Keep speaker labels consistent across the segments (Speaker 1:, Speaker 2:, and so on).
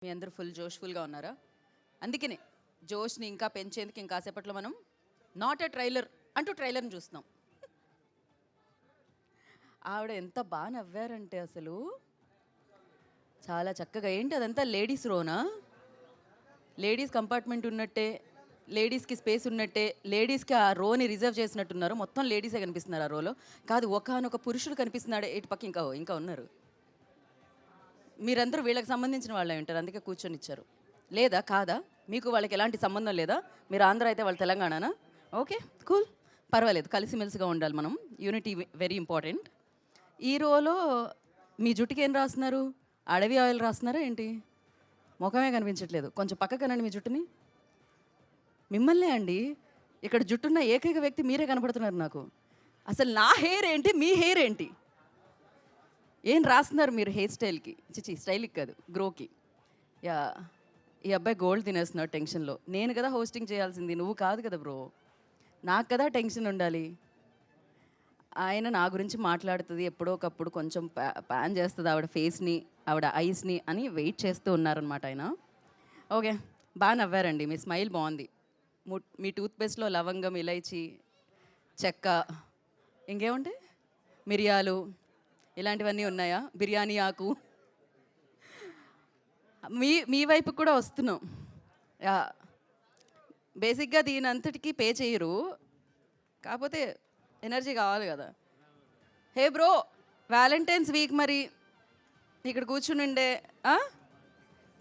Speaker 1: మీ అందరూ ఫుల్ జోష్ఫుల్గా ఉన్నారా? అందుకనే జోష్ని ఇంకా పెంచేందుకు ఇంకాసేపట్లో మనం నాట్ ఎ ట్రైలర్ అంటూ ట్రైలర్ని చూస్తున్నాం. ఆవిడ ఎంత బాగా నవ్వారంటే అసలు చాలా చక్కగా. ఏంటి అదంతా లేడీస్ రోనా? లేడీస్ కంపార్ట్మెంట్ ఉన్నట్టే, లేడీస్కి స్పేస్ ఉన్నట్టే, లేడీస్కి ఆ రోని రిజర్వ్ చేసినట్టున్నారు. మొత్తం లేడీసే కనిపిస్తున్నారు ఆ రోలో. కాదు, ఒకానొక పురుషుడు కనిపిస్తున్నాడు ఇటు పక్క. ఇంకా ఉన్నారు. మీరందరూ వీళ్ళకి సంబంధించిన వాళ్ళే ఉంటారు, అందుకే కూర్చొని ఇచ్చారు. లేదా కాదా? మీకు వాళ్ళకి ఎలాంటి సంబంధం లేదా? మీరు ఆంధ్ర అయితే వాళ్ళు తెలంగాణనా? ఓకే, కూల్, పర్వాలేదు. కలిసిమెలిసిగా ఉండాలి మనం. Unity very important. ఈ రోలో మీ జుట్టుకి ఏం రాస్తున్నారు? అడవి ఆయిల్ రాస్తున్నారా ఏంటి? ముఖమే కనిపించట్లేదు. కొంచెం పక్కకనండి మీ జుట్టుని. మిమ్మల్నే అండి, ఇక్కడ జుట్టున్న ఏకైక వ్యక్తి మీరే కనపడుతున్నారు నాకు. అసలు నా హెయిర్ ఏంటి, మీ హెయిర్ ఏంటి? ఏం రాస్తున్నారు మీరు హెయిర్ స్టైల్కి? చిచి, స్టైల్కి కాదు, గ్రోకి. యా, ఈ అబ్బాయి గోల్డ్ తినేస్తున్నాడు టెన్షన్లో. నేను కదా హోస్టింగ్ చేయాల్సింది, నువ్వు కాదు కదా బ్రో. నాకు కదా టెన్షన్ ఉండాలి. ఆయన నా గురించి మాట్లాడుతుంది ఎప్పుడో ఒకప్పుడు, కొంచెం ప్యాన్ చేస్తుంది ఆవిడ ఫేస్ని, ఆవిడ ఐస్ని అని వెయిట్ చేస్తూ ఉన్నారనమాట ఆయన. ఓకే, బాగా నవ్వారండి, మీ స్మైల్ బాగుంది. మీ టూత్పేస్ట్లో లవంగం, ఇలైచి, చెక్క, ఇంకేముంటాయి, మిరియాలు ఇలాంటివన్నీ ఉన్నాయా? బిర్యానీ ఆకు. మీ వైపు కూడా వస్తున్నాం. బేసిక్గా దీని అంతటికీ పే చేయరు, కాకపోతే ఎనర్జీ కావాలి కదా. హే బ్రో, వ్యాలంటైన్స్ వీక్ మరి ఇక్కడ కూర్చునిండే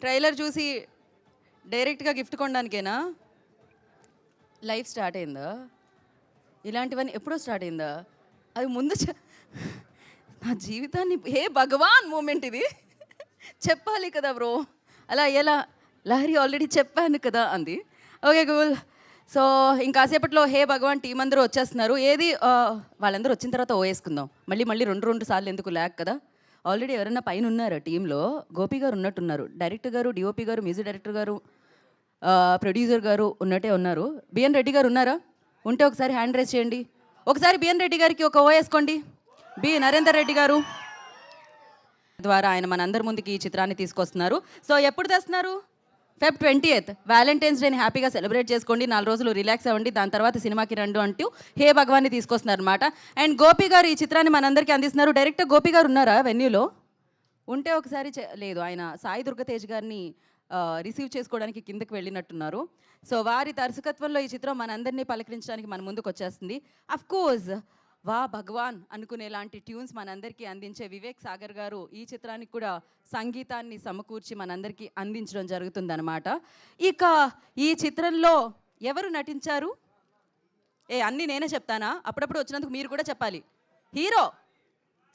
Speaker 1: ట్రైలర్ చూసి డైరెక్ట్గా గిఫ్ట్ కొనడానికేనా? లైఫ్ స్టార్ట్ అయిందా? ఇలాంటివన్నీ ఎప్పుడో స్టార్ట్ అయిందా? అది ముందు నా జీవితాన్ని హే భగవాన్ మూమెంట్ ఇది చెప్పాలి కదా బ్రో. అలా ఎలా? లహరి ఆల్రెడీ చెప్పాను కదా అంది. Okay cool. సో ఇంకాసేపట్లో హే భగవాన్ టీం అందరూ వచ్చేస్తున్నారు. ఏది వాళ్ళందరూ వచ్చిన తర్వాత వేసుకుందాం. మళ్ళీ రెండు సార్లు ఎందుకు ల్యాక్ కదా. ఆల్రెడీ ఎవరైనా పైన ఉన్నారు టీంలో. గోపి గారు ఉన్నట్టున్నారు, డైరెక్టర్ గారు, డిఓపి గారు, మ్యూజిక్ డైరెక్టర్ గారు, ప్రొడ్యూసర్ గారు ఉన్నట్టే ఉన్నారు. బిఎన్ రెడ్డి గారు ఉన్నారా? ఉంటే ఒకసారి హ్యాండ్ రైజ్ చేయండి. ఒకసారి బిఎన్ రెడ్డి గారికి ఒక వేసుకోండి. బి నరేందర్ రెడ్డి గారు ద్వారా ఆయన మనందరి ముందుకి ఈ చిత్రాన్ని తీసుకొస్తున్నారు. సో ఎప్పుడు తెస్తున్నారు? Feb 20th వ్యాలంటైన్స్ డేని హ్యాపీగా సెలబ్రేట్ చేసుకోండి, 4 రోజులు రిలాక్స్ అవ్వండి, దాని తర్వాత సినిమాకి రండు అంటూ హే భగవాన్ని తీసుకొస్తున్నారు అనమాట. అండ్ గోపి గారు ఈ చిత్రాన్ని మనందరికీ అందిస్తున్నారు. డైరెక్టర్ గోపి గారు ఉన్నారా వెన్యూలో? ఉంటే ఒకసారి లేదు, ఆయన సాయి దుర్గతేజ్ గారిని రిసీవ్ చేసుకోవడానికి కిందకి వెళ్ళినట్టున్నారు. సో వారి దర్శకత్వంలో ఈ చిత్రం మనందరినీ పలకరించడానికి మన ముందుకు వచ్చేస్తుంది. అఫ్కోర్స్ వా భగవాన్ అనుకునేలాంటి ట్యూన్స్ మనందరికీ అందించే వివేక్ సాగర్ గారు ఈ చిత్రానికి కూడా సంగీతాన్ని సమకూర్చి మనందరికీ అందించడం జరుగుతుందన్నమాట. ఇక ఈ చిత్రంలో ఎవరు నటించారు? అన్నీ నేనే చెప్తానా? అప్పుడప్పుడు వచ్చినందుకు మీరు కూడా చెప్పాలి. హీరో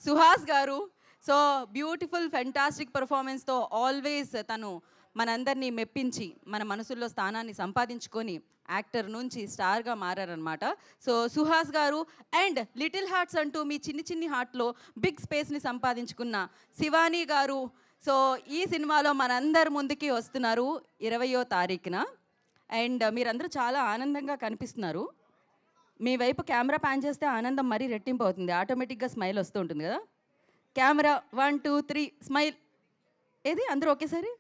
Speaker 1: సుహాస్ గారు. సో బ్యూటిఫుల్ ఫెంటాస్టిక్ పర్ఫార్మెన్స్తో ఆల్వేస్ తను మనందరినీ మెప్పించి మన మనసుల్లో స్థానాన్ని సంపాదించుకొని యాక్టర్ నుంచి స్టార్గా మారారనమాట. సో సుహాస్ గారు. అండ్ లిటిల్ హార్ట్స్ అంటూ మీ చిన్ని హార్ట్లో బిగ్ స్పేస్ని సంపాదించుకున్న శివానీ గారు. సో ఈ సినిమాలో మనందరి ముందుకి వస్తున్నారు 20వ తారీఖున. అండ్ మీరందరూ చాలా ఆనందంగా కనిపిస్తున్నారు. మీ వైపు కెమెరా ప్యాన్ చేస్తే ఆనందం మరీ రెట్టింపు అవుతుంది, ఆటోమేటిక్గా స్మైల్ వస్తూ ఉంటుంది కదా. Camera 1 2 3 smile. ఏది అందరూ ఒకేసారి?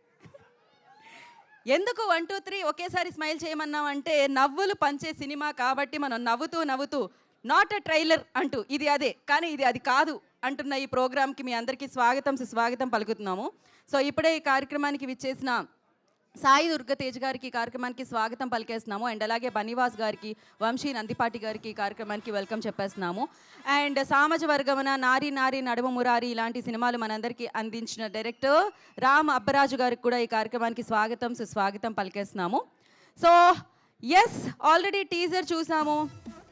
Speaker 1: ఎందుకు 1 2 3 ఒకేసారి స్మైల్ చేయమన్నామంటే నవ్వులు పంచే సినిమా కాబట్టి మనం నవ్వుతూ నాట్ ఎ ట్రైలర్ అంటూ ఇది అదే కానీ ఇది అది కాదు అంటున్న ఈ ప్రోగ్రామ్కి మీ అందరికీ సుస్వాగతం పలుకుతున్నాము. సో ఇప్పుడే ఈ కార్యక్రమానికి విచ్చేసిన సాయి దుర్గతేజ్ గారికి ఈ కార్యక్రమానికి స్వాగతం పలికేస్తున్నాము. అండ్ అలాగే బనివాస్ గారికి, వంశీ నందిపాటి గారికి ఈ కార్యక్రమానికి వెల్కమ్ చెప్పేస్తున్నాము. అండ్ సామాజ వర్గమన, నారీ నడుమ మురారి ఇలాంటి సినిమాలు మనందరికీ అందించిన డైరెక్టర్ రామ్ అబ్బరాజు గారికి కూడా ఈ కార్యక్రమానికి సుస్వాగతం పలికేస్తున్నాము. సో ఎస్, ఆల్రెడీ టీజర్ చూసాము.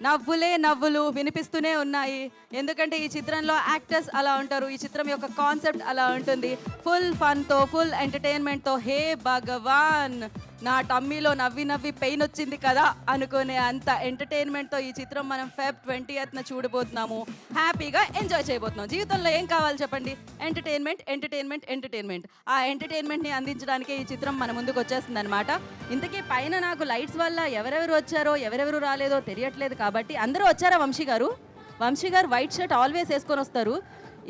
Speaker 1: నవ్వులు వినిపిస్తూనే ఉన్నాయి, ఎందుకంటే ఈ చిత్రంలో యాక్టర్స్ అలా ఉంటారు, ఈ చిత్రం యొక్క కాన్సెప్ట్ అలా ఉంటుంది. ఫుల్ ఫన్తో, ఫుల్ ఎంటర్టైన్మెంట్తో హే భగవాన్ నా టమ్మీలో నవ్వి పెయిన్ వచ్చింది కదా అనుకునే అంత ఎంటర్టైన్మెంట్తో ఈ చిత్రం మనం Feb 20th చూడబోతున్నాము. హ్యాపీగా ఎంజాయ్ చేయబోతున్నాం. జీవితంలో ఏం కావాలి చెప్పండి? ఎంటర్టైన్మెంట్. ఆ ఎంటర్టైన్మెంట్ని అందించడానికే ఈ చిత్రం మన ముందుకు వచ్చేస్తుంది అనమాట. ఇంతకీ పైన నాకు లైట్స్ వల్ల ఎవరెవరు వచ్చారో ఎవరెవరు రాలేదో తెలియట్లేదు కాబట్టి అందరూ వచ్చారా? వంశీ గారు వైట్ షర్ట్ ఆల్వేస్ వేసుకొని వస్తారు,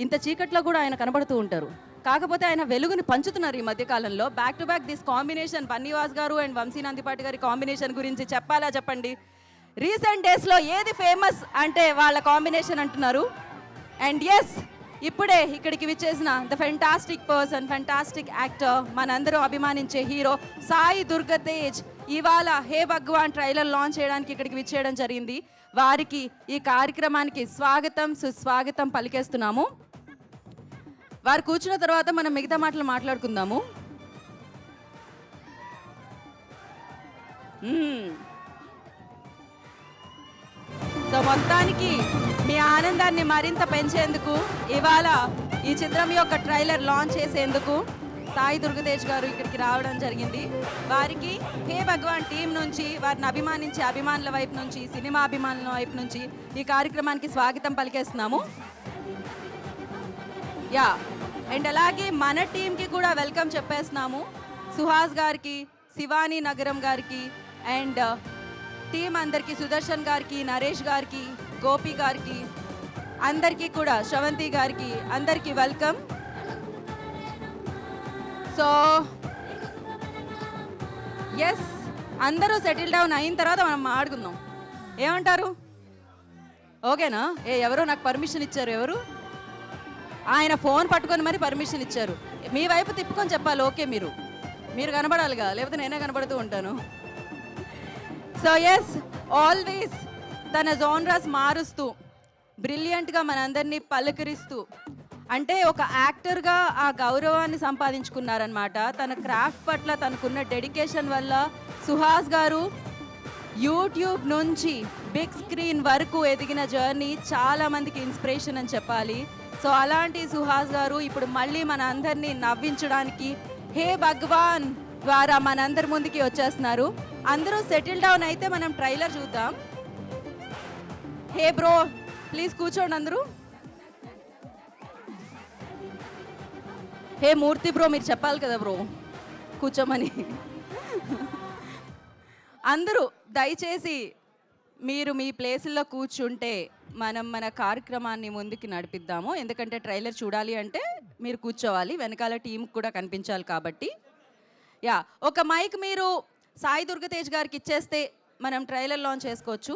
Speaker 1: ఇంత చీకట్లో కూడా ఆయన కనబడుతూ ఉంటారు. కాకపోతే ఆయన వెలుగుని పంచుతున్నారు ఈ మధ్యకాలంలో. Back to back this combination, Bunny Vas గారు అండ్ వంశీ నందిపాటి గారి కాంబినేషన్ గురించి చెప్పాలా చెప్పండి. రీసెంట్ డేస్లో ఏది ఫేమస్ అంటే వాళ్ళ కాంబినేషన్ అంటున్నారు. అండ్ ఎస్, ఇప్పుడే ఇక్కడికి విచ్చేసిన the fantastic person, fantastic actor, మనందరూ అభిమానించే హీరో సాయి దుర్గతేజ్ ఇవాళ హే భగవాన్ ట్రైలర్ లాంచ్ చేయడానికి ఇక్కడికి విచ్చేయడం జరిగింది. వారికి ఈ కార్యక్రమానికి స్వాగతం సుస్వాగతం పలికేస్తున్నాము. వారు కూర్చున్న తర్వాత మనం మిగతా మాటలు మాట్లాడుకుందాము. సో మొత్తానికి మీ ఆనందాన్ని మరింత పెంచేందుకు ఇవాళ ఈ చిత్రం యొక్క ట్రైలర్ లాంచ్ చేసేందుకు సాయి దుర్గతేజ్ గారు ఇక్కడికి రావడం జరిగింది. వారికి హే భగవాన్ టీం నుంచి, వారిని అభిమానించే అభిమానుల వైపు నుంచి, సినిమా అభిమానుల వైపు నుంచి ఈ కార్యక్రమానికి స్వాగతం పలికేస్తున్నాము. యా, అండ్ అలాగే మన టీంకి కూడా వెల్కమ్ చెప్పేస్తున్నాము. సుహాస్ గారికి, శివాని నగరం గారికి, అండ్ టీం అందరికీ, సుదర్శన్ గారికి, నరేష్ గారికి, గోపి గారికి, అందరికీ కూడా, శ్రవంతి గారికి, అందరికీ వెల్కమ్. సో ఎస్, అందరూ సెటిల్ డౌన్ అయిన తర్వాత మనం మాట్లాడుకుందాం. ఏమంటారు? ఓకేనా? ఎవరో నాకు పర్మిషన్ ఇచ్చారు. ఎవరు? ఆయన ఫోన్ పట్టుకొని మరి పర్మిషన్ ఇచ్చారు. మీ వైపు తిప్పుకొని చెప్పాలి ఓకే. మీరు కనబడాలిగా, లేకపోతే నేనే కనబడుతూ ఉంటాను. సో ఎస్, ఆల్వేస్ తన జోనరాస్ మారుస్తూ బ్రిలియంట్గా మనందరినీ పలకరిస్తూ, అంటే ఒక యాక్టర్గా ఆ గౌరవాన్ని సంపాదించుకున్నారనమాట. తన క్రాఫ్ట్ పట్ల తనకున్న డెడికేషన్ వల్ల సుహాస్ గారు యూట్యూబ్ నుంచి బిగ్ స్క్రీన్ వరకు ఎదిగిన జర్నీ చాలామందికి ఇన్స్పిరేషన్ అని చెప్పాలి. సో అలాంటి సుహాస్ గారు ఇప్పుడు మళ్ళీ మన అందరినీ నవ్వించడానికి హే భగవాన్ ద్వారా మనందరి ముందుకి వచ్చేస్తున్నారు. అందరూ సెటిల్ డౌన్ అయితే మనం ట్రైలర్ చూద్దాం. హే బ్రో, ప్లీజ్ కూర్చోండి అందరూ. హే మూర్తి బ్రో, మీరు చెప్పాలి కదా బ్రో కూర్చోమని. అందరూ దయచేసి మీరు మీ ప్లేసుల్లో కూర్చుంటే మనం మన కార్యక్రమాన్ని ముందుకు నడిపిద్దాము. ఎందుకంటే ట్రైలర్ చూడాలి అంటే మీరు కూర్చోవాలి, వెనకాల టీం కూడా కనిపించాలి కాబట్టి. యా, ఒక మైక్ మీరు సాయి దుర్గతేజ్ గారికి ఇచ్చేస్తే మనం ట్రైలర్ లాంచ్ చేసుకోవచ్చు.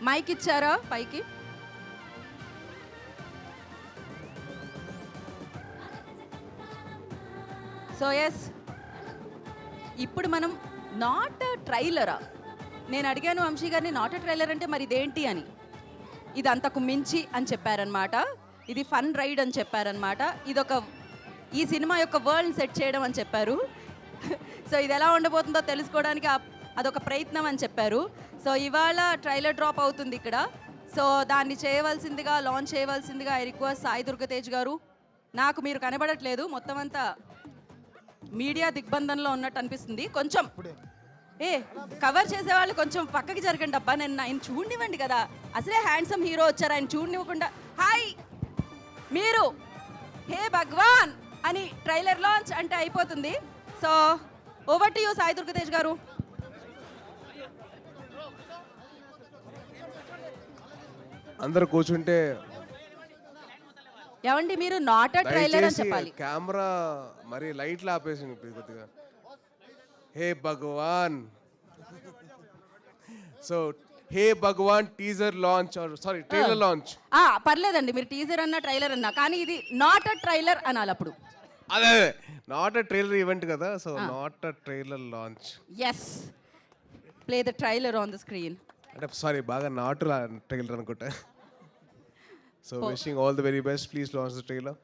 Speaker 1: మైక్ ఇచ్చారా పైకి? సో ఎస్, ఇప్పుడు మనం నాట్ ట్రైలరా, నేను అడిగాను వంశీ గారిని నాట్ ట్రైలర్ అంటే మరి ఇదేంటి అని. ఇది అంతకు మించి అని చెప్పారనమాట. ఇది ఫన్ రైడ్ అని చెప్పారనమాట. ఈ సినిమా యొక్క వరల్డ్ సెట్ చేయడం అని చెప్పారు. సో ఇది ఎలా ఉండబోతుందో తెలుసుకోవడానికి అదొక ప్రయత్నం అని చెప్పారు. సో ఇవాళ ట్రైలర్ డ్రాప్ అవుతుంది ఇక్కడ. సో దాన్ని చేయవలసిందిగా, లాంచ్ చేయవలసిందిగా ఐ రిక్వెస్ట్ సాయి దుర్గతేజ్ గారు. నాకు మీరు కనబడట్లేదు, మొత్తం అంతా మీడియా దిగ్బంధంలో ఉన్నట్టు అనిపిస్తుంది. కొంచెం కవర్ చేసేవాళ్ళు కొంచెం పక్కకి జరగండి అబ్బా. ఆయన చూడనివ్వండి కదా, అసలే హ్యాండ్సమ్ హీరో వచ్చారు, ఆయన చూడనివ్వకుండా హాయ్ మీరు హే భగవాన్ అని ట్రైలర్ లాంచ్ అంటే అయిపోతుంది. So over to you Sai Durgatej గారు.
Speaker 2: అందరు కూర్చుంటే
Speaker 1: ఏమండి, మీరు నాట్ అ ట్రైలర్ అని చెప్పాలి.
Speaker 2: కెమెరా మరి లైట్లు ఆపేసింది కొద్దిగా. Hey Bhagawan. So Hey Bhagawan teaser launch, sorry trailer launch.
Speaker 1: పర్లేదండి, మీరు టీజర్ అన్నా ట్రైలర్ అన్నా, కానీ ఇది నాట్ అ ట్రైలర్ అనాలి అప్పుడు.
Speaker 2: అదే నాట్ అ ట్రైలర్ ఈవెంట్ కదా, so not a trailer launch.
Speaker 1: Yes, play the trailer on the screen.
Speaker 2: అంటే సారీ, బాగా నాట్ ట్రైలర్ అనుకుంటా. So wishing all the very best. Please launch the trailer.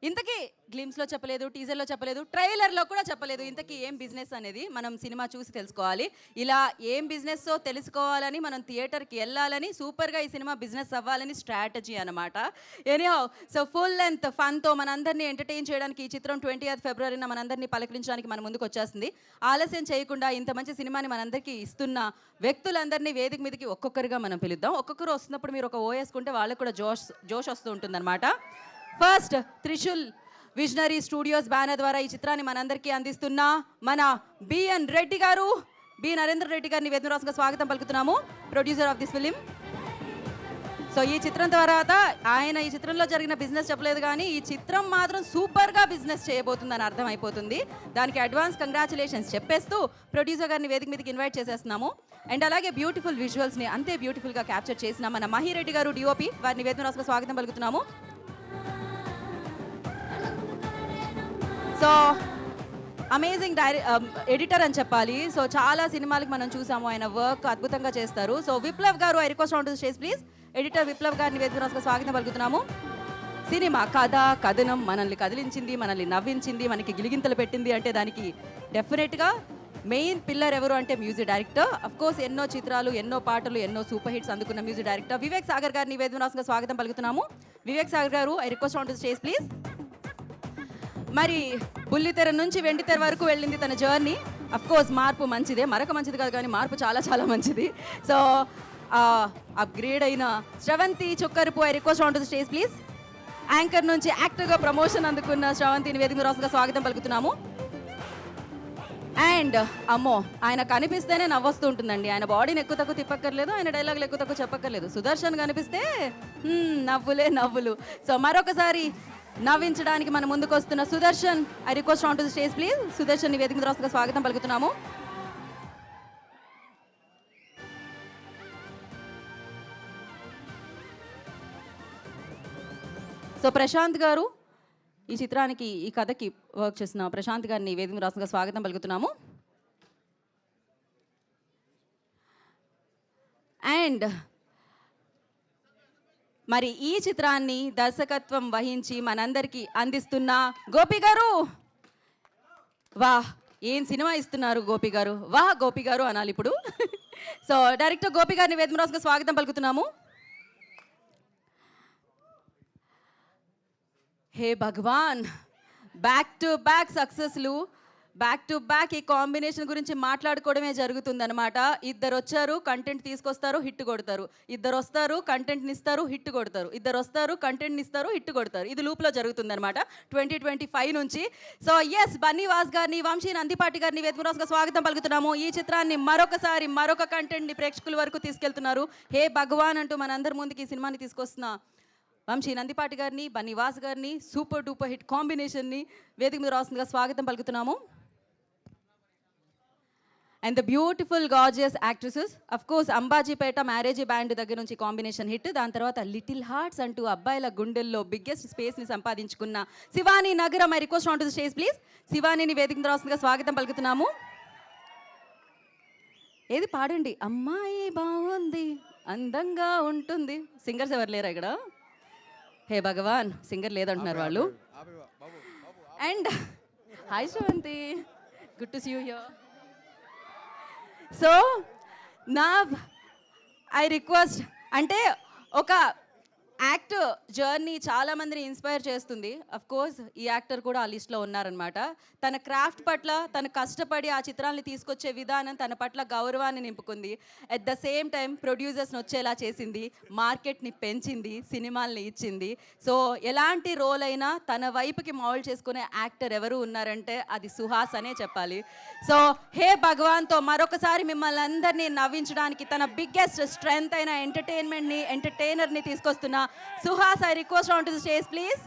Speaker 1: ఇంతకీ గ్లిమ్స్లో చెప్పలేదు, టీజర్లో చెప్పలేదు, ట్రైలర్లో కూడా చెప్పలేదు ఇంతకీ ఏం బిజినెస్ అనేది మనం సినిమా చూసి తెలుసుకోవాలి. ఇలా ఏం బిజినెస్సో తెలుసుకోవాలని మనం థియేటర్కి వెళ్ళాలని సూపర్గా ఈ సినిమా బిజినెస్ అవ్వాలని స్ట్రాటజీ అనమాట. ఎనీహౌ సో ఫుల్ లెంత్ ఫన్తో మనందరినీ ఎంటర్టైన్ చేయడానికి ఈ చిత్రం 20th ఫిబ్రవరిన మనందరినీ పలకరించడానికి మన ముందుకు వచ్చేస్తుంది. ఆలస్యం చేయకుండా ఇంత మంచి సినిమాని మనందరికీ ఇస్తున్న వ్యక్తులందరినీ వేదిక మీదకి ఒక్కొక్కరిగా మనం పిలుద్దాం. ఒక్కొక్కరు వస్తున్నప్పుడు మీరు ఒక ఓయేసుకుంటే వాళ్ళకు కూడా జోష్ వస్తూ ఉంటుందన్నమాట. First Trishul visionary studios banner ద్వారా ఈ చిత్రాన్ని మనందరికీ అందిస్తున్న మన బిఎన్ రెడ్డి గారు, బి నరేంద్ర రెడ్డి గారిని వేదనరాసుగా స్వాగతం పలుకుతున్నాము, producer of this film. So ఈ చిత్రం తర్వాత ఆయన ఈ చిత్రంలో జరిగిన బిజినెస్ చెప్పలేదు కానీ ఈ చిత్రం మాత్రం సూపర్గా బిజినెస్ చేయబోతుందని అర్థమైపోతుంది. దానికి అడ్వాన్స్ కంగ్రాచులేషన్స్ చెప్పేస్తూ ప్రొడ్యూసర్ గారిని వేదిక మీదకి ఇన్వైట్ చేసేస్తున్నాము. అండ్ అలాగే బ్యూటిఫుల్ విజువల్స్ని అంతే బ్యూటిఫుల్గా క్యాప్చర్ చేసిన మన మహిరెడ్డి గారు డిఓపి వారిని వేదనరాసుగా స్వాగతం పలుకుతున్నాము. సో అమేజింగ్ ఎడిటర్ అని చెప్పాలి. సో చాలా సినిమాలకు మనం చూసాము, ఆయన వర్క్ అద్భుతంగా చేస్తారు. సో విప్లవ్ గారు I request onto the stage please. Editor Viplav గారిని వేదికగా స్వాగతం పలుకుతున్నాము. సినిమా కథ కథనం మనల్ని కదిలించింది, మనల్ని నవ్వించింది, మనకి గిలిగింతలు పెట్టింది అంటే దానికి డెఫినెట్గా మెయిన్ పిల్లర్ ఎవరు అంటే మ్యూజిక్ డైరెక్టర్. అఫ్ కోర్స్ ఎన్నో చిత్రాలు, ఎన్నో పాటలు, ఎన్నో సూపర్ హిట్స్ అందుకున్న మ్యూజిక్ డైరెక్టర్ వివేక్ సాగర్ గారిని వేదనరాసుగా స్వాగతం పలుకుతున్నాము. వివేక్ సాగర్ గారు I request onto the stage please. మరి బుల్లితెర నుంచి వెండితెర వరకు వెళ్ళింది తన జర్నీ. అఫ్ కోర్స్ మార్పు మంచిదే, మరొక మంచిది కాదు కానీ మార్పు చాలా చాలా మంచిది. సో అప్గ్రేడ్ అయిన Sravanthi Chokkarapu I request onto the stage please. Anchor నుంచి యాక్టర్గా ప్రమోషన్ అందుకున్న శ్రవంతిని వేదిక రాసుగా స్వాగతం పలుకుతున్నాము. అండ్ అమ్మో ఆయన కనిపిస్తేనే నవ్వొస్తూ ఉంటుందండి. ఆయన బాడీని ఎక్కువ తక్కువ తిప్పక్కర్లేదు, ఆయన డైలాగులు ఎక్కువ తక్కువ చెప్పక్కర్లేదు. సుదర్శన్ కనిపిస్తే నవ్వులే నవ్వులు. సో మరొకసారి నవ్వించడానికి మన ముందుకు వస్తున్న Sudarshan I request onto the stage please. Sudarshan వేదిక రాసుగా స్వాగతం పలుకుతున్నాము. సో ప్రశాంత్ గారు ఈ చిత్రానికి ఈ కథకి వర్క్ చేసిన ప్రశాంత్ గారిని వేదిక రాసుగా స్వాగతం పలుకుతున్నాము. అండ్ మరి ఈ చిత్రాన్ని దర్శకత్వం వహించి మనందరికీ అందిస్తున్న గోపి గారు, వాహ్ ఏం సినిమా ఇస్తున్నారు గోపి గారు, వాహ్ గోపి గారు అనాలి ఇప్పుడు. సో డైరెక్టర్ గోపి గారిని వేదనరాసుగా స్వాగతం పలుకుతున్నాము. Hey Bhagawan, back to back సక్సెస్లు, బ్యాక్ టు బ్యాక్ ఈ కాంబినేషన్ గురించి మాట్లాడుకోవడమే జరుగుతుందన్నమాట. ఇద్దరు వచ్చారు, కంటెంట్ తీసుకొస్తారు, హిట్ కొడతారు. ఇద్దరు వస్తారు, కంటెంట్ని ఇస్తారు, హిట్ కొడతారు. ఇద్దరు వస్తారు, కంటెంట్ని ఇస్తారు, హిట్ కొడతారు. ఇది లూప్లో జరుగుతుందన్నమాట 2025 నుంచి. సో ఎస్ బన్నీవాస్ గారిని, వంశీ నందిపాటి గారిని వేదమురాసుగా స్వాగతం పలుకుతున్నాము. ఈ చిత్రాన్ని మరొకసారి మరొక కంటెంట్ని ప్రేక్షకుల వరకు తీసుకెళ్తున్నారు. హే భగవాన్ అంటూ మనందరి ముందుకి ఈ సినిమాని తీసుకొస్తున్న వంశీ నందిపాటి గారిని, బన్నీవాస్ గారిని, సూపర్ డూపర్ హిట్ కాంబినేషన్ని వేదిక మీద రాస్తుందిగా స్వాగతం పలుకుతున్నాము. And the beautiful gorgeous actresses, of course Ambajipeta marriage band దగ్గర నుంచి కాంబినేషన్ హిట్, దాని తర్వాత లిటిల్ హార్ట్స్ అంటూ అబ్బాయిల గుండెల్లో బిగ్గెస్ట్ స్పేస్ని సంపాదించుకున్న Shivani Nagaram I request onto the stage please. శివానిని వేదిక మీద రాస్తుందిగా స్వాగతం పలుకుతున్నాము. ఏది పాడండి. అమ్మాయి బాగుంది, అందంగా ఉంటుంది. సింగర్స్ ఎవరు లేరా ఇక్కడ? హే భగవాన్, సింగర్ లేదంటున్నారు వాళ్ళు. And hi Sravanthi, good to see you here. So నా ఐ రిక్వెస్ట్ అంటే ఒక యాక్టర్ జర్నీ చాలామందిని ఇన్స్పైర్ చేస్తుంది. అఫ్ కోర్స్ ఈ యాక్టర్ కూడా ఆ లిస్ట్లో ఉన్నారనమాట. తన క్రాఫ్ట్ పట్ల తను కష్టపడి ఆ చిత్రాన్ని తీసుకొచ్చే విధానం తన పట్ల గౌరవాన్ని నింపుకుంది. అట్ ద సేమ్ టైం ప్రొడ్యూసర్స్ని వచ్చేలా చేసింది, మార్కెట్ని పెంచింది, సినిమాల్ని ఇచ్చింది. సో ఎలాంటి రోల్ అయినా తన వైపుకి మౌల్డ్ చేసుకునే యాక్టర్ ఎవరు ఉన్నారంటే అది సుహాస్ అనే చెప్పాలి. సో హే భగవాన్తో మరొకసారి మిమ్మల్ని అందరినీ నవ్వించడానికి తన బిగ్గెస్ట్ స్ట్రెంగ్త్ అయిన ఎంటర్టైనర్ని తీసుకొస్తున్న Suhas I request onto the stage please.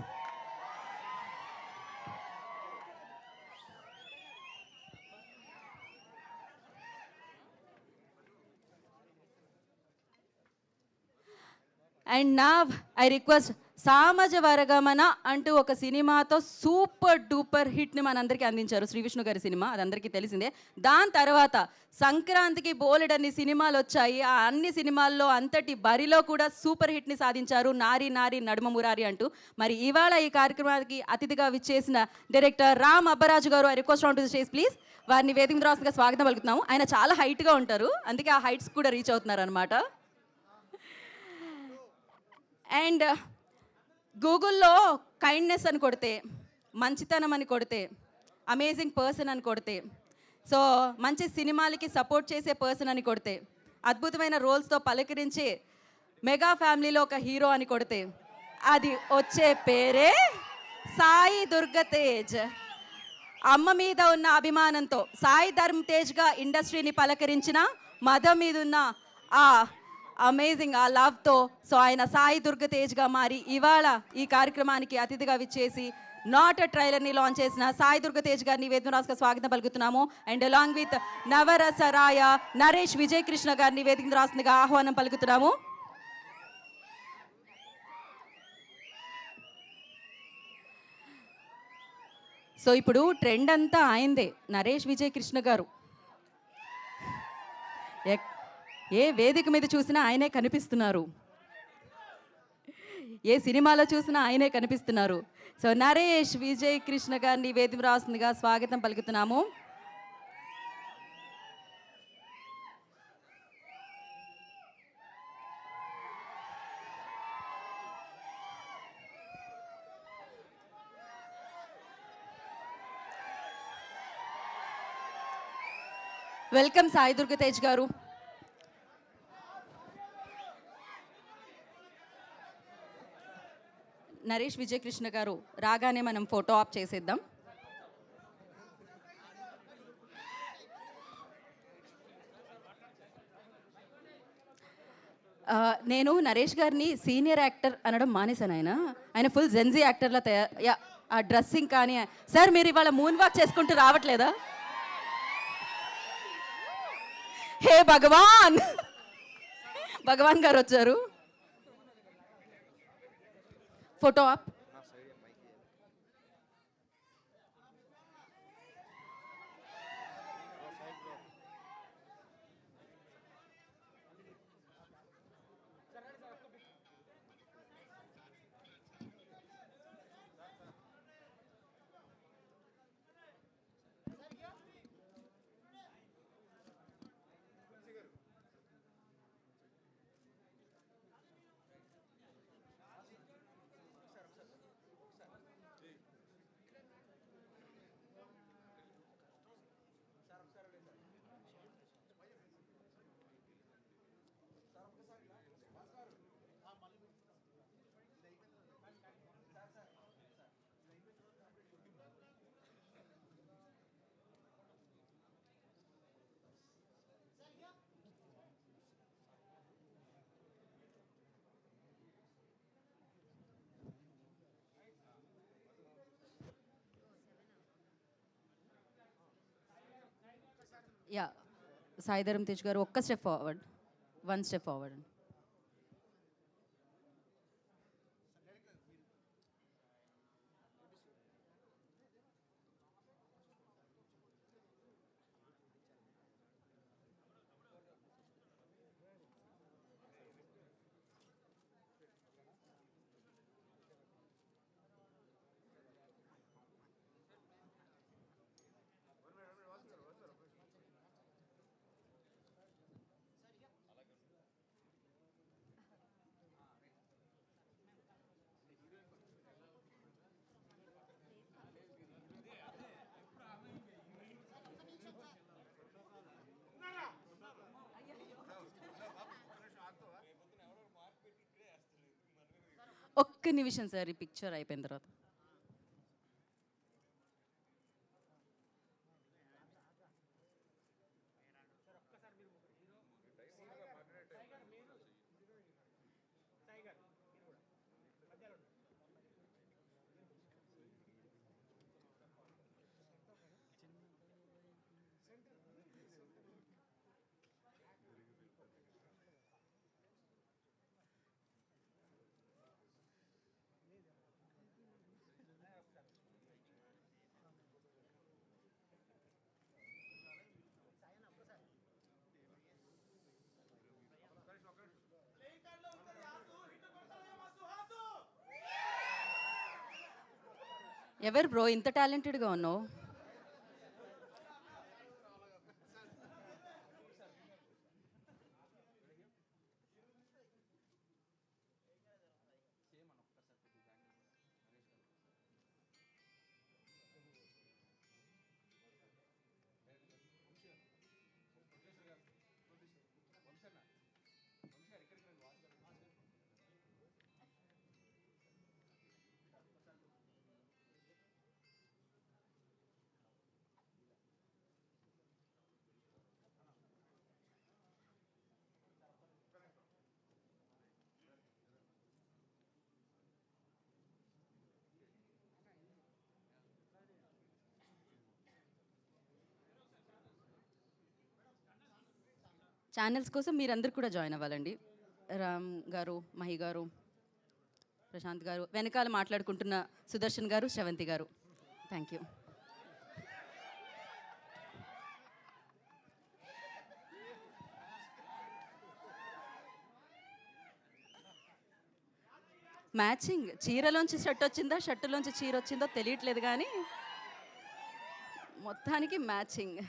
Speaker 1: And now I request Samajavaragamana అంటూ ఒక సినిమాతో సూపర్ డూపర్ హిట్ని మనందరికీ అందించారు శ్రీ విష్ణు గారి సినిమా, అది అందరికీ తెలిసిందే. దాని తర్వాత సంక్రాంతికి బోలెడన్ని సినిమాలు వచ్చాయి. ఆ అన్ని సినిమాల్లో అంతటి బరిలో కూడా సూపర్ హిట్ని సాధించారు నారి నారి నడుమ మురారి అంటూ. మరి ఇవాళ ఈ కార్యక్రమానికి అతిథిగా విచ్చేసిన డైరెక్టర్ రామ్ అబ్బరాజు గారు, I request onto the stage please. వారిని వేదిక రాసుగా స్వాగతం పలుకుతున్నాము. ఆయన చాలా హైట్గా ఉంటారు, అందుకే ఆ హైట్స్ కూడా రీచ్ అవుతున్నారు అనమాట. అండ్ గూగుల్లో కైండ్నెస్ అని కొడితే, మంచితనం అని కొడితే, అమేజింగ్ పర్సన్ అని కొడితే, సో మంచి సినిమాలకి సపోర్ట్ చేసే పర్సన్ అని కొడితే, అద్భుతమైన రోల్స్తో పలకరించే మెగా ఫ్యామిలీలో ఒక హీరో అని కొడితే, అది వచ్చే పేరే సాయి దుర్గ తేజ్. అమ్మ మీద ఉన్న అభిమానంతో సాయి ధర్మ్ తేజ్గా ఇండస్ట్రీని పలకరించిన, మదం మీద ఉన్న ఆ అమేజింగ్ ఆ లవ్తో సో ఆయన సాయి దుర్గ తేజ్గా మారి ఇవాళ ఈ కార్యక్రమానికి అతిథిగా విచ్చేసి నాట్ ట్రైలర్ని లాంచ్ చేసిన సాయి దుర్గ తేజ్ గారిని వేదిక రాసుగా స్వాగతం పలుకుతున్నాము. And along with Navarasaraya Naresh Vijay Krishna గారిని వేదిక రాసుగా ఆహ్వానం పలుకుతున్నాము. సో ఇప్పుడు ట్రెండ్ అంతా ఆయనదే, నరేష్ విజయ్ కృష్ణ గారు. ఏ వేదిక మీద చూసినా ఆయనే కనిపిస్తున్నారు, ఏ సినిమాలో చూసినా ఆయనే కనిపిస్తున్నారు. సో నరేష్ విజయ్ కృష్ణ గారిని వేదిక రాస్తుందిగా స్వాగతం పలుకుతున్నాము. వెల్కమ్ సాయి దుర్గ తేజ్ గారు. నరేష్ విజయ్ కృష్ణ గారు రాగానే మనం ఫోటో ఆప్ చేసేద్దాం. నేను నరేష్ గారిని సీనియర్ యాక్టర్ అనడం మానేశాను. ఆయన ఫుల్ జెన్జీ యాక్టర్లా ఆ డ్రెస్సింగ్ కానీ. సార్ మీరు ఇవాళ మూన్ వాక్ చేసుకుంటూ రావట్లేదా? హే భగవాన్, భగవాన్ గారు వచ్చారు. Photo op. Yeah Sai Dharam Tej గారు ఒక్క స్టెప్ ఫార్వర్డ్, 1 స్టెప్ ఫార్వర్డ్. ఒక్క నిమిషం సార్, ఈ పిక్చర్ అయిపోయిన తర్వాత. ఎవరు బ్రో ఇంత టాలెంటెడ్గా ఉన్నావు? ఛానల్స్ కోసం మీరందరూ కూడా జాయిన్ అవ్వాలండి. రామ్ గారు, మహి గారు, ప్రశాంత్ గారు, వెనకాల మాట్లాడుకుంటున్న సుదర్శన్ గారు, శ్రవంతి గారు. Thank you. మ్యాచింగ్ చీరలోంచి షర్ట్ వచ్చిందా, షర్టులోంచి చీర వచ్చిందో తెలియట్లేదు కానీ మొత్తానికి మ్యాచింగ్.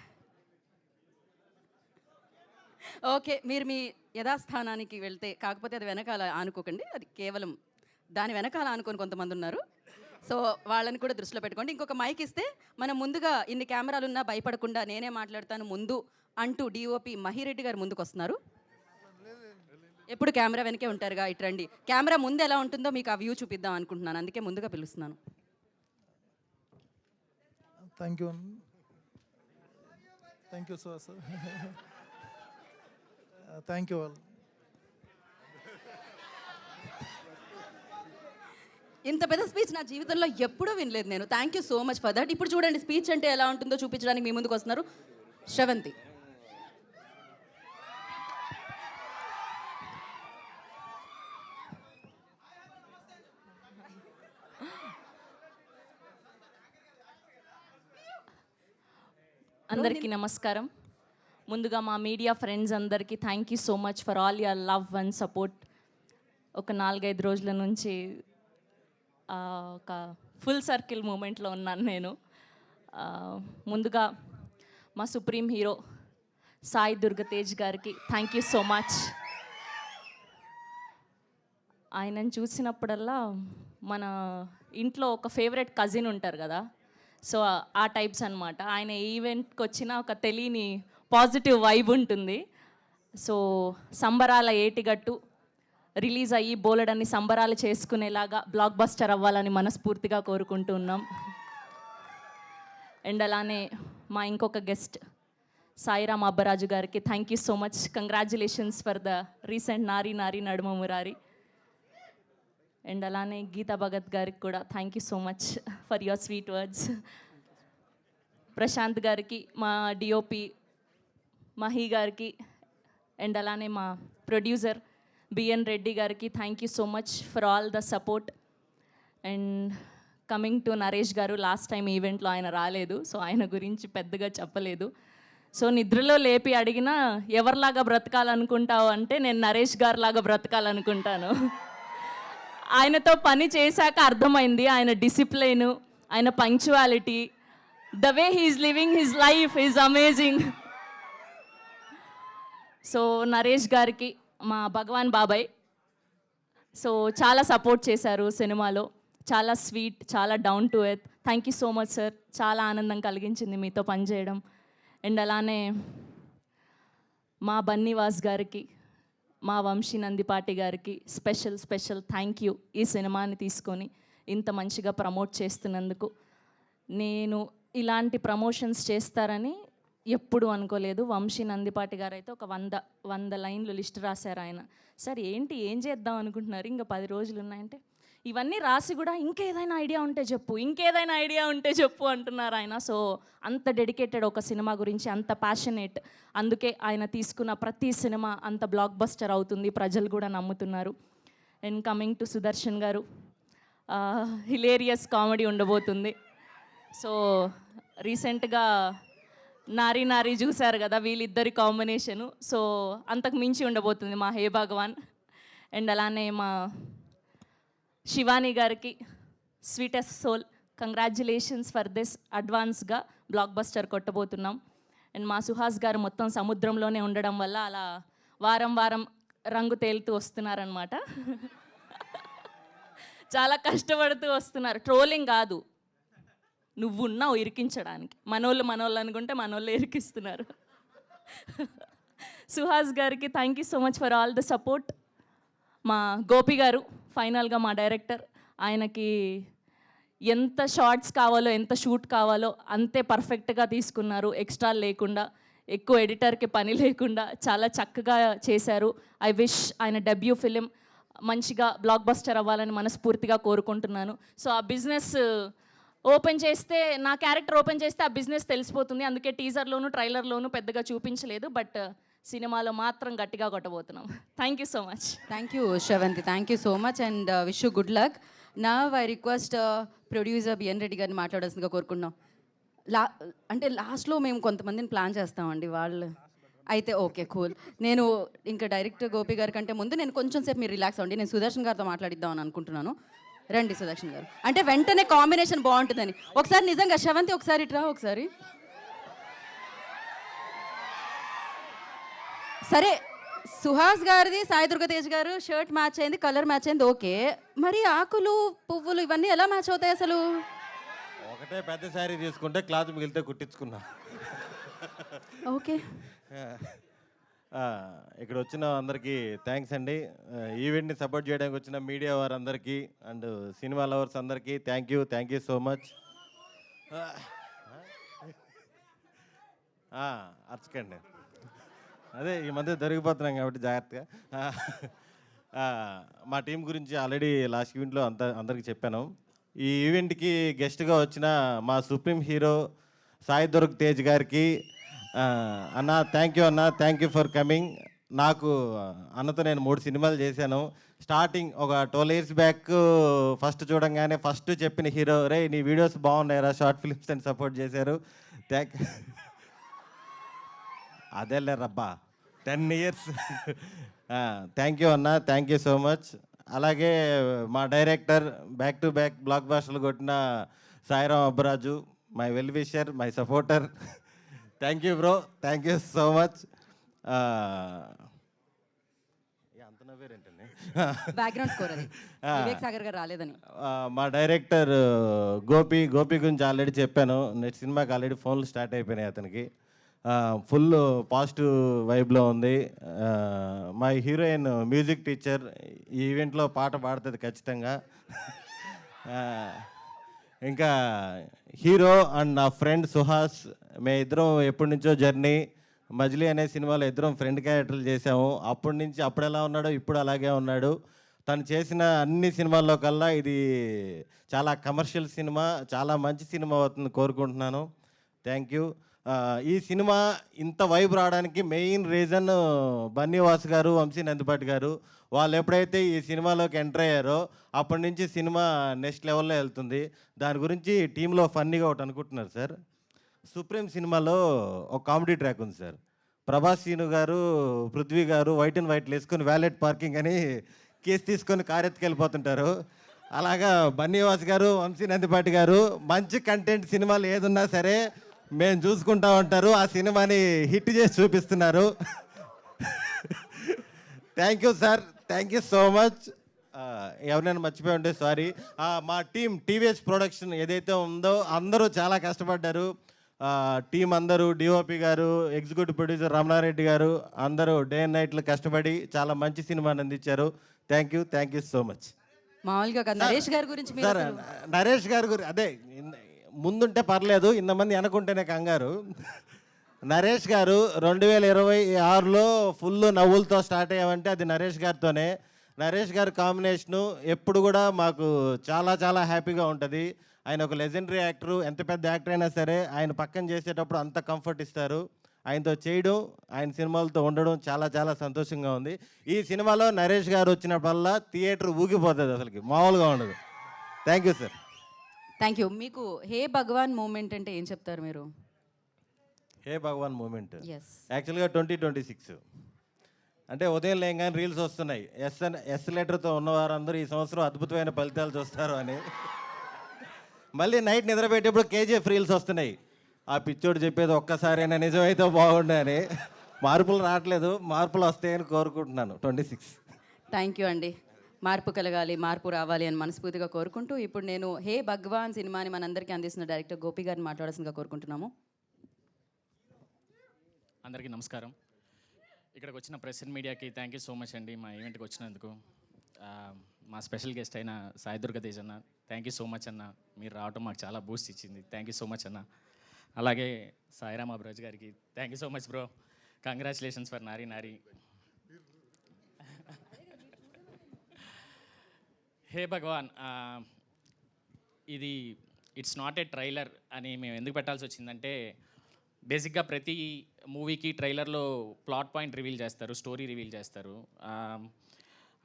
Speaker 1: ఓకే, మీరు మీ యథాస్థానానికి వెళ్తే, కాకపోతే అది వెనకాల ఆనుకోకండి, అది కేవలం దాని వెనకాల ఆనుకొని కొంతమంది ఉన్నారు. సో వాళ్ళని కూడా దృష్టిలో పెట్టుకోండి. ఇంకొక మైక్ ఇస్తే మనం ముందుగా ఇన్ని కెమెరాలు ఉన్నా భయపడకుండా నేనే మాట్లాడతాను ముందు అంటూ డిఓపి మహిరెడ్డి గారు ముందుకు వస్తున్నారు. ఎప్పుడు కెమెరా వెనకే ఉంటారుగా, ఇటు రండి. కెమెరా ముందు ఎలా ఉంటుందో మీకు ఆ వ్యూ చూపిద్దాం అనుకుంటున్నాను, అందుకే ముందుగా పిలుస్తున్నాను.
Speaker 3: Thank you. Thank you sir. Thank you all.
Speaker 1: ఇంత పెద్ద స్పీచ్ నా జీవితంలో ఎప్పుడూ వినలేదు నేను. Thank you so much for that. ఇప్పుడు చూడండి స్పీచ్ అంటే ఎలా ఉంటుందో చూపించడానికి మీ ముందుకు వస్తున్నారు శ్రవంతి.
Speaker 4: అందరికీ నమస్కారం. ముందుగా మా మీడియా ఫ్రెండ్స్ అందరికీ thank you so much for all your love and support. ఒక 4-5 రోజుల నుంచి ఒక ఫుల్ సర్కిల్ మూమెంట్లో ఉన్నాను నేను. ముందుగా మా సుప్రీం హీరో సాయి దుర్గతేజ్ గారికి థ్యాంక్ యూ సో మచ్. ఆయనను చూసినప్పుడల్లా మన ఇంట్లో ఒక ఫేవరెట్ కజిన్ ఉంటారు కదా, సో ఆ టైప్స్ అనమాట. ఆయన ఈవెంట్కి వచ్చిన ఒక తెలియని పాజిటివ్ వైబ్ ఉంటుంది. సో సంబరాల ఏటిగట్టు రిలీజ్ అయ్యి బోలెడన్ని సంబరాలు చేసుకునేలాగా బ్లాక్ బస్టర్ అవ్వాలని మనస్ఫూర్తిగా కోరుకుంటున్నాం. అండ్ అలానే మా ఇంకొక గెస్ట్ సాయిరామ్ అబ్బరాజు గారికి thank you so much. Congratulations for the recent నారీ నారీ నడుమ మురారి. అండ్ అలానే గీతా భగత్ గారికి కూడా thank you so much for your sweet words. Prashanth గారికి, మా డిఓపి మహి గారికి, అండ్ అలానే మా ప్రొడ్యూసర్ బిఎన్ రెడ్డి గారికి thank you so much for all the support. And coming to Naresh గారు, లాస్ట్ టైం ఈవెంట్లో ఆయన రాలేదు, సో ఆయన గురించి పెద్దగా చెప్పలేదు. సో నిద్రలో లేపి అడిగినా ఎవరిలాగా బ్రతకాలనుకుంటావు అంటే నేను నరేష్ గారిలాగా బ్రతకాలనుకుంటాను. ఆయనతో పని చేశాక అర్థమైంది ఆయన డిసిప్లైన్, ఆయన punctuality, the way he's living his life is amazing. So Naresh గారికి మా భగవాన్ బాబాయ్ సో చాలా సపోర్ట్ చేశారు సినిమాలో. చాలా స్వీట్, చాలా down to earth. Thank you so much sir. చాలా ఆనందం కలిగించింది మీతో పనిచేయడం. అండ్ అలానే మా బన్నీవాస్ గారికి, మా వంశీ నందిపాటి గారికి స్పెషల్ థ్యాంక్ యూ. ఈ సినిమాని తీసుకొని ఇంత మంచిగా ప్రమోట్ చేస్తున్నందుకు. నేను ఇలాంటి ప్రమోషన్స్ చేస్తారని ఎప్పుడు అనుకోలేదు. వంశీ నందిపాటి గారు అయితే ఒక 100 లైన్లు లిస్ట్ రాశారు ఆయన. సార్ ఏంటి, ఏం చేద్దాం అనుకుంటున్నారు, ఇంకా 10 రోజులు ఉన్నాయంటే ఇవన్నీ రాసి కూడా ఇంకేదైనా ఐడియా ఉంటే చెప్పు, ఇంకేదైనా ఐడియా ఉంటే చెప్పు అంటున్నారు ఆయన. సో అంత డెడికేటెడ్ ఒక సినిమా గురించి, అంత ప్యాషనేట్. అందుకే ఆయన తీసుకున్న ప్రతి సినిమా అంత బ్లాక్ బస్టర్ అవుతుంది, ప్రజలు కూడా నమ్ముతున్నారు. అండ్ కమింగ్ టు సుదర్శన్ గారు, హిలేరియస్ కామెడీ ఉండబోతుంది. సో రీసెంట్గా నారీ నారీ చూశారు కదా, వీళ్ళిద్దరి కాంబినేషను. సో అంతకు మించి ఉండబోతుంది మా హే భగవాన్. అండ్ అలానే మా శివాని గారికి sweetest soul congratulations for this అడ్వాన్స్గా బ్లాక్ బస్టర్ కొట్టబోతున్నాం. అండ్ మా సుహాస్ గారు మొత్తం సముద్రంలోనే ఉండడం వల్ల అలా వారం వారం రంగు తేలుతూ వస్తున్నారనమాట. చాలా కష్టపడుతూ వస్తున్నారు. ట్రోలింగ్ కాదు, నువ్వున్నావు ఇరికించడానికి. మనోళ్ళు అనుకుంటే మనోళ్ళు ఇరికిస్తున్నారు. సుహాస్ గారికి thank you so much for all the support. మా గోపి గారు ఫైనల్గా మా డైరెక్టర్, ఆయనకి ఎంత షార్ట్స్ కావాలో ఎంత షూట్ కావాలో అంతే పర్ఫెక్ట్గా తీసుకున్నారు. ఎక్స్ట్రా లేకుండా, ఎక్కువ ఎడిటర్కి పని లేకుండా చాలా చక్కగా చేశారు. ఐ విష్ ఆయన డెబ్యూ ఫిలిం మంచిగా బ్లాక్ బస్టర్ అవ్వాలని మనస్ఫూర్తిగా కోరుకుంటున్నాను. సో ఆ బిజినెస్ ఓపెన్ చేస్తే, నా క్యారెక్టర్ ఓపెన్ చేస్తే ఆ బిజినెస్ తెలిసిపోతుంది. అందుకే టీజర్లోను ట్రైలర్లోను పెద్దగా చూపించలేదు, బట్ సినిమాలో మాత్రం గట్టిగా కొట్టబోతున్నాం. Thank you so much.
Speaker 1: Thank you Sravanthi, thank you so much and wish you good luck. నా I request producer BN Reddy గారిని మాట్లాడాల్సిందిగా కోరుకుంటున్నాం. అంటే లాస్ట్లో మేము కొంతమందిని ప్లాన్ చేస్తామండి, వాళ్ళు అయితే ఓకే కూల్. నేను ఇంకా డైరెక్ట్ గోపి గారి కంటే ముందు నేను కొంచెం సేపు మీరు రిలాక్స్ అవ్వండి, నేను సుదర్శన్ గారితో మాట్లాడిద్దాం అని అనుకుంటున్నాను. రండి సుదర్శన్ గారు, అంటే వెంటనే కాంబినేషన్ బాగుంటుందని. ఒకసారి నిజంగా శ్రవంతి ఒకసారి ఇట్రా ఒకసారి. సరే, సుహాస్ గారిది సాయి దుర్గతేజ్ గారు షర్ట్ మ్యాచ్ అయింది, కలర్ మ్యాచ్ అయింది, ఓకే. మరి ఆకులు పువ్వులు ఇవన్నీ ఎలా మ్యాచ్ అవుతాయి అసలు?
Speaker 5: ఒకటే పెద్ద శారీ తీసుకుంటే క్లాత్ మిగిలితే కుట్టించుకున్నా.
Speaker 1: ఓకే,
Speaker 5: ఇక్కడ వచ్చిన అందరికీ థ్యాంక్స్ అండి. ఈవెంట్ని సపోర్ట్ చేయడానికి వచ్చిన మీడియా వారందరికీ అండ్ సినిమా లవర్స్ అందరికీ థ్యాంక్ యూ సో మచ్. అర్చకండి, అదే ఈ మధ్య దొరికిపోతున్నాం కాబట్టి జాగ్రత్తగా. మా టీం గురించి ఆల్రెడీ లాస్ట్ ఈవెంట్లో అందరికీ చెప్పాను. ఈ ఈవెంట్కి గెస్ట్గా వచ్చిన మా సుప్రీం హీరో సాయి దుర్గ్ తేజ్ గారికి అన్న థ్యాంక్ యూ ఫర్ కమింగ్. నాకు అన్నతో నేను 3 సినిమాలు చేశాను. స్టార్టింగ్ ఒక 12 years బ్యాక్ ఫస్ట్ చూడంగానే ఫస్ట్ చెప్పిన హీరో, రే నీ వీడియోస్ బాగున్నాయిరా, షార్ట్ ఫిల్మ్స్ అని సపోర్ట్ చేశారు. అదేలే రబ్బా 10 years. Thank you so much. అలాగే మా డైరెక్టర్ బ్యాక్ టు బ్యాక్ బ్లాక్ బాస్టర్లు కొట్టిన Sairam Abbaraju, my well wisher, my supporter. Thank you bro, thank you so much. అంత నవ్వేరేంటండి,
Speaker 1: బ్యాక్గ్రౌండ్ స్కోర్ అది వివేక్ సాగర్ గారు రాలేదని.
Speaker 5: మా డైరెక్టర్ గోపి గురించి ఆల్రెడీ చెప్పాను. నెక్స్ట్ సినిమాకి ఆల్రెడీ ఫోన్లు స్టార్ట్ అయిపోయినాయి అతనికి. ఫుల్ పాజిటివ్ వైబ్లో ఉంది. మా హీరోయిన్ మ్యూజిక్ టీచర్, ఈ ఈవెంట్లో పాట పాడుతుంది ఖచ్చితంగా. ఇంకా హీరో అండ్ నా ఫ్రెండ్ సుహాస్, మేము ఇద్దరం ఎప్పటి నుంచో జర్నీ. మజిలీ అనే సినిమాలో ఇద్దరం ఫ్రెండ్ క్యారెక్టర్లు చేసాము. అప్పటి నుంచి అప్పుడు ఎలా ఉన్నాడో ఇప్పుడు అలాగే ఉన్నాడు. తను చేసిన అన్ని సినిమాల్లో కల్లా ఇది చాలా కమర్షియల్ సినిమా, చాలా మంచి సినిమా అవుతుంది కోరుకుంటున్నాను. Thank you. ఈ సినిమా ఇంత వైబ్ రావడానికి మెయిన్ రీజన్ బన్నీవాస్ గారు, వంశీ నందిపాటి గారు. వాళ్ళు ఎప్పుడైతే ఈ సినిమాలోకి ఎంటర్ అయ్యారో అప్పటి నుంచి సినిమా నెక్స్ట్ లెవెల్లో వెళ్తుంది. దాని గురించి టీంలో ఫన్నీగా ఒకటి అనుకుంటున్నారు సార్. సుప్రీం సినిమాలో ఒక కామెడీ ట్రాక్ ఉంది సార్. ప్రభాస్ సీను గారు, పృథ్వీ గారు వైట్ అండ్ వైట్లు వేసుకొని వ్యాలెట్ పార్కింగ్ అని కేసు తీసుకొని కారు ఎత్తుకెళ్ళిపోతుంటారు. అలాగా బన్నీవాస్ గారు, వంశీ నందిపాటి గారు మంచి కంటెంట్ సినిమాలు ఏదున్నా సరే మేము చూసుకుంటా ఉంటారు. ఆ సినిమాని హిట్ చేసి చూపిస్తున్నారు. Thank you sir, thank you so much. ఎవరైనా మర్చిపోయి ఉంటే సారీ. మా టీం టీవీఎస్ ప్రొడక్షన్ ఏదైతే ఉందో అందరూ చాలా కష్టపడ్డారు. టీం అందరూ, డిఓపి గారు, ఎగ్జిక్యూటివ్ ప్రొడ్యూసర్ రమణారెడ్డి గారు అందరూ డే అండ్ నైట్లు కష్టపడి చాలా మంచి సినిమాని అందించారు. Thank you so much.
Speaker 1: మామూలుగా కాదు, నరేష్ గారి గురించి మీరు
Speaker 5: సార్,
Speaker 1: అసలు-
Speaker 5: నరేష్ గారు అదే ముందుంటే పర్లేదు, ఇంతమంది అనుకుంటేనే కంగారు. నరేష్ గారు 2026లో ఫుల్ నవ్వులతో స్టార్ట్ అయ్యామంటే అది నరేష్ గారితోనే. నరేష్ గారి కాంబినేషను ఎప్పుడు కూడా మాకు చాలా చాలా హ్యాపీగా ఉంటుంది. ఆయన ఒక లెజెండరీ యాక్టరు. ఎంత పెద్ద యాక్టర్ అయినా సరే ఆయన పక్కన చేసేటప్పుడు అంత కంఫర్ట్ ఇస్తారు. ఆయనతో చేయడం, ఆయన సినిమాలతో ఉండడం చాలా చాలా సంతోషంగా ఉంది. ఈ సినిమాలో నరేష్ గారు వచ్చినప్పుడల్లా థియేటర్ ఊగిపోతుంది, అసలుకి మామూలుగా ఉండదు. Thank you sir.
Speaker 1: Thank you. మీకు హే భగవాన్ మూమెంట్ అంటే ఏం చెప్తారు మీరు?
Speaker 5: హే భగవాన్ మూమెంట్
Speaker 1: ఎస్,
Speaker 5: యాక్చువల్గా 2026 అంటే ఉదయం లేగానే రీల్స్ వస్తున్నాయి. ఎస్ లెటర్తో ఉన్నవారందరూ ఈ సంవత్సరం అద్భుతమైన ఫలితాలు చూస్తారు అని. మళ్ళీ నైట్ నిద్రపెట్టేప్పుడు కేజీఎఫ్ రీల్స్ వస్తున్నాయి. ఆ పిచ్చోడు చెప్పేది ఒక్కసారైనా నిజమైతే బాగుండే అని. మార్పులు రావట్లేదు, మార్పులు వస్తాయని కోరుకుంటున్నాను. 26.
Speaker 1: థ్యాంక్ యూ అండి. మార్పు కలగాలి, మార్పు రావాలి అని మనస్ఫూర్తిగా కోరుకుంటూ ఇప్పుడు నేను హే భగవాన్ సినిమాని మనందరికీ అందిస్తున్న డైరెక్టర్ గోపి గారిని మాట్లాడాల్సిందిగా కోరుకుంటున్నాము.
Speaker 6: అందరికీ నమస్కారం. ఇక్కడికి వచ్చిన ప్రెస్ అండ్ మీడియాకి థ్యాంక్ యూ సో మచ్ అండి మా ఈవెంట్కి వచ్చినందుకు. మా స్పెషల్ గెస్ట్ అయిన సాయి దుర్గతేజ్ అన్న, థ్యాంక్ యూ సో మచ్ అన్న. మీరు రావటం మాకు చాలా బూస్ట్ ఇచ్చింది, థ్యాంక్ యూ సో మచ్ అన్న. అలాగే సాయిరామ్ అబ్రోజ్ గారికి thank you so much bro, congratulations for నారీ నారీ. హే భగవాన్, ఇది ఇట్స్ నాట్ ఏ ట్రైలర్ అని మేము ఎందుకు పెట్టాల్సి వచ్చిందంటే, బేసిక్గా ప్రతి మూవీకి ట్రైలర్లో ప్లాట్ పాయింట్ రివీల్ చేస్తారు, స్టోరీ రివీల్ చేస్తారు.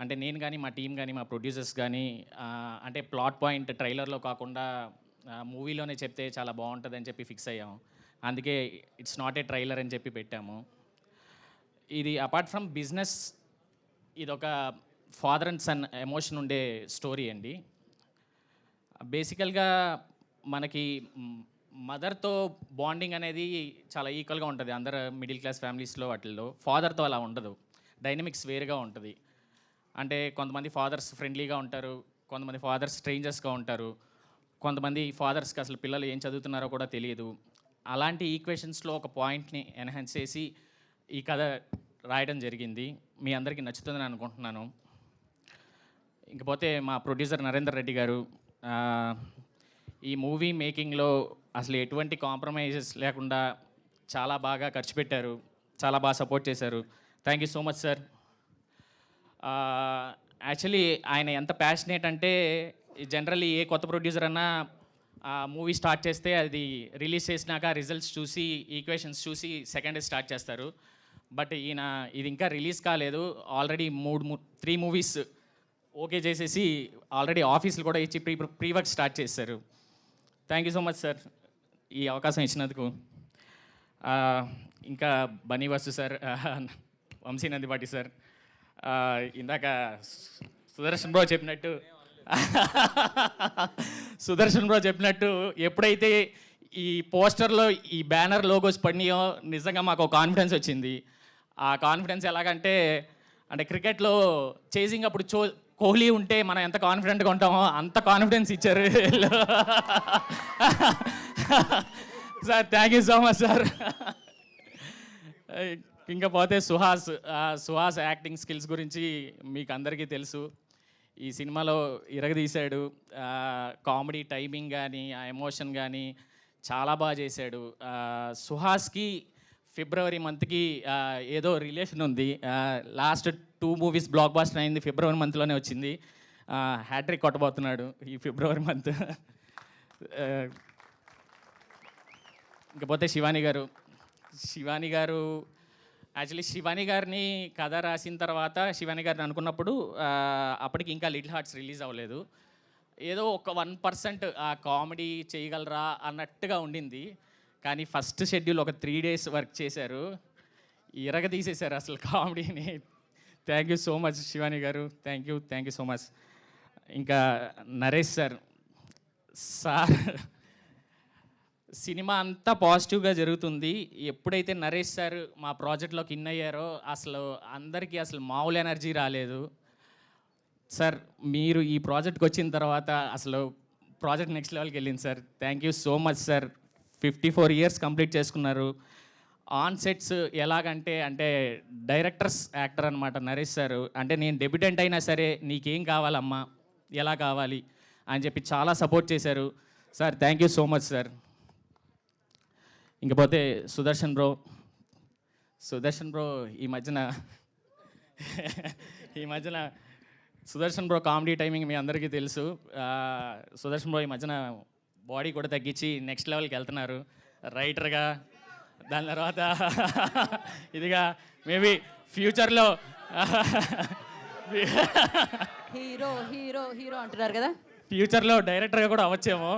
Speaker 6: అంటే నేను కానీ మా టీం కానీ మా ప్రొడ్యూసర్స్ కానీ అంటే ప్లాట్ పాయింట్ ట్రైలర్లో కాకుండా మూవీలోనే చెప్తే చాలా బాగుంటుంది అని చెప్పి ఫిక్స్ అయ్యాము. అందుకే ఇట్స్ నాట్ ఏ ట్రైలర్ అని చెప్పి పెట్టాము. ఇది అపార్ట్ ఫ్రమ్ బిజినెస్, ఇదొక ఫాదర్ అండ్ సన్ ఎమోషన్ ఉండే స్టోరీ అండి. బేసికల్గా మనకి మదర్తో బాండింగ్ అనేది చాలా ఈక్వల్గా ఉంటుంది అందరు మిడిల్ క్లాస్ ఫ్యామిలీస్లో. వాటిల్లో ఫాదర్తో అలా ఉండదు, డైనమిక్స్ వేరుగా ఉంటుంది. అంటే కొంతమంది ఫాదర్స్ ఫ్రెండ్లీగా ఉంటారు, కొంతమంది ఫాదర్స్ స్ట్రేంజర్స్గా ఉంటారు, కొంతమంది ఫాదర్స్కి అసలు పిల్లలు ఏం చదువుతున్నారో కూడా తెలియదు. అలాంటి ఈక్వేషన్స్లో ఒక పాయింట్ని ఎన్హాన్స్ చేసి ఈ కథ రాయడం జరిగింది. మీ అందరికీ నచ్చుతుందని అనుకుంటున్నాను. ఇంకపోతే మా ప్రొడ్యూసర్ నరేందర్ రెడ్డి గారు ఈ మూవీ మేకింగ్లో అసలు ఎటువంటి కాంప్రమైజెస్ లేకుండా చాలా బాగా ఖర్చు పెట్టారు, చాలా బాగా సపోర్ట్ చేశారు. Thank you so much sir. Actually ఆయన ఎంత ప్యాషనేట్ అంటే, జనరల్లీ ఏ కొత్త ప్రొడ్యూసర్ అన్నా మూవీ స్టార్ట్ చేస్తే అది రిలీజ్ చేసినాక రిజల్ట్స్ చూసి ఈక్వేషన్స్ చూసి సెకండ్ స్టార్ట్ చేస్తారు. బట్ ఈయన ఇది ఇంకా రిలీజ్ కాలేదు, ఆల్రెడీ 3 మూవీస్ ఓకే చేసేసి ఆల్రెడీ ఆఫీసులు కూడా ఇచ్చి ప్రీ వర్క్ స్టార్ట్ చేశారు. Thank you so much sir ఈ అవకాశం ఇచ్చినందుకు. ఇంకా బన్నీ వసు సార్, వంశీ నందిపాటి సార్, ఇందాక సుదర్శన్ బ్రో చెప్పినట్టు ఎప్పుడైతే ఈ పోస్టర్లో ఈ బ్యానర్ లోగోస్ పడినాయో నిజంగా మాకు ఒక కాన్ఫిడెన్స్ వచ్చింది. ఆ కాన్ఫిడెన్స్ ఎలాగంటే, అంటే క్రికెట్లో చేసింగ్ అప్పుడు కోహ్లీ ఉంటే మనం ఎంత కాన్ఫిడెంట్గా ఉంటామో అంత కాన్ఫిడెన్స్ ఇచ్చారు sir. Thank you so much sir. ఇంకా పోతే సుహాస్ యాక్టింగ్ స్కిల్స్ గురించి మీకు అందరికీ తెలుసు. ఈ సినిమాలో ఇరగదీశాడు. కామెడీ టైమింగ్ కానీ ఆ ఎమోషన్ కానీ చాలా బాగా చేశాడు. సుహాస్కి ఫిబ్రవరి మంత్కి ఏదో రిలేషన్ ఉంది. లాస్ట్ 2 మూవీస్ బ్లాక్ బాస్టర్ అయింది, ఫిబ్రవరి మంత్లోనే వచ్చింది. హ్యాట్రిక్ కొట్టబోతున్నాడు ఈ ఫిబ్రవరి మంత్. ఇకపోతే శివాని గారు యాక్చువల్లీ శివాని గారిని కథ రాసిన తర్వాత శివాని గారిని అనుకున్నప్పుడు అప్పటికి ఇంకా లిటిల్ హార్ట్స్ రిలీజ్ అవ్వలేదు. ఏదో ఒక 1% ఆ కామెడీ చేయగలరా అన్నట్టుగా ఉండింది. కానీ ఫస్ట్ షెడ్యూల్ ఒక 3 డేస్ వర్క్ చేశారు, తీసేశారు అసలు కామెడీని. Thank you so much Shivani గారు, థ్యాంక్ యూ సో మచ్. ఇంకా నరేష్ సార్ సినిమా అంతా పాజిటివ్గా జరుగుతుంది. ఎప్పుడైతే నరేష్ సార్ మా ప్రాజెక్ట్లోకి ఇన్ అయ్యారో అసలు అందరికీ అసలు మామూలు ఎనర్జీ రాలేదు. సార్ మీరు ఈ ప్రాజెక్ట్కి వచ్చిన తర్వాత అసలు ప్రాజెక్ట్ నెక్స్ట్ లెవెల్కి వెళ్ళింది sir. Thank you so much sir. 54 years complete చేసుకున్నారు. ఆన్ సెట్స్ ఎలాగంటే డైరెక్టర్స్ యాక్టర్ అనమాట నరేష్ సార్. అంటే నేను డెబ్యూటెంట్ అయినా సరే నీకేం కావాలమ్మా, ఎలా కావాలి అని చెప్పి చాలా సపోర్ట్ చేశారు sir. Thank you so much sir. ఇంకపోతే సుదర్శన్ బ్రో ఈ మధ్యన సుదర్శన్ బ్రో కామెడీ టైమింగ్ మీ అందరికీ తెలుసు. సుదర్శన్ బ్రో ఈ మధ్యన బాడీ కూడా తగ్గించి నెక్స్ట్ లెవెల్కి వెళ్తున్నారు రైటర్గా. దాని తర్వాత ఇదిగా మేబీ ఫ్యూచర్లో
Speaker 1: హీరో అంటున్నారు కదా,
Speaker 6: ఫ్యూచర్లో డైరెక్టర్గా కూడా అవ్వచ్చేమో.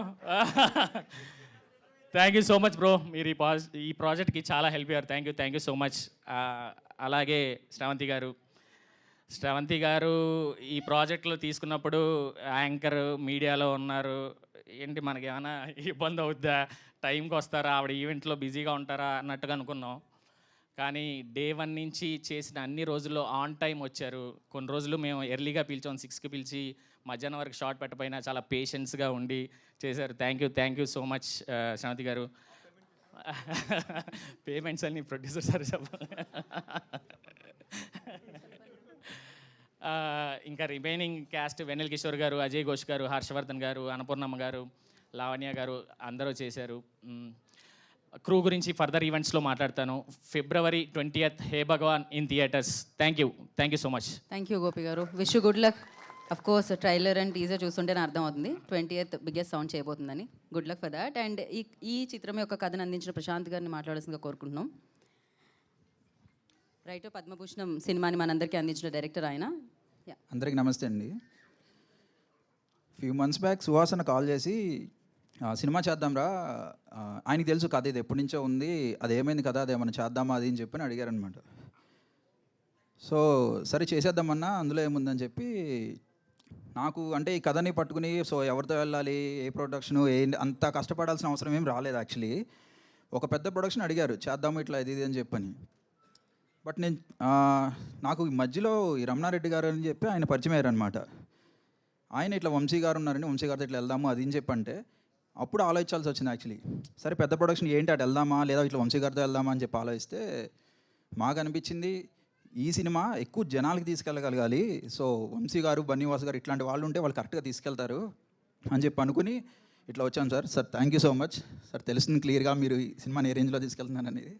Speaker 6: Thank you so much bro, మీరు ఈ ప్రాజెక్ట్కి చాలా హెల్ప్ అయ్యారు. Thank you so much. అలాగే శ్రవంతి గారు ఈ ప్రాజెక్ట్లో తీసుకున్నప్పుడు యాంకర్ మీడియాలో ఉన్నారు. ఏంటి మనకేమైనా ఇబ్బంది అవుద్దా, టైంకి వస్తారా, ఆవిడ ఈవెంట్లో బిజీగా ఉంటారా అన్నట్టుగా అనుకున్నాం. కానీ డే 1 నుంచి చేసిన అన్ని రోజుల్లో ఆన్ టైం వచ్చారు. కొన్ని రోజులు మేము ఎర్లీగా పిలిచాం, 6కి పిలిచి మధ్యాహ్నం వరకు షార్ట్ పెట్టపోయినా చాలా పేషెన్స్గా ఉండి చేశారు. Thank you so much Sravanthi గారు. పేమెంట్స్ అన్ని ప్రొడ్యూసర్ సార్ చెప్పాలి. ఇంకా రిమైనింగ్ క్యాస్ట్ వెన్నెల కిషోర్ గారు, అజయ్ ఘోష్ గారు, హర్షవర్ధన్ గారు, అన్నపూర్ణమ్మ గారు, లావణ్య గారు అందరూ చేశారు. క్రూ గురించి ఫర్దర్ ఈవెంట్స్లో మాట్లాడతాను. February 20th Hey Bhagawan in theatres. Thank you so much.
Speaker 1: Thank you Gopi గారు. Wish you good luck. Of course trailer and teaser చూస్తుంటేనే అర్థం అవుతుంది 20th బిగ్గెస్ట్ సౌండ్ చేయబోతుందని. Good luck for that. And ఈ చిత్రం యొక్క కథను అందించిన ప్రశాంత్ గారిని మాట్లాడాల్సిందిగా కోరుకుంటున్నాం. రైటర్ పద్మభూషణం సినిమాని మనందరికీ అందించిన డైరెక్టర్ ఆయన.
Speaker 7: అందరికీ నమస్తే అండి. ఫ్యూ మంత్స్ బ్యాక్ సుహాసన కాల్ చేసి సినిమా చేద్దాంరా, ఆయనకి తెలుసు కథ ఇది ఎప్పటి నుంచో ఉంది, అది ఏమైంది కదా, అదేమన్నా చేద్దామా అది అని చెప్పి అడిగారనమాట. సో సరే చేసేద్దామన్నా, అందులో ఏముందని చెప్పి నాకు అంటే ఈ కథని పట్టుకుని సో ఎవరితో వెళ్ళాలి, ఏ ప్రొడక్షను, అంత కష్టపడాల్సిన అవసరం ఏం రాలేదు. యాక్చువల్లీ ఒక పెద్ద ప్రొడక్షన్ అడిగారు చేద్దాము ఇట్లా ఇది అని చెప్పని. బట్ నేను నాకు ఈ మధ్యలో ఈ రమణారెడ్డి గారు అని చెప్పి ఆయన పరిచయం అయ్యారనమాట. ఆయన ఇట్లా వంశీ గారు ఉన్నారని, వంశీ గారితో ఇట్లా వెళ్దాము అది అని చెప్పంటే అప్పుడు ఆలోచించాల్సి వచ్చింది యాక్చువల్లీ. సరే పెద్ద ప్రొడక్షన్ ఏంటి, అటు వెళ్దామా లేదా ఇట్లా వంశీ గారితో వెళ్దామా అని చెప్పి ఆలోచిస్తే మాకు అనిపించింది ఈ సినిమా ఎక్కువ జనాలకి తీసుకెళ్ళగలగాలి. సో వంశీ గారు, బన్నీవాస్ గారు ఇట్లాంటి వాళ్ళు ఉంటే వాళ్ళు కరెక్ట్గా తీసుకెళ్తారు అని చెప్పి అనుకుని ఇట్లా వచ్చాం sir. Sir thank you so much sir. తెలుస్తుంది క్లియర్గా మీరు ఈ సినిమాని ఏ రేంజ్లో తీసుకెళ్తున్నాను అనేది.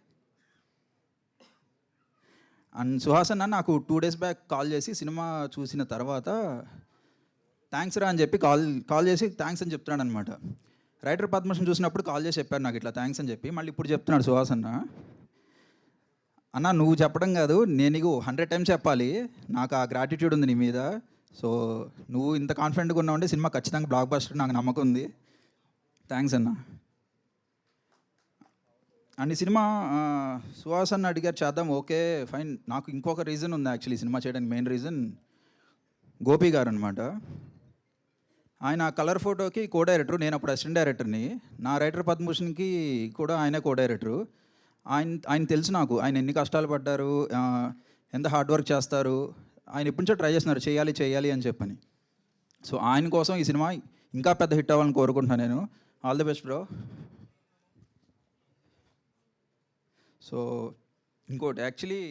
Speaker 7: అండ్ సుహాసన్ నాకు 2 days బ్యాక్ కాల్ చేసి సినిమా చూసిన తర్వాత థ్యాంక్స్ రా అని చెప్పి కాల్ చేసి థ్యాంక్స్ అని చెప్తున్నాడు అనమాట. రైటర్ పద్మభూషణ్ చూసినప్పుడు కాల్ చేసి చెప్పారు నాకు ఇట్లా థ్యాంక్స్ అని చెప్పి. మళ్ళీ ఇప్పుడు చెప్తున్నాడు సుహాసన్న, అన్న నువ్వు చెప్పడం కాదు నేను నీకు 100 times చెప్పాలి, నాకు ఆ గ్రాటిట్యూడ్ ఉంది నీ మీద. సో నువ్వు ఇంత కాన్ఫిడెంట్గా ఉన్నావు అంటే సినిమా ఖచ్చితంగా బ్లాక్ బస్టర్, నాకు నమ్మకం ఉంది. థ్యాంక్స్ అన్న. అండ్ ఈ సినిమా సుహాసన్ అడిగారు చేద్దాం, ఓకే ఫైన్. నాకు ఇంకొక రీజన్ ఉంది యాక్చువల్లీ సినిమా చేయడానికి. మెయిన్ రీజన్ గోపి గారు అనమాట. ఆయన కలర్ ఫోటోకి కో డైరెక్టర్, నేను అప్పుడు అసిస్టెంట్ డైరెక్టర్ని. నా రైటర్ పద్మభూషణ్కి కూడా ఆయన కో డైరెక్టరు. ఆయన తెలుసు నాకు, ఆయన ఎన్ని కష్టాలు పడ్డారు, ఎంత హార్డ్ వర్క్ చేస్తారు. ఆయన ఎప్పటి నుంచో ట్రై చేస్తున్నారు చేయాలి అని చెప్పని. సో ఆయన కోసం ఈ సినిమా ఇంకా పెద్ద హిట్ అవ్వాలని కోరుకుంటున్నాను నేను. All the best bro. So ఇంకోటి యాక్చువల్లీ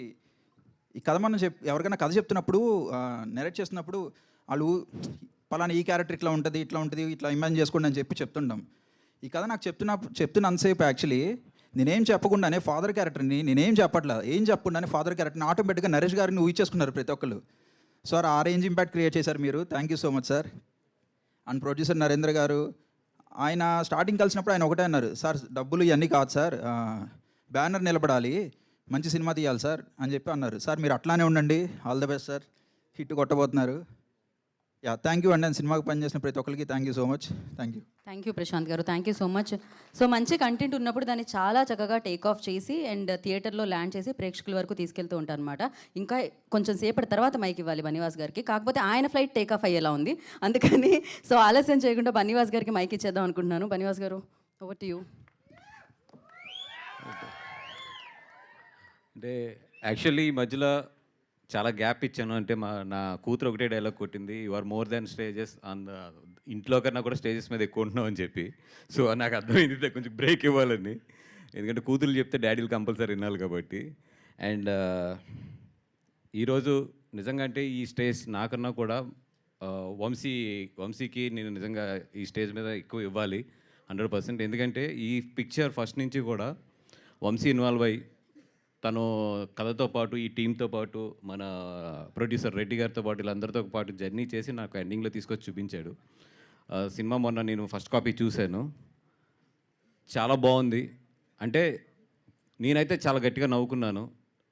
Speaker 7: ఈ కథ మనం ఎవరికైనా కథ చెప్తున్నప్పుడు, నెరేట్ చేస్తున్నప్పుడు వాళ్ళు పలానా ఈ క్యారెక్టర్ ఇట్లా ఉంటుంది ఇట్లా ఇమాజిన్ చేసుకోండి అని చెప్పి చెప్తుంటాం. ఈ కథ నాకు చెప్తున్నంతసేపు యాక్చువల్లీ నేనేం చెప్పకుండానే ఫాదర్ క్యారెక్టర్ని నేనేం చెప్పట్లేదు, ఏం చెప్పకుండానే ఫాదర్ క్యారెక్టర్ని ఆటోమేటిక్గా నరేష్ గారిని ఊహించేసుకున్నారు ప్రతి ఒక్కళ్ళు. సార్ ఆ రేంజ్ ఇంపాక్ట్ క్రియేట్ చేశారు మీరు. Thank you so much sir. And producer Narendra గారు, ఆయన స్టార్టింగ్ కలిసినప్పుడు ఆయన ఒకటే అన్నారు, సార్ డబ్బులు ఇవన్నీ కాదు సార్, బ్యానర్ నిలబడాలి, మంచి సినిమా తీయాలి సార్ అని చెప్పి అన్నారు. సార్ మీరు అట్లానే ఉండండి, all the best sir, hit కొట్టబోతున్నారు. యా థ్యాంక్ యూ అండి. సినిమాకి పనిచేసిన ప్రతి ఒక్కరికి thank you so much. Thank you
Speaker 1: Prashant గారు. Thank you so much. So మంచి కంటెంట్ ఉన్నప్పుడు దాన్ని చాలా చక్కగా టేక్ ఆఫ్ చేసి అండ్ థియేటర్లో ల్యాండ్ చేసి ప్రేక్షకుల వరకు తీసుకెళ్తూ ఉంటారు అనమాట. ఇంకా కొంచెం సేపటి తర్వాత మైక్ ఇవ్వాలి బన్నీవాస్ గారికి, కాకపోతే ఆయన ఫ్లైట్ టేక్ ఆఫ్ అయ్యేలా ఉంది. అందుకని సో ఆలస్యం చేయకుండా బన్నీవాస్ గారికి మైక్ ఇచ్చేద్దాం అనుకుంటున్నాను. బన్నీవాస్ గారు, ఓవర్ టు యూ.
Speaker 8: అంటే యాక్చువల్లీ ఈ మధ్యలో చాలా గ్యాప్ ఇచ్చాను. అంటే నా కూతురు ఒకటే డైలాగ్ కొట్టింది, you are more than stages on the, ఇంట్లో కన్నా కూడా స్టేజెస్ మీద ఎక్కువ ఉంటున్నావు అని చెప్పి. సో నాకు అర్థమైంది కొంచెం బ్రేక్ ఇవ్వాలని, ఎందుకంటే కూతురు చెప్తే డాడీలు కంపల్సరీ వినాలి కాబట్టి. అండ్ ఈరోజు నిజంగా అంటే ఈ స్టేజ్ నాకన్నా కూడా వంశీకి నేను నిజంగా ఈ స్టేజ్ మీద ఎక్కువ ఇవ్వాలి 100%. ఎందుకంటే ఈ పిక్చర్ ఫస్ట్ నుంచి కూడా వంశీ ఇన్వాల్వ్ అయ్యి తను కథతో పాటు ఈ టీంతో పాటు మన ప్రొడ్యూసర్ రెడ్డి గారితో పాటు వీళ్ళందరితో పాటు జర్నీ చేసి నాకు ఎండింగ్లో తీసుకొచ్చి చూపించాడు. సినిమా మొన్న నేను ఫస్ట్ కాపీ చూశాను, చాలా బాగుంది. అంటే నేనైతే చాలా గట్టిగా నవ్వుకున్నాను.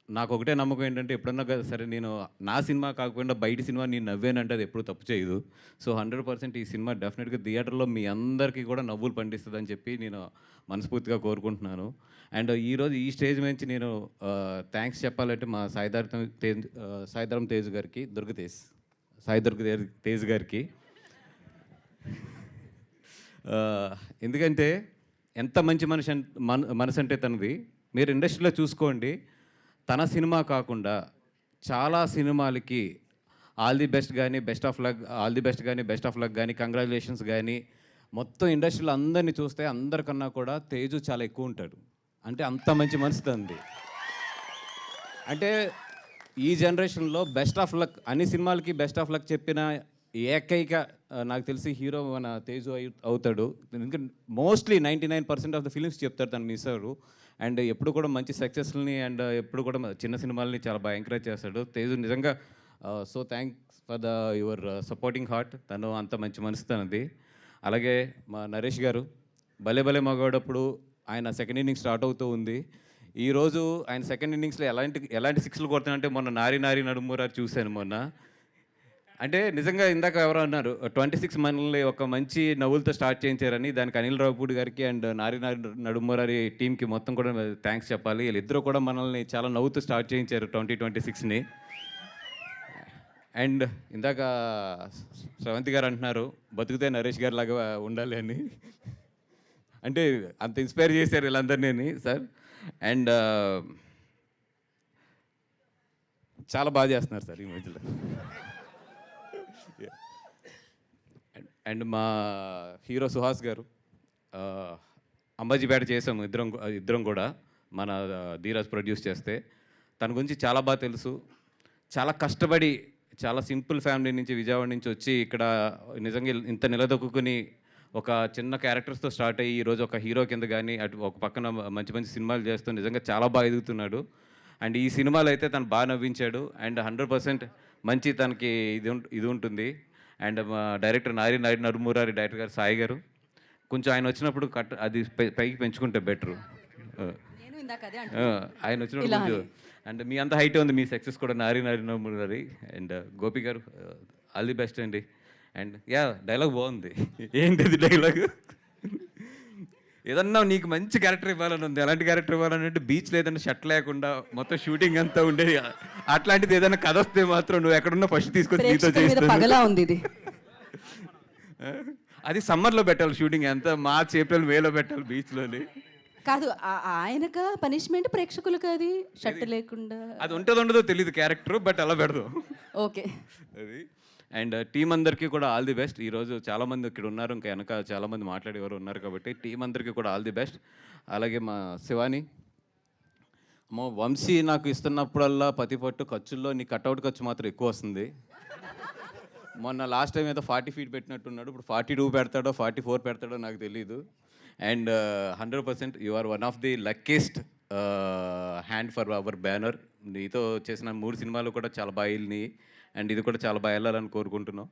Speaker 8: నాకు ఒకటే నమ్మకం ఏంటంటే ఎప్పుడన్నా సరే నేను నా సినిమా కాకుండా బయట సినిమా నేను నవ్వానంటే అది ఎప్పుడు తప్పు చేయదు. సో 100% ఈ సినిమా డెఫినెట్గా థియేటర్లో మీ అందరికీ కూడా నవ్వులు పండిస్తుందని చెప్పి నేను మనస్ఫూర్తిగా కోరుకుంటున్నాను. అండ్ ఈరోజు ఈ స్టేజ్ నుంచి నేను థ్యాంక్స్ చెప్పాలంటే మా సాయిధరం తేజ్ గారికి, సాయి దుర్గ తేజ్ గారికి ఎందుకంటే ఎంత మంచి మనసు అంటే తనది. మీరు ఇండస్ట్రీలో చూసుకోండి, తన సినిమా కాకుండా చాలా సినిమాలకి ఆల్ ది బెస్ట్ కానీ, best of luck, all the best కానీ, బెస్ట్ ఆఫ్ లక్ కానీ, కంగ్రాచులేషన్స్ కానీ, మొత్తం ఇండస్ట్రీలో అందరినీ చూస్తే అందరికన్నా కూడా తేజు చాలా ఎక్కువ ఉంటాడు. అంటే అంత మంచి మనసు తంది. అంటే ఈ జనరేషన్లో బెస్ట్ ఆఫ్ లక్, అన్ని సినిమాలకి బెస్ట్ ఆఫ్ లక్ చెప్పిన ఏకైక నాకు తెలిసి హీరో మన తేజు అవుతాడు. ఎందుకంటే మోస్ట్లీ 99% ఆఫ్ ద ఫిలిమ్స్ చెప్తాడు తను మిస్ అవ్వరు. అండ్ ఎప్పుడు కూడా మంచి సక్సెస్ని అండ్ ఎప్పుడు కూడా చిన్న సినిమాలని చాలా బాగా ఎంకరేజ్ చేస్తాడు తేజు. నిజంగా so thanks for the your supporting heart. తను అంత మంచి మనసు తనది. అలాగే మా నరేష్ గారు భలే భలే మగాడప్పుడు ఆయన సెకండ్ ఇన్నింగ్స్ స్టార్ట్ అవుతూ ఉంది. ఈరోజు ఆయన సెకండ్ ఇన్నింగ్స్లో ఎలాంటి సిక్స్లు కొడుతున్నాయంటే మొన్న నారి నారి నడుమురారి చూశాను మొన్న. అంటే నిజంగా ఇందాక ఎవరో అన్నారు 26 మనల్ని ఒక మంచి నవ్వులతో స్టార్ట్ చేయించారని. దానికి అనిల్ రావుపూడి గారికి అండ్ నారి నారి నడుమురారి టీంకి మొత్తం కూడా థ్యాంక్స్ చెప్పాలి. వీళ్ళిద్దరూ కూడా మనల్ని చాలా నవ్వుతూ స్టార్ట్ చేయించారు 2026ని. అండ్ ఇందాక శ్రవంతి గారు అంటున్నారు బతుకుతే నరేష్ గారు లాగా ఉండాలి అని. అంటే అంత ఇన్స్పైర్ చేశారు వీళ్ళందరినీ సార్. అండ్ చాలా బాగా చేస్తున్నారు సార్ ఈ మధ్యలో. అండ్ మా హీరో సుహాస్ గారు అంబాజీపేట చేసాము ఇద్దరం కూడా, మన ధీరాజ్ ప్రొడ్యూస్ చేస్తే. తన గురించి చాలా బాగా తెలుసు. చాలా కష్టపడి చాలా సింపుల్ ఫ్యామిలీ నుంచి విజయవాడ నుంచి వచ్చి ఇక్కడ నిజంగా ఇంత నిలదొక్కుని ఒక చిన్న క్యారెక్టర్స్తో స్టార్ట్ అయ్యి ఈరోజు ఒక హీరో కింద కానీ అటు ఒక పక్కన మంచి మంచి సినిమాలు చేస్తూ నిజంగా చాలా బాగా ఎదుగుతున్నాడు. అండ్ ఈ సినిమాలో అయితే తను బాగా నవ్వించాడు. అండ్ 100% మంచి తనకి ఇది ఉంటుంది. అండ్ మా డైరెక్టర్ నారి నడుమురారి డైరెక్టర్ గారు సాయి గారు కొంచెం ఆయన వచ్చినప్పుడు అది పైకి పెంచుకుంటే బెటరు. ఆయన వచ్చినప్పుడు కొంచెం అండ్ మీ అంత హైటే ఉంది మీ సక్సెస్ కూడా నారి నడుమురారి. అండ్ గోపి గారు ఆల్ ది బెస్ట్ అండి. అండ్ డైలాగ్ బాగుంది. ఏంటిది డైలాగ్? ఏదన్నా నీకు మంచి క్యారెక్టర్ ఇవ్వాలని ఉంది, ఎలాంటి క్యారెక్టర్ ఇవ్వాలని అంటే బీచ్లో ఏదైనా షర్ట్ లేకుండా మొత్తం షూటింగ్ అంతా ఉండేది, అట్లాంటిది ఏదైనా కథ వస్తే మాత్రం నువ్వు ఎక్కడున్నా ఫస్ట్ తీసుకొని నీతో చేస్తాను. అది సమ్మర్లో పెట్టాలి షూటింగ్, ఎంత మార్చ్ ఏప్రిల్ మేలో పెట్టాలి బీచ్లోని.
Speaker 1: కాదు ఆయనక పనిష్మెంట్ ప్రేక్షకులకు అది షర్ట్ లేకుండా
Speaker 8: అది ఉంటుందో ఉండదో తెలియదు క్యారెక్టర్, బట్ అలా పెడదాం.
Speaker 1: ఓకే
Speaker 8: అది. అండ్ టీం అందరికీ కూడా ఆల్ ది బెస్ట్. ఈరోజు చాలామంది ఇక్కడ ఉన్నారు, ఇంకా వెనక చాలామంది మాట్లాడేవారు ఉన్నారు కాబట్టి టీం అందరికీ కూడా ఆల్ ది బెస్ట్. అలాగే మా శివాని వంశీ నాకు ఇస్తున్నప్పుడల్లా పతి పట్టు ఖర్చుల్లో నీ కట్అవుట్ ఖర్చు మాత్రం ఎక్కువ వస్తుంది. మొన్న లాస్ట్ టైం ఏదో 40 feet పెట్టినట్టున్నాడు, ఇప్పుడు 42 పెడతాడో 44 పెడతాడో నాకు తెలీదు. And 100% you are one of the luckiest hand for our banner. నీతో చేసిన 3 సినిమాలు కూడా చాలా బాగా వెళ్ళినాయి అండ్ ఇది కూడా చాలా బాగా వెళ్ళాలని కోరుకుంటున్నాం.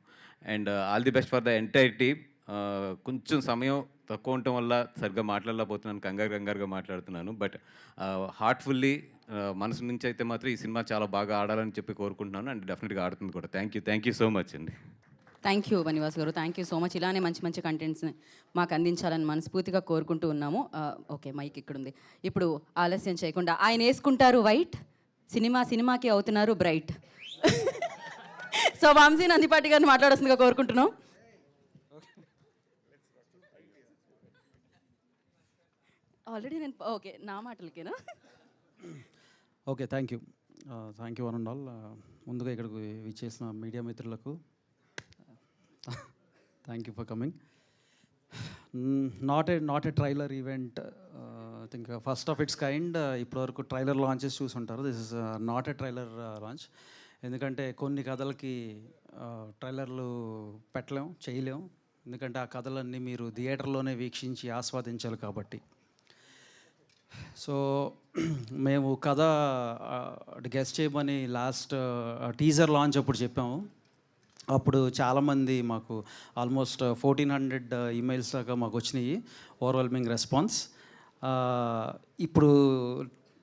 Speaker 8: And all the best for the entire team. కొంచెం సమయం తక్కువ ఉండటం వల్ల సరిగ్గా మాట్లాడలేకపోతున్నాను, కంగారుగా మాట్లాడుతున్నాను. బట్ హార్ట్ఫుల్లీ మనసు నుంచి అయితే మాత్రం ఈ సినిమా చాలా బాగా ఆడాలని చెప్పి కోరుకుంటున్నాను. అండ్ డెఫినెట్గా ఆడుతుంది కూడా. థ్యాంక్ యూ సో మచ్ అండి.
Speaker 1: థ్యాంక్ యూ బనివాస్ గారు, థ్యాంక్ యూ సో మచ్. ఇలానే మంచి మంచి కంటెంట్స్ని మాకు అందించాలని మనస్ఫూర్తిగా కోరుకుంటూ ఉన్నాము. ఓకే మైక్ ఇక్కడ ఉంది. ఇప్పుడు ఆలస్యం చేయకుండా ఆయన వేసుకుంటారు వైట్, సినిమాకి అవుతున్నారు బ్రైట్. సో వంశీ నందిపాటి గారిని మాట్లాడాల్సిందిగా కోరుకుంటున్నాం. ఆల్రెడీ నేను ఓకే నా మాటలకేనా?
Speaker 9: Okay thank you one and all. ముందుగా ఇక్కడికి విచ్చేసిన మీడియా మిత్రులకు thank you for coming. Not a trailer event, I think first of it's kind. ఇప్పటివరకు ట్రైలర్ లాంచెస్ చూసుంటారు. This is not a trailer launch. ఎందుకంటే కొన్ని కథలకి ట్రైలర్లు చేయలేం. ఎందుకంటే ఆ కథలన్నీ మీరు థియేటర్లోనే వీక్షించి ఆస్వాదించాలి కాబట్టి. సో మేము కథ గెస్ట్ చేయమని లాస్ట్ టీజర్ లాంచ్ అప్పుడు చెప్పాము. అప్పుడు చాలామంది మాకు ఆల్మోస్ట్ 1400 ఈమెయిల్స్ దాకా మాకు వచ్చినాయి, ఓవర్వెల్మింగ్ రెస్పాన్స్. ఇప్పుడు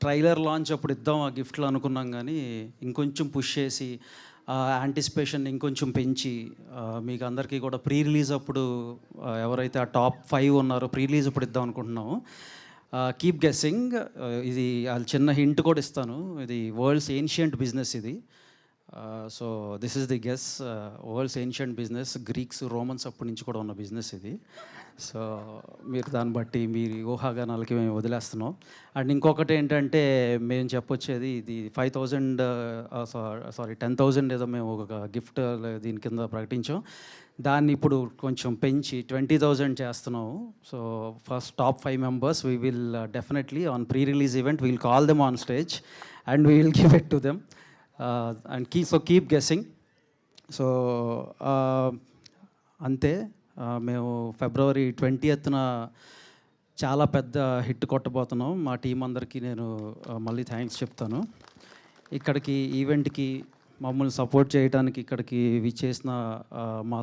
Speaker 9: ట్రైలర్ లాంచ్ అప్పుడు ఇద్దాం ఆ గిఫ్ట్లు అనుకున్నాం, కానీ ఇంకొంచెం పుష్ చేసి యాంటిసిపేషన్ ఇంకొంచెం పెంచి మీకు అందరికీ కూడా ప్రీ రిలీజ్ అప్పుడు ఎవరైతే ఆ టాప్ 5 ఉన్నారో ప్రీ రిలీజ్ అప్పుడు ఇద్దాం అనుకుంటున్నాము. Keep guessing. ఇది చిన్న హింట్ కూడా ఇస్తాను. ఇది వరల్డ్స్ ఏన్షియంట్ బిజినెస్. ఇది so this is the guess world's ancient business, Greeks Romans అప్పటి నుంచి కూడా ఉన్న బిజినెస్ ఇది. సో మీరు దాన్ని బట్టి మీరు ఊహాగానాలకి మేము వదిలేస్తున్నాం. అండ్ ఇంకొకటి ఏంటంటే మేము చెప్పొచ్చేది ఇది 5,000 సారీ 10,000 ఏదో మేము ఒక గిఫ్ట్ దీని కింద ప్రకటించాం. దాన్ని ఇప్పుడు కొంచెం పెంచి 20,000 చేస్తున్నాము. So first top 5 members we will definitely on pre release event we will call them on stage and we will give it to them and keep guessing. So అంతే. మేము February 20th చాలా పెద్ద హిట్ కొట్టబోతున్నాం. మా team అందరికీ నేను మళ్ళీ thanks చెప్తాను. ఇక్కడికి ఈవెంట్కి మమ్మల్ని సపోర్ట్ చేయడానికి ఇక్కడికి విచ్చేసిన మా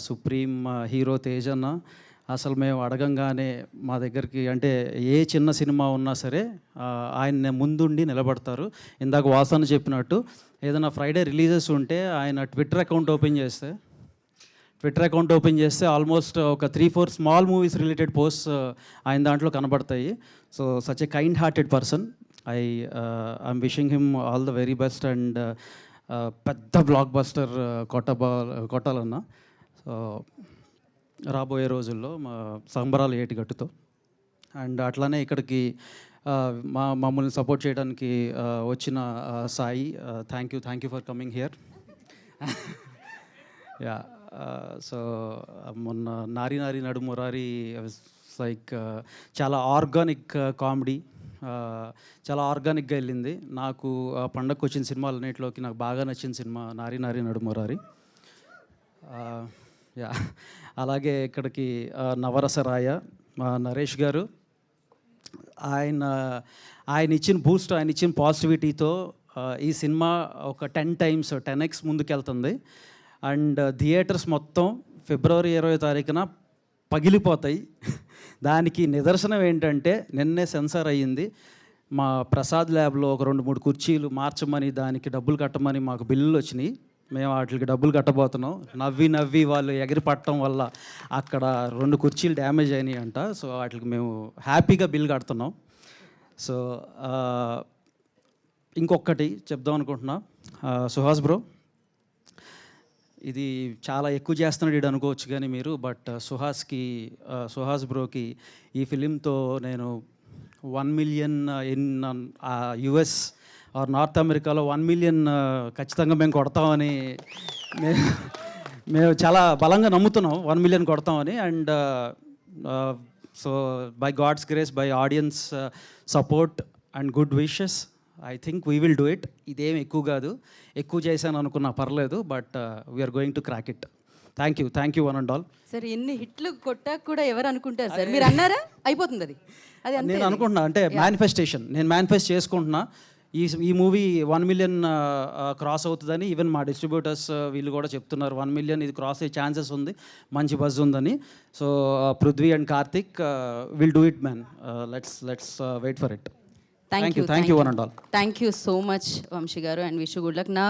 Speaker 9: సుప్రీం హీరో తేజ్ అన్న, అసలు మేము అడగంగానే మా దగ్గరికి అంటే ఏ చిన్న సినిమా ఉన్నా సరే ఆయన ముందుండి నిలబడతారు. ఇందాక వాసన చెప్పినట్టు ఏదైనా ఫ్రైడే రిలీజెస్ ఉంటే ఆయన ట్విట్టర్ అకౌంట్ ఓపెన్ చేస్తే ఆల్మోస్ట్ ఒక 3-4 స్మాల్ మూవీస్ రిలేటెడ్ పోస్ట్స్ ఆయన దాంట్లో కనబడతాయి. So such a kind hearted person. I'm wishing him all the very best and పెద్ద బ్లాక్ బస్టర్ కొట్టాలన్నా. సో రాబోయే రోజుల్లో మా సంబరాలు ఏటిగట్టుతో. అండ్ అట్లానే ఇక్కడికి మమ్మల్ని సపోర్ట్ చేయడానికి వచ్చిన Sai, thank you for coming here. Yeah. So మొన్న నారి నడు మురారి లైక్ చాలా ఆర్గానిక్ కామెడీ, చాలా ఆర్గానిక్గా వెళ్ళింది. నాకు పండగకు వచ్చిన సినిమాలన్నింటిలోకి నాకు బాగా నచ్చిన సినిమా నారి నడు మురారి. యా. అలాగే ఇక్కడికి నవరసరాయ నరేష్ గారు, ఆయన ఇచ్చిన బూస్ట్, ఆయన ఇచ్చిన పాజిటివిటీతో ఈ సినిమా ఒక 10x ముందుకెళ్తుంది. అండ్ థియేటర్స్ మొత్తం February 20 పగిలిపోతాయి. దానికి నిదర్శనం ఏంటంటే నిన్నే సెన్సార్ అయ్యింది. మా ప్రసాద్ ల్యాబ్లో ఒక 2-3 కుర్చీలు మార్చమని దానికి డబ్బులు కట్టమని మాకు బిల్లులు వచ్చినాయి. మేము వాటికి డబ్బులు కట్టబోతున్నాం. నవ్వి వాళ్ళు ఎగిరి పట్టడం వల్ల అక్కడ 2 కుర్చీలు డ్యామేజ్ అయినాయి అంట. సో వాటికి మేము హ్యాపీగా బిల్ కడుతున్నాం. సో ఇంకొకటి చెప్దాం అనుకుంటున్నా, సుహాస్ బ్రో ఇది చాలా ఎక్కువ చేస్తున్నాడు ఇది అనుకోవచ్చు కానీ మీరు, బట్ సుహాస్ బ్రోకి ఈ ఫిలింతో నేను 1 million in US or north అమెరికాలో 1 million ఖచ్చితంగా మేము కొడతామని మేము చాలా బలంగా నమ్ముతున్నాం. 1 million కొడతామని. And so by God's grace, by audience support and good wishes, I think we will do it. ఇదేం ఎక్కువ కాదు, ఎక్కువ చేశాను అనుకున్నా పర్లేదు, but we are going to crack it. Thank you one and all.
Speaker 1: Sir ఎన్ని హిట్లు కొట్టాక కూడా ఎవరు అనుకుంటారు సార్? మీరు అన్నారా అయిపోతుంది అది.
Speaker 9: నేను అనుకుంటున్నా అంటే మేనిఫెస్టేషన్, నేను మేనిఫెస్ట్ చేసుకుంటున్నా ఈ మూవీ 1 million క్రాస్ అవుతుందని. ఈవెన్ మా డిస్ట్రిబ్యూటర్స్ వీళ్ళు కూడా చెప్తున్నారు 1 million ఇది క్రాస్ అయ్యే ఛాన్సెస్ ఉంది, మంచి బజ్ ఉందని. So Prithvi and Karthik will do it man. Let's wait for it. Thank you one and all.
Speaker 1: Thank you so much Vamsi గారు అండ్ విష్ గుడ్ లక్. నా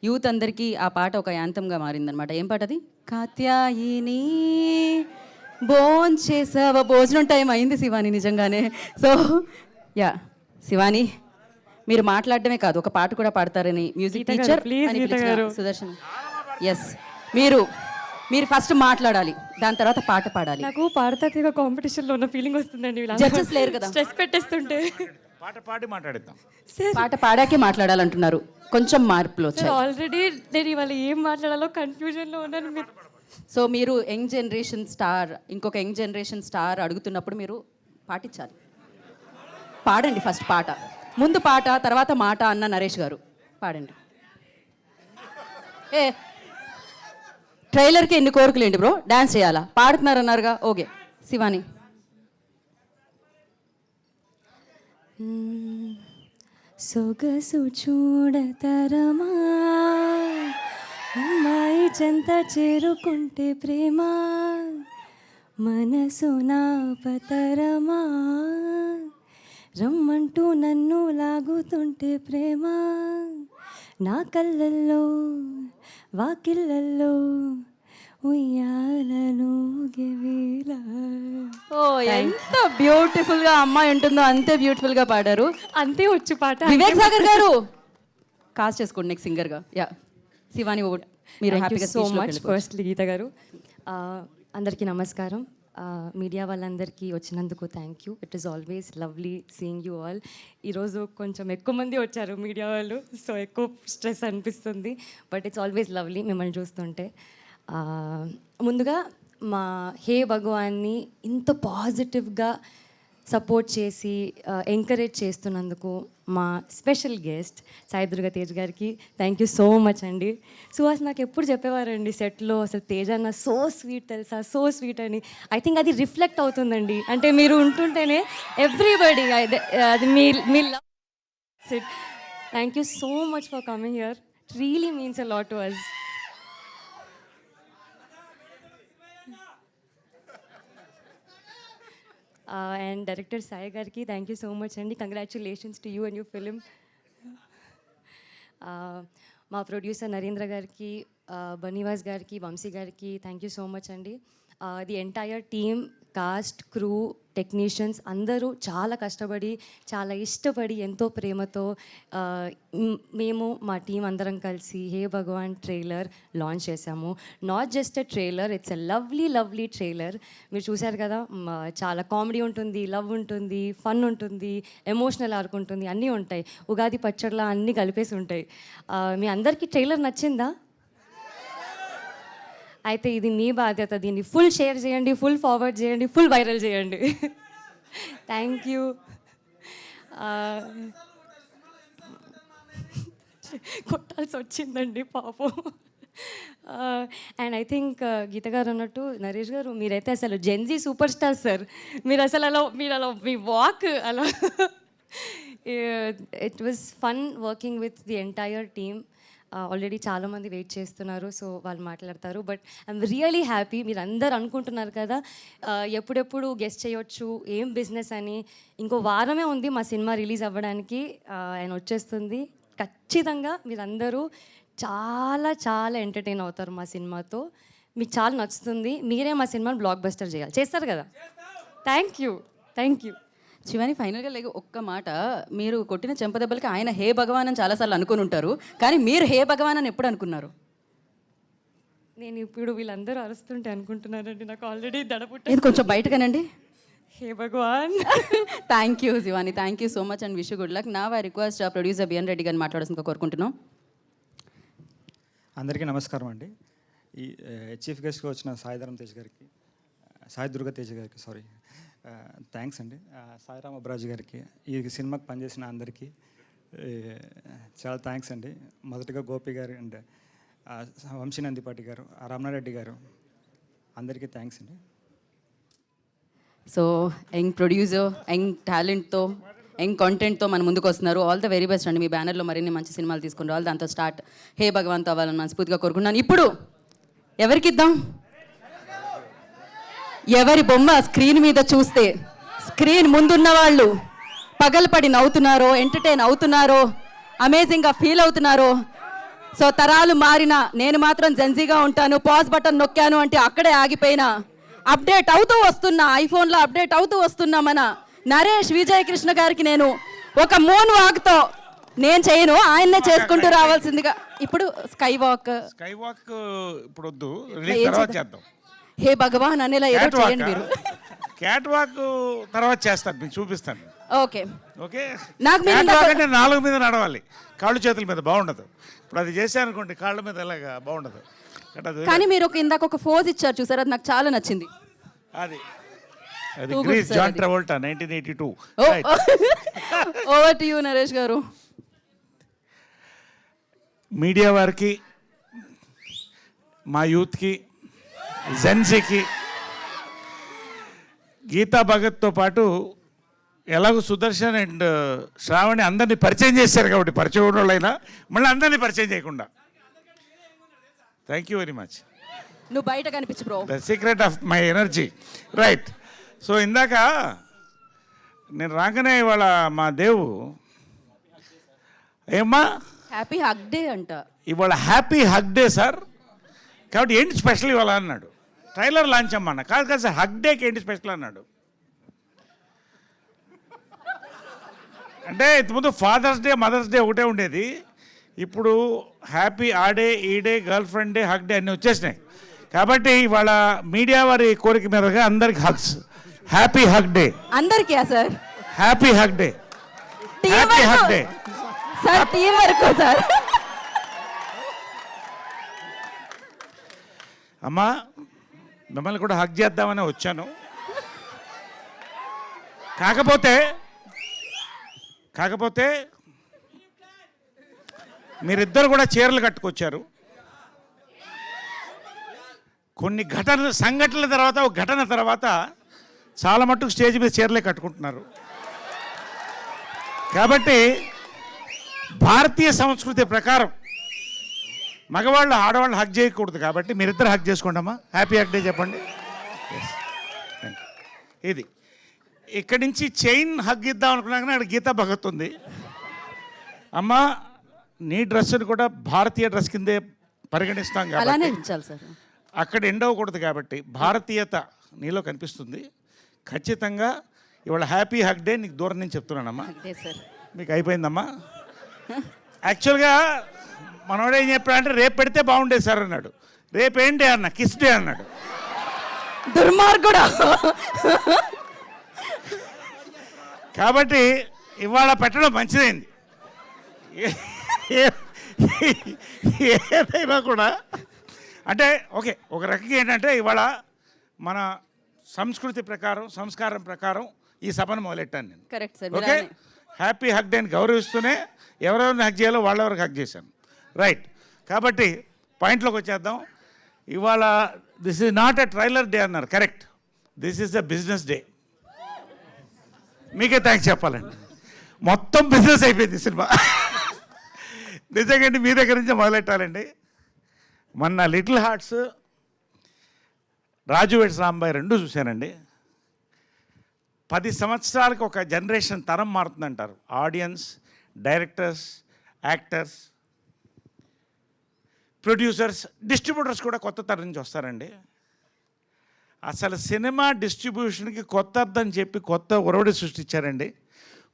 Speaker 1: యూత్ అందరికీ ఆ పాట ఒక యాంతంగా మారిందనమాట. ఏం పాట అది? కాత్యాయిని భోంచేసావా? భోజనం టైం అయింది శివాని నిజంగానే. సో యా శివాని, మీరు మాట్లాడడమే కాదు ఒక పాట కూడా పాడతారని మ్యూజిక్ టీచర్ అని పిలిచిన సుదర్శన్. ఎస్, మీరు ఫస్ట్ మాట్లాడాలి, దాని తర్వాత పాట పాడాలి.
Speaker 10: నాకు పాడతా తీగ కాంపిటీషన్లో ఉన్న ఫీలింగ్ వస్తుందండి.
Speaker 1: జడ్జెస్ లేరు కదా,
Speaker 10: స్ట్రెస్ పెట్టేస్తుంటే
Speaker 1: పాట పాడాకే మాట్లాడాలంటున్నారు. కొంచెం మార్పులు వచ్చాయి.
Speaker 10: ఆల్రెడీ నేను ఇవాళ ఏం మాట్లాడాలో కన్ఫ్యూజన్లో ఉన్నాను.
Speaker 1: సో మీరు యంగ్ జనరేషన్ స్టార్, ఇంకొక యంగ్ జనరేషన్ స్టార్ అడుగుతున్నప్పుడు మీరు పాటించాలి. పాడండి ఫస్ట్ పాట, ముందు పాట తర్వాత మాట అన్న నరేష్ గారు పాడండి. ట్రైలర్కి ఎన్ని కోరికలు ఏంటి బ్రో? డాన్స్ చేయాలా? పాడుతున్నారన్నారుగా, ఓకే. శివాని.
Speaker 10: సొగసు చూడతరమా, అమ్మాయి చెంత చేరుకుంటే ప్రేమ, మనసు నా పతరమా, రమ్మంటూ నన్ను లాగుతుంటే ప్రేమ, నా కళ్ళల్లో వాకిళ్ళల్లో ఉయ్యాలలో గెవేళ.
Speaker 1: ఓ ఎంత బ్యూటిఫుల్గా అమ్మాయి ఉంటుందో అంతే బ్యూటిఫుల్గా పాడారు.
Speaker 10: అంతే వచ్చు పాట.
Speaker 1: వివేక్ సాగర్ గారు కాస్ట్ చేసుకోండి నెక్స్ట్ సింగర్గా. యా శివాని మీరు హ్యాపీగా
Speaker 10: సో మచ్ ఫస్ట్లీ గీత గారు. అందరికీ నమస్కారం. మీడియా వాళ్ళందరికీ వచ్చినందుకు thank you. It is always lovely seeing you all. ఈరోజు కొంచెం ఎక్కువ మంది వచ్చారు మీడియా వాళ్ళు, సో ఎక్కువ స్ట్రెస్ అనిపిస్తుంది, బట్ ఇట్స్ ఆల్వేస్ లవ్లీ మిమ్మల్ని చూస్తుంటే. ముందుగా మా హే భగవాన్ని ఇంత పాజిటివ్గా సపోర్ట్ చేసి ఎంకరేజ్ చేస్తున్నందుకు మా స్పెషల్ గెస్ట్ సాయి దుర్గా తేజ్ గారికి థ్యాంక్ యూ సో మచ్ అండి. సుహాస్ నాకు ఎప్పుడు చెప్పేవారండి సెట్లో, అసలు తేజ్ అన్న సో స్వీట్ తెలుసా, సో స్వీట్ అని. ఐ థింక్ అది రిఫ్లెక్ట్ అవుతుందండి, అంటే మీరు ఉంటుంటేనే ఎవ్రీబడి అది మీ love. Thank you so much for coming here. It really means a lot to us. And director Sai గారికి థ్యాంక్ యూ సో మచ్ అండి. Congratulations to you and you film. మా producer Narendra గారికి, బనీవాస్ గారికి, వంశీ గారికి థ్యాంక్ యూ సో మచ్ అండి. The entire team, cost, crew, technicians అందరూ చాలా కష్టపడి, చాలా ఇష్టపడి, ఎంతో ప్రేమతో మేము మా టీం అందరం కలిసి హే భగవాన్ ట్రైలర్ లాంచ్ చేశాము. Not just a trailer, it's a lovely lovely trailer. మీరు చూశారు కదా, చాలా కామెడీ ఉంటుంది, లవ్ ఉంటుంది, ఫన్ ఉంటుంది, ఎమోషనల్ ఆర్క్ ఉంటుంది, అన్నీ ఉంటాయి. ఉగాది పచ్చడిలా అన్నీ కలిపేసి ఉంటాయి. మీ అందరికీ ట్రైలర్ నచ్చిందా? అయితే ఇది మీ బాధ్యత, దీన్ని ఫుల్ షేర్ చేయండి, ఫుల్ ఫార్వర్డ్ చేయండి, ఫుల్ వైరల్ చేయండి. Thank you. కొట్టాల్సి వచ్చిందండి పాపం. అండ్ ఐ థింక్ గీత గారు అన్నట్టు నరేష్ గారు మీరైతే అసలు జెన్జీ సూపర్ స్టార్ సార్. మీరు అసలు అలా మీ వాక్ అలా it was fun working with the entire team. Already చాలామంది వెయిట్ చేస్తున్నారు, సో వాళ్ళు మాట్లాడతారు. But I'm really happy. మీరు అందరు అనుకుంటున్నారు కదా ఎప్పుడెప్పుడు గెస్ట్ చేయొచ్చు, ఏం బిజినెస్ అని. ఇంకో వారమే ఉంది మా సినిమా రిలీజ్ అవ్వడానికి, ఆయన వచ్చేస్తుంది. ఖచ్చితంగా మీరందరూ చాలా చాలా ఎంటర్టైన్ అవుతారు మా సినిమాతో. మీకు చాలా నచ్చుతుంది. మీరే మా సినిమాని బ్లాక్ బస్టర్ చేస్తారు కదా. Thank you. Thank you.
Speaker 1: Shivani ఫైనల్గా లేక ఒక్క మాట, మీరు కొట్టిన చెంపదెబ్బలకి ఆయన హే భగవాన్ అని చాలాసార్లు అనుకుని ఉంటారు, కానీ మీరు హే భగవాన్ అని ఎప్పుడు అనుకున్నారు?
Speaker 10: నేను ఇప్పుడు వీళ్ళందరూ అరుస్తుంటే అనుకుంటున్నానండి, నాకు ఆల్రెడీ దడపుట్ట.
Speaker 1: ఇది కొంచెం బయటకనండి.
Speaker 10: Hey Bhagawan.
Speaker 1: Thank you Shivani, thank you so much and wish you good luck. నా I request producer BN Reddy గారిని మాట్లాడాల్సిందిగా కోరుకుంటున్నాం.
Speaker 11: అందరికీ నమస్కారం అండి. ఈ చీఫ్ గెస్ట్గా వచ్చిన సాయి దుర్గా తేజ్ గారికి థ్యాంక్స్ అండి. సాయిరామ్ అబ్రాజ్ గారికి, ఈ సినిమాకి పనిచేసిన అందరికీ చాలా థ్యాంక్స్ అండి. మొదటగా గోపి గారు అండ్ వంశీ నందిపాటి గారు, రమణారెడ్డి గారు, అందరికీ థ్యాంక్స్ అండి.
Speaker 1: సో యంగ్ ప్రొడ్యూసర్, యంగ్ టాలెంట్తో, యంగ్ కాంటెంట్తో మన ముందుకు వస్తున్నారు. ఆల్ ద వెరీ బెస్ట్ అండి. మీ బ్యానర్లో మరిన్ని మంచి సినిమాలు తీసుకుని రావాలి. దాంతో స్టార్ట్ హే భగవాన్తో అవ్వాలని మనస్ఫూర్తిగా కోరుకుంటున్నాను. ఇప్పుడు ఎవరికి ఇద్దాం? ఎవరి బొమ్మ స్క్రీన్ మీద చూస్తే స్క్రీన్ ముందున్న వాళ్ళు పగలపడి నవ్వుతున్నారో, ఎంటర్టైన్ అవుతున్నారో, అమేజింగ్గా ఫీల్ అవుతున్నారో. సో తరాలు మారినా నేను మాత్రం జెన్జీగా ఉంటాను, పాజ్ బటన్ నొక్కాను అంటే అక్కడే ఆగిపోయినా, అప్డేట్ అవుతూ వస్తున్నా, ఐఫోన్లో అప్డేట్ అవుతూ వస్తున్నా మన నరేష్ విజయ్ కృష్ణ గారికి నేను ఒక మూన్ వాక్తో నేను చేయను, ఆయన్నే చేసుకుంటూ రావాల్సిందిగా. ఇప్పుడు స్కై వాక్
Speaker 12: ఇప్పుడు వద్దు, రిలీజ్ తర్వాత చేద్దాం.
Speaker 1: హే భగవాన్ అనేలా ఏదో చేయండి మీరు.
Speaker 12: క్యాట్ వాక్ తర్వాత చేస్తాను, మీకు చూపిస్తాను.
Speaker 1: Okay
Speaker 12: okay.
Speaker 1: నాకు
Speaker 12: అంటే 4 మీద నడవాలి, కాళ్ళు చేతుల మీద బాగుండదు. ఇప్పుడు అది చేశాను అనుకోండి, కాళ్ళ మీద ఎలాగా బాగుండదు.
Speaker 1: కానీ మీరు ఇందాక ఒక ఫోజ్ ఇచ్చారు చూసారు, అది నాకు చాలా నచ్చింది.
Speaker 12: అది Grease, John Travolta 1982.
Speaker 1: Over to you Naresh గారు.
Speaker 12: మీడియా వారికి, మా యూత్కి, జెన్సీకి, గీతా భగత్తో పాటు ఎలాగో సుదర్శన్ అండ్ శ్రావణి అందరినీ పరిచయం చేశారు కాబట్టి, పరిచయం ఉన్న వాళ్ళైనా మళ్ళీ అందరినీ పరిచయం చేయకుండా. Thank you very much.
Speaker 1: నువ్వు బయట కనిపించు bro.
Speaker 12: The secret of my energy. Right. So ఇందాక నేను రాగానే ఇవాళ మా దేవు ఏమ్మా
Speaker 1: హ్యాపీ హగ్ డే అంట.
Speaker 12: ఇవాళ హ్యాపీ హగ్ డే సార్, కాబట్టి ఏంటి స్పెషల్ ఇవాళ అన్నాడు. ట్రైలర్ లాంచ్ అమ్మా. కాదు కాదు సార్, హగ్ డేకి ఏంటి స్పెషల్ అన్నాడు. అంటే ఇంతకుముందు ఫాదర్స్ డే, మదర్స్ డే ఒకటే ఉండేది. ఇప్పుడు హ్యాపీ ఆ డే, ఈ day, girl friend day, hug day అన్నీ వచ్చేసినాయి. కాబట్టి ఇవాళ మీడియా వారి కోరిక మీదగా అందరికి హగ్స్. హ్యాపీ హగ్ డే,
Speaker 1: అందరికీ sir,
Speaker 12: happy hug day,
Speaker 1: team
Speaker 12: happy hug
Speaker 1: వరకు
Speaker 12: డే.
Speaker 1: సార్, టీం వరకు సార్.
Speaker 12: అమ్మా మిమ్మల్ని కూడా హగ్ చేద్దామని వచ్చాను. కాకపోతే మీరిద్దరు కూడా చీరలు కట్టుకొచ్చారు. కొన్ని సంఘటనల తర్వాత, ఒక ఘటన తర్వాత చాలా మట్టుకు స్టేజ్ మీద చీరలే కట్టుకుంటున్నారు. కాబట్టి భారతీయ సంస్కృతి ప్రకారం మగవాళ్ళు ఆడవాళ్ళు హగ్ చేయకూడదు. కాబట్టి మీరిద్దరు హగ్ చేసుకోండి అమ్మా. హ్యాపీ హగ్ డే చెప్పండి. ఇది ఇక్కడి నుంచి చైన్ హగ్ ఇద్దాం అనుకున్నాక అక్కడ గీతా భగత్ ఉంది. అమ్మా నీ డ్రెస్సును కూడా భారతీయ డ్రెస్ కిందే పరిగణిస్తాం
Speaker 1: అలానే
Speaker 12: కాబట్టి
Speaker 1: ఉంచాలి సార్.
Speaker 12: అక్కడ ఎండ్ అవ్వకూడదు. కాబట్టి భారతీయత నీలో కనిపిస్తుంది. ఖచ్చితంగా ఇవాళ హ్యాపీ హగ్ డే నీకు దూరం నుంచి చెప్తున్నానమ్మా.
Speaker 1: సార్
Speaker 12: మీకు అయిపోయిందమ్మా. యాక్చువల్గా మనోడు ఏం చెప్పాడంటే రేపు పెడితే బాగుండేది సార్ అన్నాడు. రేపు ఏంటి అన్న, కిస్ డే అన్నాడు.
Speaker 1: దుర్మార్గుడా.
Speaker 12: కాబట్టి ఇవాళ పెట్టడం మంచిదైంది. ఏదైనా కూడా అంటే ఓకే, ఒక రకంగా ఏంటంటే ఇవాళ మన సంస్కృతి ప్రకారం, సంస్కారం ప్రకారం ఈ సభను మొదలెట్టాను నేను.
Speaker 1: Correct sir.
Speaker 12: Okay, happy hug డేని గౌరవిస్తూనే ఎవరెవరిని హగ్ చేయాలో వాళ్ళెవరికి హగ్ చేశాను. రైట్. కాబట్టి పాయింట్లోకి వచ్చేద్దాం. ఇవాళ this is not a trailer day అన్నారు. Correct, this is a business day. మీకే థ్యాంక్స్ చెప్పాలండి. మొత్తం బిజినెస్ అయిపోయింది సినిమా. నిజంగా మీ దగ్గర నుంచి మొదలెట్టాలండి. మొన్న little hearts, Raju weds Rambai రెండు చూశానండి. 10 సంవత్సరాలకు ఒక జనరేషన్ తరం మారుతుందంటారు. Audience, directors, actors, producers, distributors కూడా కొత్త తరం నుంచి వస్తారండి. అసలు సినిమా డిస్ట్రిబ్యూషన్కి కొత్త అర్థం చెప్పి కొత్త ఒరవడి సృష్టించారండి.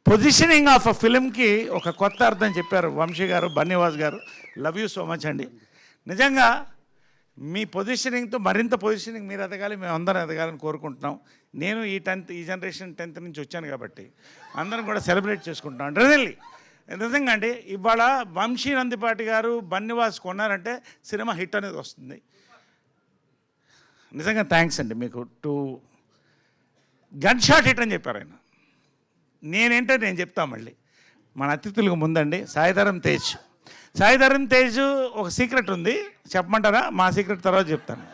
Speaker 12: పొజిషనింగ్ ఆఫ్ అ ఫిలింకి ఒక కొత్త అర్థం చెప్పారు వంశీ గారు, బన్నీవాస్ గారు. లవ్ యూ సో మచ్ అండి. నిజంగా మీ పొజిషనింగ్తో మరింత పొజిషనింగ్ మీరు ఎదగాలి, మేము అందరం ఎదగాలని కోరుకుంటున్నాం. నేను ఈ జనరేషన్ 10th నుంచి వచ్చాను కాబట్టి అందరం కూడా సెలబ్రేట్ చేసుకుంటున్నాం. రియల్లీ నిజంగా అండి. ఇవాళ వంశీ నందిపాటి గారు, బన్నీవాస్ కొన్నారంటే సినిమా హిట్ అనేది వస్తుంది. నిజంగా థ్యాంక్స్ అండి మీకు. గన్ షాట్ హిట్ అని చెప్పారు ఆయన. నేనేంటో నేను చెప్తా మళ్ళీ. మన అతిథులకు ముందండి సాయిధరం తేజ్ ఒక సీక్రెట్ ఉంది, చెప్పమంటారా? మా సీక్రెట్ తర్వాత చెప్తాను.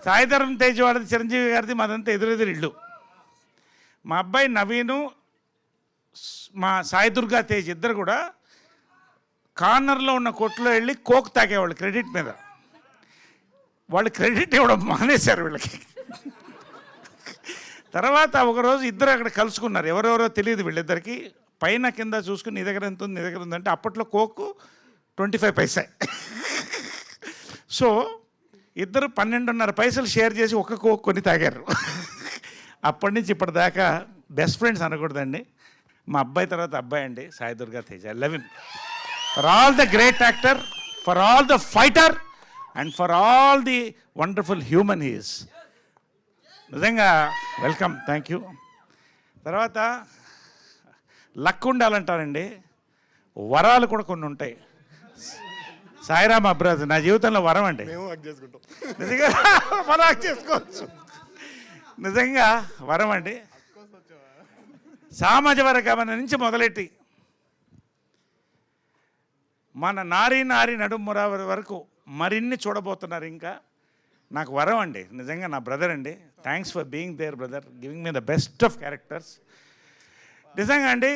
Speaker 12: సాయిధరం తేజ్ వాడిది, చిరంజీవి గారిది, మాదంతా ఎదురెదురు ఇల్లు. మా అబ్బాయి నవీను, మా సాయి దుర్గా తేజ్ ఇద్దరు కూడా కార్నర్లో ఉన్న కొట్లో వెళ్ళి కోక్ తాగేవాళ్ళు క్రెడిట్ మీద. వాళ్ళు క్రెడిట్ ఇవ్వడం మానేశారు వీళ్ళకి. తర్వాత ఒకరోజు ఇద్దరు అక్కడ కలుసుకున్నారు. ఎవరెవరో తెలియదు వీళ్ళిద్దరికి. పైన కింద చూసుకుని నీ దగ్గర ఎంత ఉంది, నీ దగ్గర ఉందంటే అప్పట్లో కోక్ 25 పైసా. సో ఇద్దరు 12.5 పైసలు షేర్ చేసి ఒక్క కోక్ కొని తాగారు. అప్పటి నుంచి ఇప్పటిదాకా బెస్ట్ ఫ్రెండ్స్ అనకూడదండి. మా అబ్బాయి తర్వాత అబ్బాయి అండి Sai Durga Tej. I love him for all the great actor, for all the fighter and for all the wonderful human he is. నిజంగా వెల్కమ్, థ్యాంక్ యూ. తర్వాత లక్ ఉండాలంటారండి, వరాలు కూడా కొన్ని ఉంటాయి. సాయిరామ్ అబ్రాజ్ నా జీవితంలో వరం అండి. నిజంగా మనం హక్ చేసుకోవచ్చు. నిజంగా వరం అండి. సామాజ వర్గమన నుంచి మొదలెట్టి మన నారీ నడుముర వరకు మరిన్ని చూడబోతున్నారు. ఇంకా నాకు వరం అండి. నిజంగా నా బ్రదర్ అండి. Thanks for being there brother, giving me the best of characters. నిజంగా అండి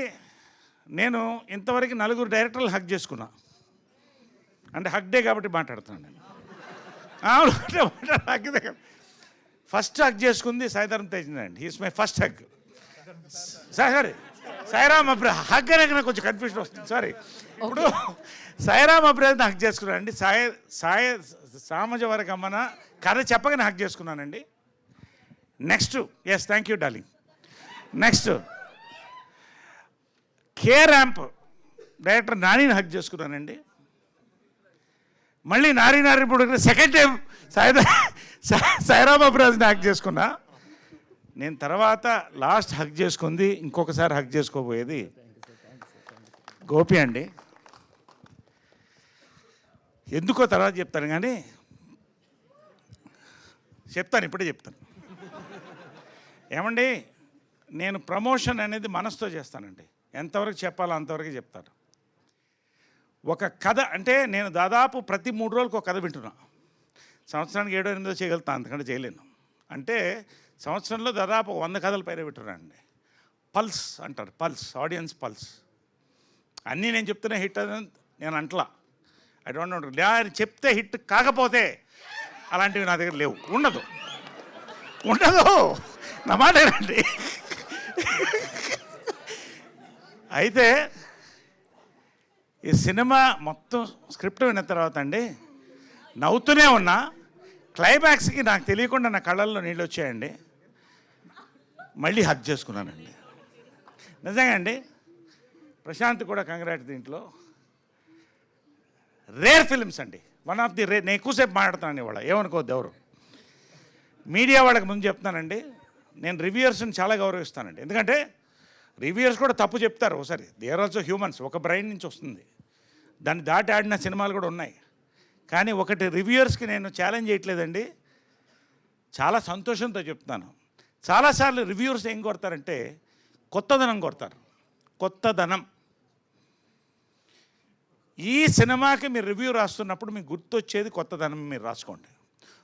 Speaker 12: నేను ఇంతవరకు 4 డైరెక్టర్లు హక్ చేసుకున్నా. అంటే హక్ డే కాబట్టి మాట్లాడుతున్నాను నేను. హక్ డే ఫస్ట్ హక్ చేసుకుంది సాయిధరం తేజ్ అండి. He's my first hug. Sorry Sairam Abraj hug అనేది నాకు కొంచెం కన్ఫ్యూజన్ వస్తుంది, సారీ. ఇప్పుడు సాయిరామ్ అబ్రాజ్ని హక్ చేసుకున్నానండి. సామాజ వర్గమన కథ చెప్పగానే హక్ చేసుకున్నానండి. Next, yes thank you darling. Next K ramp director నానిని హక్ చేసుకున్నానండి. మళ్ళీ నారి ఇప్పుడు సెకండ్ టైం సాయిరామ్ అబ్రాజ్ని హక్ చేసుకున్నా. నేను తర్వాత లాస్ట్ హక్ చేసుకుంది, ఇంకొకసారి హక్ చేసుకోబోయేది గోపి అండి. ఎందుకో తర్వాత చెప్తాను, కానీ ఇప్పుడే చెప్తాను. ఏమండి, నేను ప్రమోషన్ అనేది మనసుతో చేస్తానండి. ఎంతవరకు చెప్పాలో అంతవరకు చెప్తాను. ఒక కథ అంటే నేను దాదాపు ప్రతి 3 రోజులకు ఒక కథ వింటున్నా. సంవత్సరానికి 7-8 చేయగలుగుతాను, అంతకంటే చేయలేను. అంటే సంవత్సరంలో దాదాపు 100 కథల పైన వింటున్నానండి. పల్స్ అంటారు, పల్స్, ఆడియన్స్ పల్స్. అన్నీ నేను చెప్తున్నా హిట్ అని నేను అంటలా. ఐ డోంట్ నో, నేను చెప్తే హిట్ కాకపోతే అలాంటివి నా దగ్గర లేవు, ఉండదు నా మాట ఏంటండి. అయితే ఈ సినిమా మొత్తం స్క్రిప్ట్ విన్న తర్వాత అండి నవ్వుతూనే ఉన్నా. క్లైమాక్స్కి నాకు తెలియకుండా నా కళ్ళల్లో నీళ్ళు వచ్చాయండి. మళ్ళీ హగ్ చేసుకున్నానండి. నిజంగా అండి, ప్రశాంత్ కూడా కంగ్రాట్. దీంట్లో రేర్ ఫిలిమ్స్ అండి, వన్ ఆఫ్ ది రేర్. నేను ఎక్కువసేపు మాట్లాడుతాను ఇవాళ, ఏమనుకోవద్దు ఎవరు. మీడియా వాళ్ళకి ముందు చెప్తానండి, నేను రివ్యూయర్స్ని చాలా గౌరవిస్తానండి. ఎందుకంటే రివ్యూయర్స్ కూడా తప్పు చెప్తారు ఒకసారి. దే ఆర్ ఆల్సో హ్యూమన్స్, ఒక బ్రెయిన్ నుంచి వస్తుంది. దాన్ని దాటి ఆడిన సినిమాలు కూడా ఉన్నాయి. కానీ ఒకటి రివ్యూయర్స్కి నేను ఛాలెంజ్ చేయట్లేదండి, చాలా సంతోషంతో చెప్తాను. చాలాసార్లు రివ్యూయర్స్ ఏం కొడతారంటే కొత్తదనం కొడతారు. కొత్తదనం. ఈ సినిమాకి మీరు రివ్యూ రాస్తున్నప్పుడు మీకు గుర్తొచ్చేది కొత్తదనం. మీరు రాసుకోండి.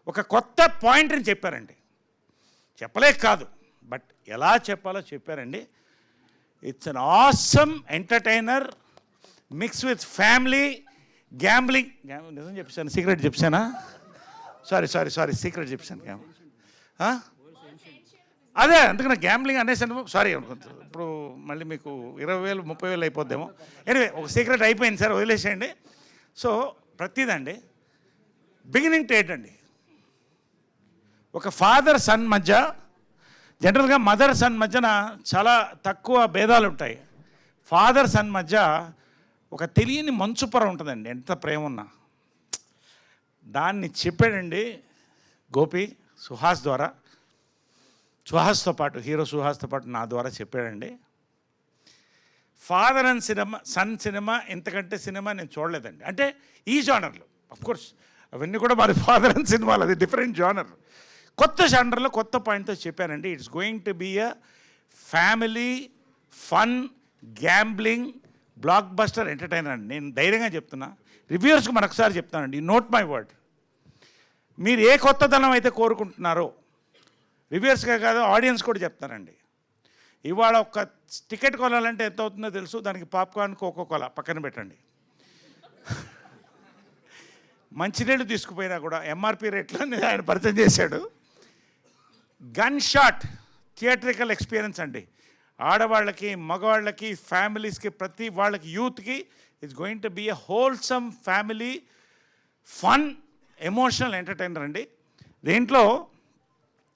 Speaker 12: ఒక కొత్త పాయింట్ని చెప్పారండి, చెప్పలేక కాదు, బట్ ఎలా చెప్పాలో చెప్పారండి. It's an awesome entertainer mix with family gambling. నిజం చెప్పాను, సీక్రెట్ చెప్పానా? సారీ సీక్రెట్ చెప్పాను. అదే అందుకని గ్యాంబ్లింగ్ అనేసాను, సారీ. ఇప్పుడు మళ్ళీ మీకు 20,000 30,000 అయిపోద్దేమో. ఎనివే, ఒక సీక్రెట్ అయిపోయింది సార్, వదిలేసేయండి. సో ప్రతిదండి బిగినింగ్ టు ఎండ్ అండి. ఒక ఫాదర్ సన్ మధ్య, జనరల్గా మదర్ సన్ మధ్యన చాలా తక్కువ భేదాలు ఉంటాయి. ఫాదర్ సన్ మధ్య ఒక తెలియని మంచు పొర ఉంటుందండి, ఎంత ప్రేమ ఉన్నా. దాన్ని చెప్పాడండి గోపి సుహాస్ ద్వారా. సుహాస్తో పాటు, హీరో సుహాస్తో పాటు నా ద్వారా చెప్పాడండి. Father and cinema, son cinema, ఇంతకంటే సినిమా నేను చూడలేదండి. అంటే ఈ జానర్లో అఫ్కోర్స్ అవన్నీ కూడా మరి ఫాదర్ అండ్ సినిమాలు, అది డిఫరెంట్ జానర్. కొత్త జానర్లో కొత్త పాయింట్తో చెప్పానండి. It's going to be a family fun gambling blockbuster entertainer అండి. నేను ధైర్యంగా చెప్తున్నా, రివ్యూయర్స్కి మరొకసారి చెప్తానండి, నోట్ మై వర్డ్. మీరు ఏ కొత్తదనం అయితే కోరుకుంటున్నారో, రివ్యూయర్స్గా కాదు ఆడియన్స్ కూడా చెప్తానండి. ఇవాళ ఒక టికెట్ కొనాలంటే ఎంత అవుతుందో తెలుసు. దానికి పాప్కార్న్, కోకోకోలా పక్కన పెట్టండి. మంచినీళ్ళు తీసుకుపోయినా కూడా ఎంఆర్పి రేట్లో ఆయన పరిచయం చేశాడు. గన్ షాట్ థియేట్రికల్ ఎక్స్పీరియన్స్ అండి. ఆడవాళ్ళకి, మగవాళ్ళకి, ఫ్యామిలీస్కి, ప్రతి వాళ్ళకి, యూత్కి it's going to be a wholesome family fun emotional entertainer అండి. దీంట్లో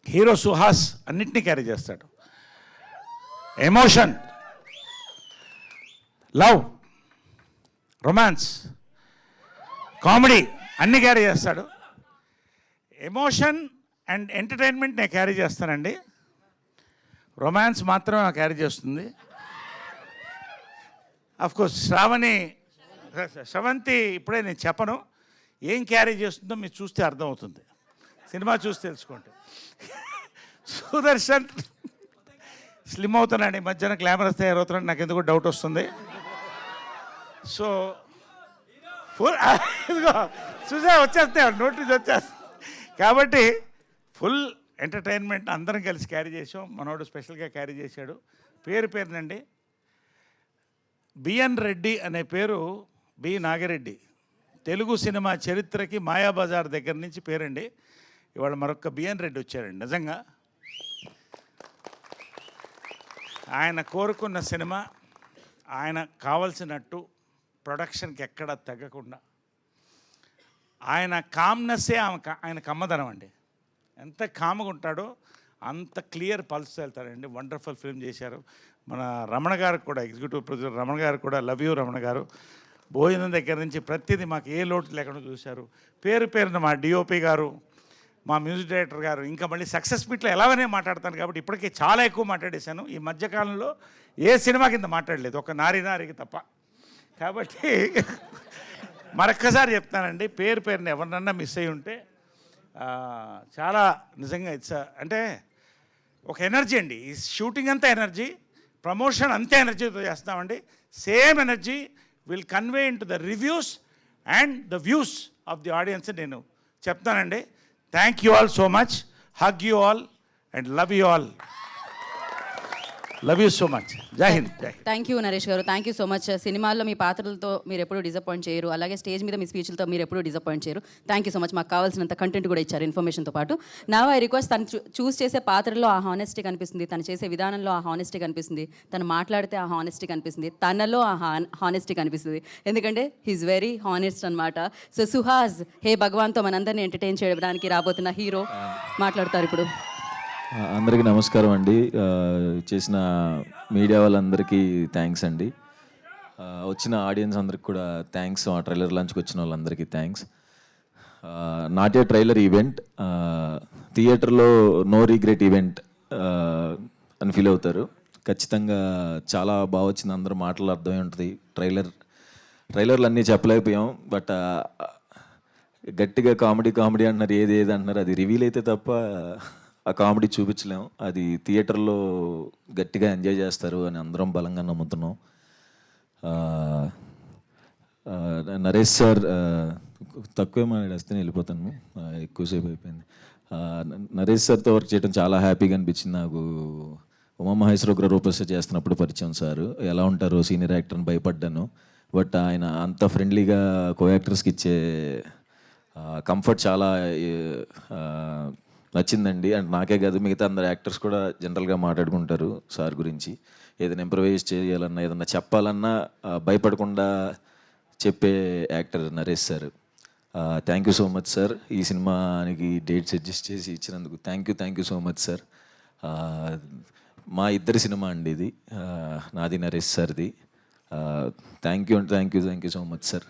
Speaker 12: హీరో సుహాస్ అన్నిటినీ క్యారీ చేస్తాడు. ఎమోషన్, లవ్, రొమాన్స్, కామెడీ అన్నీ క్యారీ చేస్తాడు. ఎమోషన్ అండ్ ఎంటర్టైన్మెంట్ నేను క్యారీ చేస్తానండి. రొమాన్స్ మాత్రం క్యారీ చేస్తుంది. అఫ్కోర్స్ శ్రవంతి ఇప్పుడే నేను చెప్పను, ఏం క్యారీ చేస్తుందో మీరు చూస్తే అర్థమవుతుంది, సినిమా చూసి తెలుసుకోండి. సుదర్శన్ స్లిమ్ అవుతున్నాడు, ఈ మధ్యన గ్లామరస్ తయారవుతున్నాడు, నాకు ఎందుకు డౌట్ వస్తుంది. సో చూసా వచ్చేస్తాయి, నోటీస్ వచ్చేస్తాయి. కాబట్టి ఫుల్ ఎంటర్టైన్మెంట్ అందరం కలిసి క్యారీ చేసాం. మనోడు స్పెషల్గా క్యారీ చేశాడు. పేరునండి, బిఎన్ రెడ్డి అనే పేరు బి నాగిరెడ్డి. తెలుగు సినిమా చరిత్రకి మాయాబజార్ దగ్గర నుంచి పేరండి. ఇవాళ మరొక బిఎన్ రెడ్డి వచ్చారండి. నిజంగా ఆయన కోరుకున్న సినిమా, ఆయన కావలసినట్టు ప్రొడక్షన్కి ఎక్కడ తగ్గకుండా, ఆయన కామ్నెస్సే ఆయన కమ్మదనం అండి. ఎంత కామ్గా ఉంటాడో అంత క్లియర్ పల్స్ వెళ్తాడండి. వండర్ఫుల్ ఫిల్మ్ చేశారు. మన రమణ గారికి కూడా, ఎగ్జిక్యూటివ్ ప్రొడ్యూసర్ రమణ గారికి కూడా లవ్ యూ రమణ గారు. భోజనం దగ్గర నుంచి ప్రతిదీ మాకు ఏ లోటు లేకుండా చూశారు. పేరు పేరున మా డిఓపి గారు, మా మ్యూజిక్ డైరెక్టర్ గారు, ఇంకా మళ్ళీ సక్సెస్ మీట్లో ఎలాగనే మాట్లాడతాను కాబట్టి ఇప్పటికే చాలా ఎక్కువ మాట్లాడేశాను. ఈ మధ్యకాలంలో ఏ సినిమా కింద మాట్లాడలేదు, ఒక నారికి తప్ప. కాబట్టి మరొక్కసారి చెప్తానండి, పేరు పేరున ఎవరినన్నా మిస్ అయ్యి ఉంటే చాలా నిజంగా అంటే ఒక ఎనర్జీ అండి. ఈ షూటింగ్ అంతా ఎనర్జీ, ప్రమోషన్ అంతే ఎనర్జీతో చేస్తామండి. Same energy will convey in to the reviews and the views of the audience నేను చెప్తానండి. Thank you all so much. Hug you all and love you all. Love you so much. జై హింద్. జై Hind.
Speaker 1: Thank you Naresh గారు, thank you so much. సినిమాల్లో మీ పాత్రలతో మీరు ఎప్పుడూ disappoint చేయరు, అలాగే స్టేజ్ మీద మీ స్పీచ్లతో మీరు ఎప్పుడూ డిసప్పాయింట్ చేయరు. Thank you so much. మాకు కావాల్సినంత కంటెంట్ కూడా ఇచ్చారు ఇన్ఫర్మేషన్తో పాటు. నా ఐ రిక్వెస్ట్, తను చూస్ చేసే పాత్రలో ఆ హానెస్టీ కనిపిస్తుంది, తను చేసే విధానంలో ఆ హానెస్టీ కనిపిస్తుంది, తను మాట్లాడితే ఆ హానెస్టీ కనిపిస్తుంది, తనలో ఆ హానెస్టీ కనిపిస్తుంది. ఎందుకంటే హీఈస్ వెరీ హానెస్ట్ అనమాట. సో సుహాస్ హే భగవాన్తో మనందరినీ ఎంటర్టైన్ చేయడానికి రాబోతున్న హీరో మాట్లాడతారు ఇప్పుడు.
Speaker 13: అందరికీ నమస్కారం అండి. చేసిన మీడియా వాళ్ళందరికీ థ్యాంక్స్ అండి. వచ్చిన ఆడియన్స్ అందరికి కూడా థ్యాంక్స్. ఆ ట్రైలర్ లాంచ్కి వచ్చిన వాళ్ళందరికీ thanks. Not a trailer event, థియేటర్లో నో రిగ్రెట్ ఈవెంట్ అని ఫీల్ అవుతారు. ఖచ్చితంగా చాలా బాగా వచ్చింది, అందరూ మాటలు అర్థమై ఉంటుంది. ట్రైలర్లు అన్నీ చెప్పలేకపోయాం, బట్ గట్టిగా కామెడీ అంటున్నారు, ఏది అంటున్నారు, అది రివీల్ అయితే తప్ప ఆ కామెడీ చూపించలేం. అది థియేటర్లో గట్టిగా ఎంజాయ్ చేస్తారు అని అందరం బలంగా నమ్ముతున్నాం. నరేష్ సార్ తక్కువే మాట్లాడేస్తే వెళ్ళిపోతాను, ఎక్కువసేపు అయిపోయింది. నరేష్ సార్తో వర్క్ చేయడం చాలా హ్యాపీగా అనిపించింది నాకు. ఉమామహేశ్వర రూపస్ చేస్తున్నప్పుడు పరిచయం సార్, ఎలా ఉంటారు సీనియర్ యాక్టర్ని భయపడ్డాను. బట్ ఆయన అంత ఫ్రెండ్లీగా కో యాక్టర్స్కి ఇచ్చే కంఫర్ట్ చాలా నచ్చిందండి. అండ్ నాకే కాదు, మిగతా అందరు యాక్టర్స్ కూడా జనరల్గా మాట్లాడుకుంటారు సార్ గురించి. ఏదైనా ఇంప్రవైజ్ చేయాలన్నా, ఏదన్నా చెప్పాలన్నా భయపడకుండా చెప్పే actor Naresh sir. Thank you so much sir. ఈ సినిమానికి డేట్స్ అడ్జస్ట్ చేసి ఇచ్చినందుకు thank you so much sir. మా ఇద్దరి సినిమా అండి ఇది, నాది నరేష్ సార్ది. Thank you so much sir.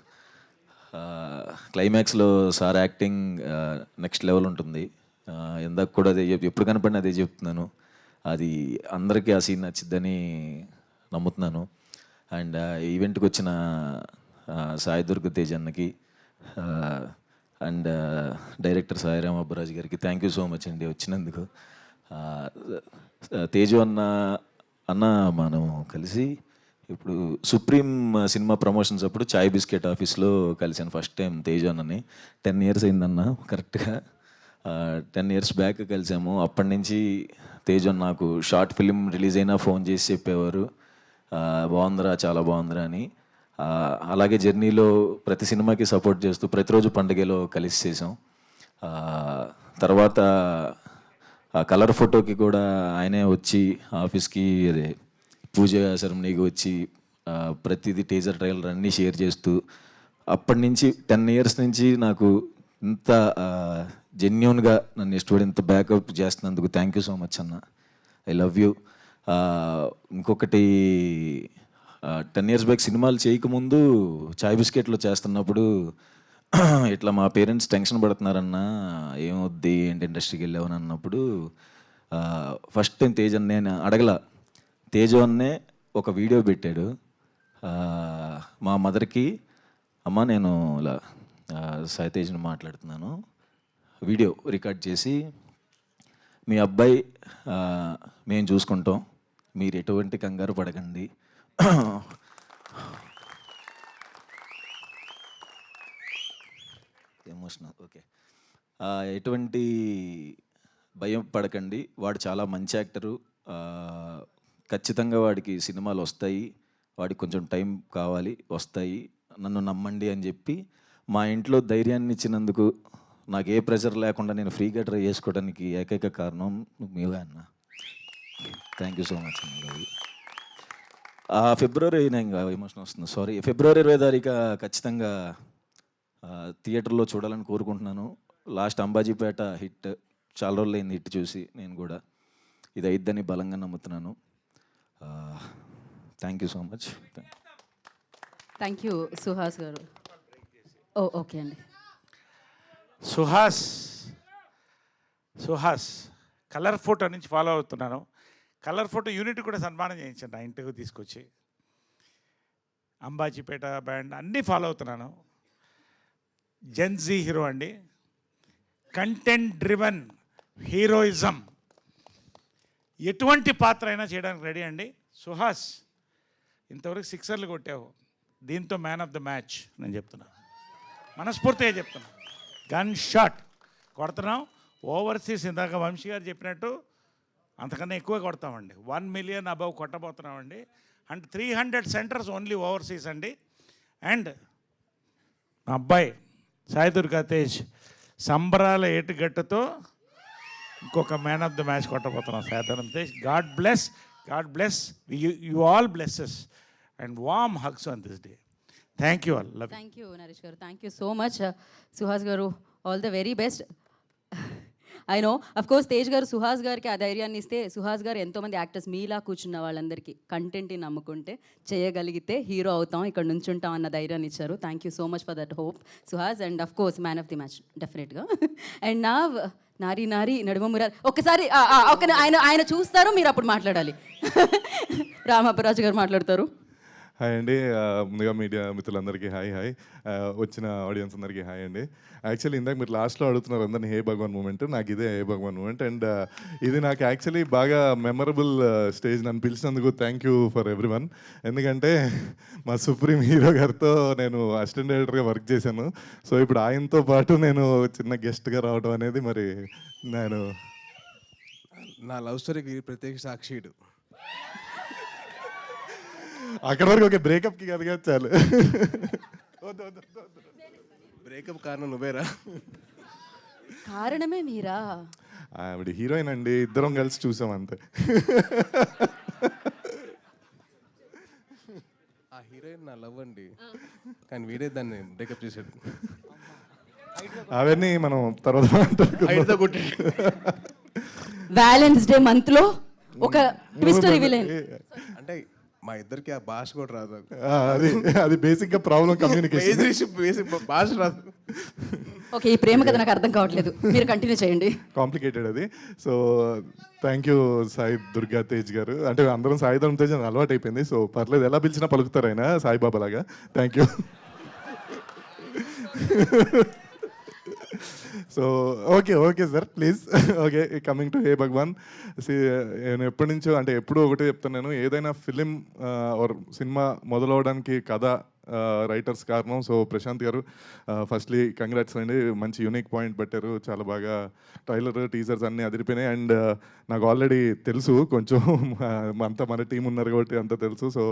Speaker 13: క్లైమాక్స్లో సార్ యాక్టింగ్ నెక్స్ట్ లెవెల్ ఉంటుంది. ఇందాక కూడా అదే ఎప్పుడు కనపడినా అదే చెప్తున్నాను, అది అందరికీ ఆ సీన్ నచ్చిద్దని నమ్ముతున్నాను. అండ్ ఈవెంట్కి వచ్చిన సాయి దుర్గ తేజ్ అన్నకి అండ్ డైరెక్టర్ సాయిరామ్ అబ్బరాజు గారికి థ్యాంక్ యూ సో మచ్ అండి వచ్చినందుకు. తేజు అన్న మనం కలిసి ఇప్పుడు సుప్రీం సినిమా ప్రమోషన్స్ అప్పుడు చాయ్ బిస్కెట్ ఆఫీస్లో కలిసాను ఫస్ట్ టైం తేజు అన్నని. 10 years అయిందన్న, కరెక్ట్గా 10 years బ్యాక్ కలిసాము. అప్పటి నుంచి తేజు నాకు షార్ట్ ఫిలిం రిలీజ్ అయినా ఫోన్ చేసి చెప్పేవారు, బాగుందిరా చాలా బాగుందిరా అని. అలాగే జర్నీలో ప్రతి సినిమాకి సపోర్ట్ చేస్తూ ప్రతిరోజు పండుగలో కలిసి చేసాం. తర్వాత కలర్ ఫోటోకి కూడా ఆయనే వచ్చి ఆఫీస్కి అదే పూజ సెరమనీకి వచ్చి ప్రతిదీ టీజర్ ట్రైలర్ అన్నీ షేర్ చేస్తూ అప్పటి నుంచి 10 years నుంచి నాకు ఇంత జెన్యూన్గా నన్ను ఇష్టపడి ఇంత బ్యాకప్ చేస్తున్నందుకు థ్యాంక్ యూ సో మచ్ అన్న. I love you. ఇంకొకటి 10 years బ్యాక్ సినిమాలు చేయకముందు చాయ్ బిస్కెట్లో చేస్తున్నప్పుడు ఇట్లా మా పేరెంట్స్ టెన్షన్ పడుతున్నారన్నా, ఏమొద్ది ఏంటి ఇండస్ట్రీకి వెళ్ళావని అన్నప్పుడు ఫస్ట్ టైం తేజ్ అన్నే అడగల, తేజు అన్నే ఒక వీడియో పెట్టాడు. మా మదర్కి, అమ్మ నేను ఇలా సాయి తేజ్ని మాట్లాడుతున్నాను, వీడియో రికార్డ్ చేసి మీ అబ్బాయి మేము చూసుకుంటాం, మీరు ఎటువంటి కంగారు పడకండి, ఎమోషనల్ ఓకే, ఎటువంటి భయం పడకండి, వాడు చాలా మంచి యాక్టరు, ఖచ్చితంగా వాడికి సినిమాలు వస్తాయి, వాడికి కొంచెం టైం కావాలి, వస్తాయి, నన్ను నమ్మండి అని చెప్పి మా ఇంట్లో ధైర్యాన్ని ఇచ్చినందుకు, నాకు ఏ ప్రెషర్ లేకుండా నేను ఫ్రీగా ట్రై చేసుకోవడానికి ఏకైక కారణం మీవే అన్న. థ్యాంక్ యూ సో మచ్ అన్న. ఫిబ్రవరి ఇంకా ఎమోషన్ వస్తుంది, సారీ. ఫిబ్రవరి 20వ తారీఖు ఖచ్చితంగా థియేటర్లో చూడాలని కోరుకుంటున్నాను. లాస్ట్ అంబాజీపేట హిట్, చాలా రోజులు అయింది హిట్ చూసి, నేను కూడా ఇది అయిద్దని బలంగా నమ్ముతున్నాను. Thank you so much.
Speaker 1: Thank you Suhas గారు. ఓకే అండి.
Speaker 12: సుహాస్ కలర్ ఫోటో నుంచి ఫాలో అవుతున్నాను. కలర్ ఫోటో యూనిట్ కూడా సన్మానం చేయించండి నా ఇంటికి తీసుకొచ్చి. అంబాజీపేట బ్యాండ్ అన్నీ ఫాలో అవుతున్నాను. జెన్జీ హీరో అండి, కంటెంట్ డ్రివన్ హీరోయిజం, ఎటువంటి పాత్ర అయినా చేయడానికి రెడీ అండి. సుహాస్ ఇంతవరకు 6 కొట్టావు, దీంతో మ్యాన్ ఆఫ్ ద మ్యాచ్ నేను చెప్తున్నా, మనస్ఫూర్తిగా చెప్తున్నా. గన్ షాట్ కొడుతున్నాం. ఓవర్సీస్ ఇందాక వంశీ గారు చెప్పినట్టు అంతకన్నా ఎక్కువ కొడతామండి. 1 million అబవ్ కొట్టబోతున్నామండి. అండ్ 300 సెంటర్స్ ఓన్లీ ఓవర్సీస్ అండి. అండ్ మా అబ్బాయి సాయి దుర్గా తేజ్ సంబరాల ఏటుగట్టుతో ఇంకొక మ్యాన్ ఆఫ్ ద మ్యాచ్ కొట్టబోతున్నాం. Sai Durga Tej, god bless you all blesses and warm hugs on this day. Thank you all. Love.
Speaker 1: Thank you Naresh గారు. Thank you so much Suhas గారు. All the very best. I know of course Tej గారు సుహాస్ గారికి ఆ ధైర్యాన్ని ఇస్తే, సుహాస్ గారు ఎంతోమంది యాక్టర్స్ మీలా కూర్చున్న వాళ్ళందరికీ కంటెంట్ని నమ్ముకుంటే చేయగలిగితే హీరో అవుతాం, ఇక్కడ నుంచుంటాం అన్న ధైర్యాన్ని ఇచ్చారు. Thank you so much for that hope Suhas. And of course man of the match డెఫినెట్గా. అండ్ నా నారి నడుమ మురారి ఒక్కసారి ఆయన చూస్తారు, మీరు అప్పుడు మాట్లాడాలి. రామప్పరాజు గారు మాట్లాడతారు.
Speaker 14: హాయ్ అండి. ముందుగా మీడియా మిత్రులందరికీ హాయ్. వచ్చిన ఆడియన్స్ అందరికీ హాయ్ అండి. యాక్చువల్లీ ఇందాక మీరు లాస్ట్లో అడుగుతున్నారు అందరినీ హే భగవాన్ మూమెంట్, నాకు ఇదే హే భగవాన్ మూమెంట్. అండ్ ఇది నాకు యాక్చువల్లీ బాగా మెమరబుల్ స్టేజ్. నన్ను పిలిచినందుకు థ్యాంక్ యూ ఫర్ ఎవ్రీవన్. ఎందుకంటే మా సుప్రీం హీరో గారితో నేను అసిస్టెంట్ డైరెక్టర్గా వర్క్ చేశాను. సో ఇప్పుడు ఆయనతో పాటు నేను చిన్న గెస్ట్గా రావడం అనేది మరి నేను
Speaker 2: నా లవ్ స్టోరీకి ప్రత్యేక సాక్షిడు.
Speaker 14: అక్కడ వరకు ఒక బ్రేకప్కి కాదు కదా, చాలు.
Speaker 2: బ్రేకప్ కారణం నువ్వేరా?
Speaker 1: కారణమే మీరా?
Speaker 14: ఆవిడ హీరోయిన్ అండి, ఇద్దరం కలిసి చూసాం అంతే.
Speaker 2: ఆ హీరోయిన్ నా లవ్ అండి, కానీ వీడే దాన్ని బ్రేకప్ చేశాడు.
Speaker 14: అవన్నీ మనం తర్వాత
Speaker 1: వ్యాలెన్స్ డే మంత్ లో ఒక ట్విస్ట్ రివీల్ అయింది.
Speaker 2: అంటే మా ఇద్దరికి ఆ భాష కూడా రాదు.
Speaker 14: అది బేసిక్ గా ప్రాబ్లం, కమ్యూనికేషన్.
Speaker 2: బేసిక్ భాష రాదు.
Speaker 1: ఓకే, ఈ ప్రేమ కథ నాకు అర్థం కావట్లేదు, మీరు కంటిన్యూ చేయండి.
Speaker 14: కాంప్లికేటెడ్ అది. So thank you Sai Durga Tej గారు. అంటే అందరం సాయి దుర్గా తేజ్ అని అలవాటు అయిపోయింది. సో పర్లేదు, ఎలా పిలిచినా పలుకుతారు ఆయన సాయిబాబా లాగా. Thank you. So okay sir, please. Okay, coming to hey Bhagwan. నేను ఎప్పటి నుంచో, అంటే ఎప్పుడూ ఒకటే చెప్తాను, నేను ఏదైనా ఫిలిం ఆర్ సినిమా మొదలవడానికి కథ రైటర్స్ కారణం. సో ప్రశాంత్ గారు, ఫస్ట్లీ కంగ్రాట్స్ అండి, మంచి యూనిక్ పాయింట్ పెట్టారు. చాలా బాగా ట్రైలర్ టీజర్స్ అన్నీ అదిరిపోయినాయి. అండ్ నాకు ఆల్రెడీ తెలుసు, కొంచెం అంతా మన టీం ఉన్నారు కాబట్టి అంతా తెలుసు. So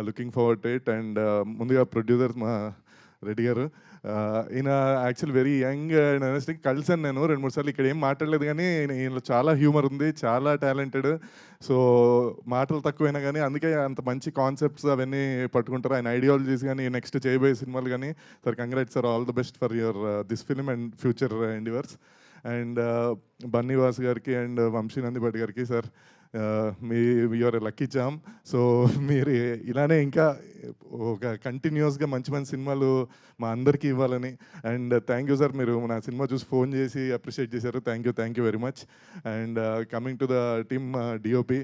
Speaker 14: looking forward to it. And ముందుగా ప్రొడ్యూసర్ మా రెడ్డి గారు, ఈయన actual very young and anaesthetic. కలిసాను నేను 2-3 సార్లు. ఇక్కడ ఏం మాట్లాడలేదు, కానీ ఈయనలో చాలా హ్యూమర్ ఉంది, చాలా టాలెంటెడ్. సో మాటలు తక్కువైనా కానీ అందుకే అంత మంచి కాన్సెప్ట్స్ అవన్నీ పట్టుకుంటారు. ఆయన ఐడియాలజీస్ కానీ నెక్స్ట్ చేయబోయే సినిమాలు కానీ. Sir congrats sir, all the best for your this film and future endeavours. And Bunny Vas గారికి అండ్ వంశీ నందిపటి గారికి, sir me your lucky charm. So మీరు ఇలానే ఇంకా ఒక కంటిన్యూస్గా మంచి మంచి సినిమాలు మా అందరికీ ఇవ్వాలని. అండ్ థ్యాంక్ యూ సార్, మీరు నా సినిమా చూసి ఫోన్ చేసి అప్రిషియేట్ చేశారు. Thank you very much. And coming to the team DOP,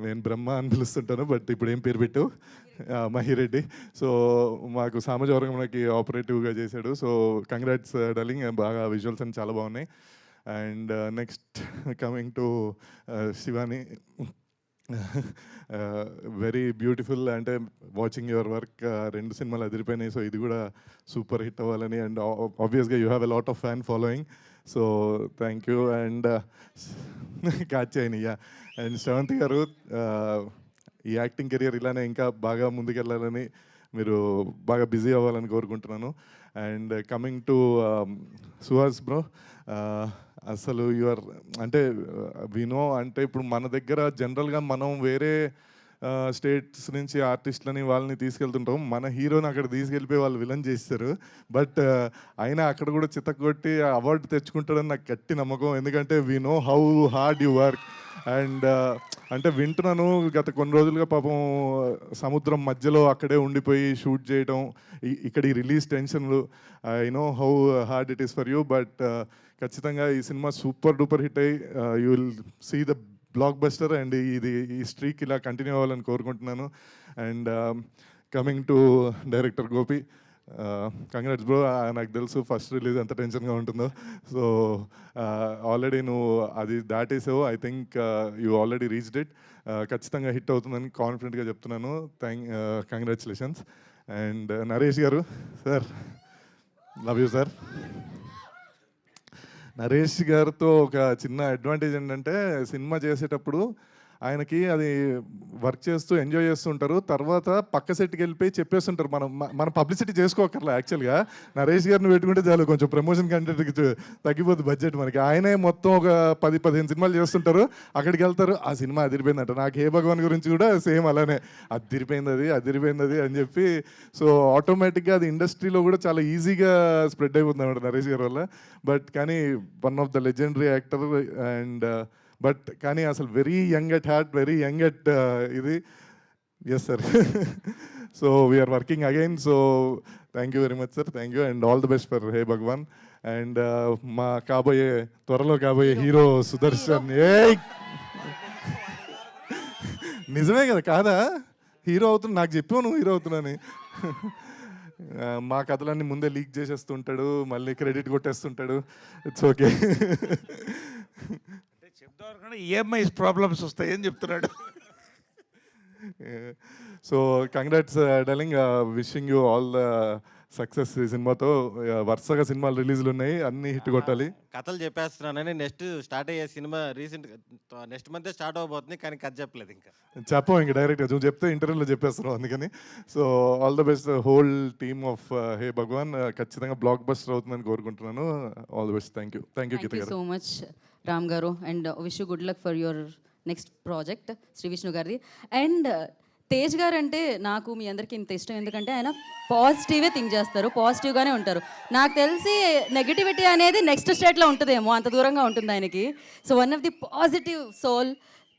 Speaker 14: నేను బ్రహ్మ అని పిలుస్తుంటాను, బట్ ఇప్పుడు ఏం పేరు పెట్టు, మహిరెడ్డి. సో మాకు సామాజిక ఆపరేటివ్గా చేశాడు. సో కంగ్రాట్స్ డార్లింగ్, బాగా విజువల్స్ అని చాలా బాగున్నాయి. And next coming to Shivani, very beautiful. అంటే వాచింగ్ యువర్ వర్క్, 2 సినిమాలు అదిరిపోయినాయి. సో ఇది కూడా సూపర్ హిట్ అవ్వాలని. అండ్ ఆబ్వియస్గా you have a lot of fan following. So thank you. And కాచాయినియా అండ్ శ్రవంతి గారు, ఈ యాక్టింగ్ కెరియర్ ఇలానే ఇంకా బాగా ముందుకెళ్ళాలని, మీరు బాగా బిజీ అవ్వాలని కోరుకుంటున్నాను. And coming to Suhas bro, అసలు యువర్ అంటే వినో, అంటే ఇప్పుడు మన దగ్గర జనరల్గా మనం వేరే స్టేట్స్ నుంచి ఆర్టిస్టులని వాళ్ళని తీసుకెళ్తుంటాం. మన హీరోని అక్కడ తీసుకెళ్ళిపోయి వాళ్ళు విలన్ చేస్తారు. బట్ అయినా అక్కడ కూడా చితక్కొట్టి అవార్డు తెచ్చుకుంటాడని నాకు గట్టి నమ్మకం. ఎందుకంటే we know how hard you work. And అంటే వింటున్నాను గత కొన్ని రోజులుగా పాపం సముద్రం మధ్యలో అక్కడే ఉండిపోయి షూట్ చేయడం, ఇక్కడ ఈ రిలీజ్ టెన్షన్లు, I know how hard it is for you, but ఖచ్చితంగా ఈ సినిమా సూపర్ డూపర్ హిట్ అయ్యి you will see the blockbuster and ఈ స్ట్రీక్ ఇలా కంటిన్యూ అవ్వాలని కోరుకుంటున్నాను. And coming to director Gopi, congrats bro. నాకు తెలుసు ఫస్ట్ రిలీజ్ ఎంత టెన్షన్గా ఉంటుందో. సో ఆల్రెడీ నువ్వు అది దాటేసావు. I think you already reached it. ఖచ్చితంగా హిట్ అవుతుందని కాన్ఫిడెంట్గా చెప్తున్నాను. కంగ్రాచులేషన్స్. అండ్ నరేష్ గారు sir, love you sir. Naresh గారితో ఒక చిన్న అడ్వాంటేజ్ ఏంటంటే సినిమా చేసేటప్పుడు ఆయనకి అది వర్క్ చేస్తూ ఎంజాయ్ చేస్తూ ఉంటారు, తర్వాత పక్క సెట్కి వెళ్ళిపోయి చెప్పేస్తుంటారు. మనం పబ్లిసిటీ చేసుకోకర్లా. యాక్చువల్గా నరేష్ గారిని పెట్టుకుంటే చాలు, కొంచెం ప్రమోషన్ కంటెంట్కి తగ్గిపోతుంది బడ్జెట్ మనకి. ఆయనే మొత్తం ఒక 10-15 సినిమాలు చేస్తుంటారు, అక్కడికి వెళ్తారు, ఆ సినిమా అదిరిపోయిందంట. నాకు హే భగవాన్ గురించి కూడా సేమ్ అలానే, అదిరిపోయింది అని చెప్పి. సో ఆటోమేటిక్గా అది ఇండస్ట్రీలో కూడా చాలా ఈజీగా స్ప్రెడ్ అయిపోతుంది అన్నమాట నరేష్ గారి వల్ల. బట్ కానీ one of the legendary actor and but కానీ అసలు very young at heart, very young at ఇది. Yes sir. So we are working again. So thank you very much sir. Thank you and all the best for hey Bhagwan. And మా త్వరలో కాబోయే hero Sudarshan. నిజమే కదా, కాదా? Hero అవుతున్నా నాకు చెప్పావు నువ్వు హీరో అవుతున్నాని. మా కథలన్నీ ముందే లీక్ చేసేస్తుంటాడు, మళ్ళీ క్రెడిట్ కొట్టేస్తుంటాడు. It's okay.
Speaker 12: చెప్తాను ఈఎంఐ ప్రాబ్లమ్స్ వస్తాయని చెప్తున్నాడు.
Speaker 14: So congrats darling, wishing you all the success. ఈ సినిమాతో వరుసగా సినిమాలు రిలీజ్లు ఉన్నాయి, అన్ని హిట్ కొట్టాలి.
Speaker 5: కథలు చెప్పేస్తున్నానని నెక్స్ట్ స్టార్ట్ అయ్యే సినిమా నెక్స్ట్ మంత్ స్టార్ట్ అవబోతుంది, కానీ కథ చెప్పలేదు ఇంకా.
Speaker 14: చెప్పవు ఇంక డైరెక్ట్గా, నువ్వు చెప్తే ఇంటర్వ్యూలో చెప్పేస్తున్నావు అందుకని. So all the best whole team of hey Bhagwan. ఖచ్చితంగా బ్లాక్ బస్టర్ అవుతుందని కోరుకుంటున్నాను. All the best. Thank you Geetha గారు.
Speaker 1: సో మచ్ రామ్ గారు, and wish you good luck for your next project Shri Vishnu గారిది. అండ్ తేజ్ గారు అంటే నాకు మీ అందరికీ ఇంత ఇష్టం, ఎందుకంటే ఆయన పాజిటివే థింక్ చేస్తారు, పాజిటివ్గానే ఉంటారు. నాకు తెలిసి నెగిటివిటీ అనేది నెక్స్ట్ స్టేట్లో ఉంటుందేమో, అంత దూరంగా ఉంటుంది ఆయనకి. So one of the positive soul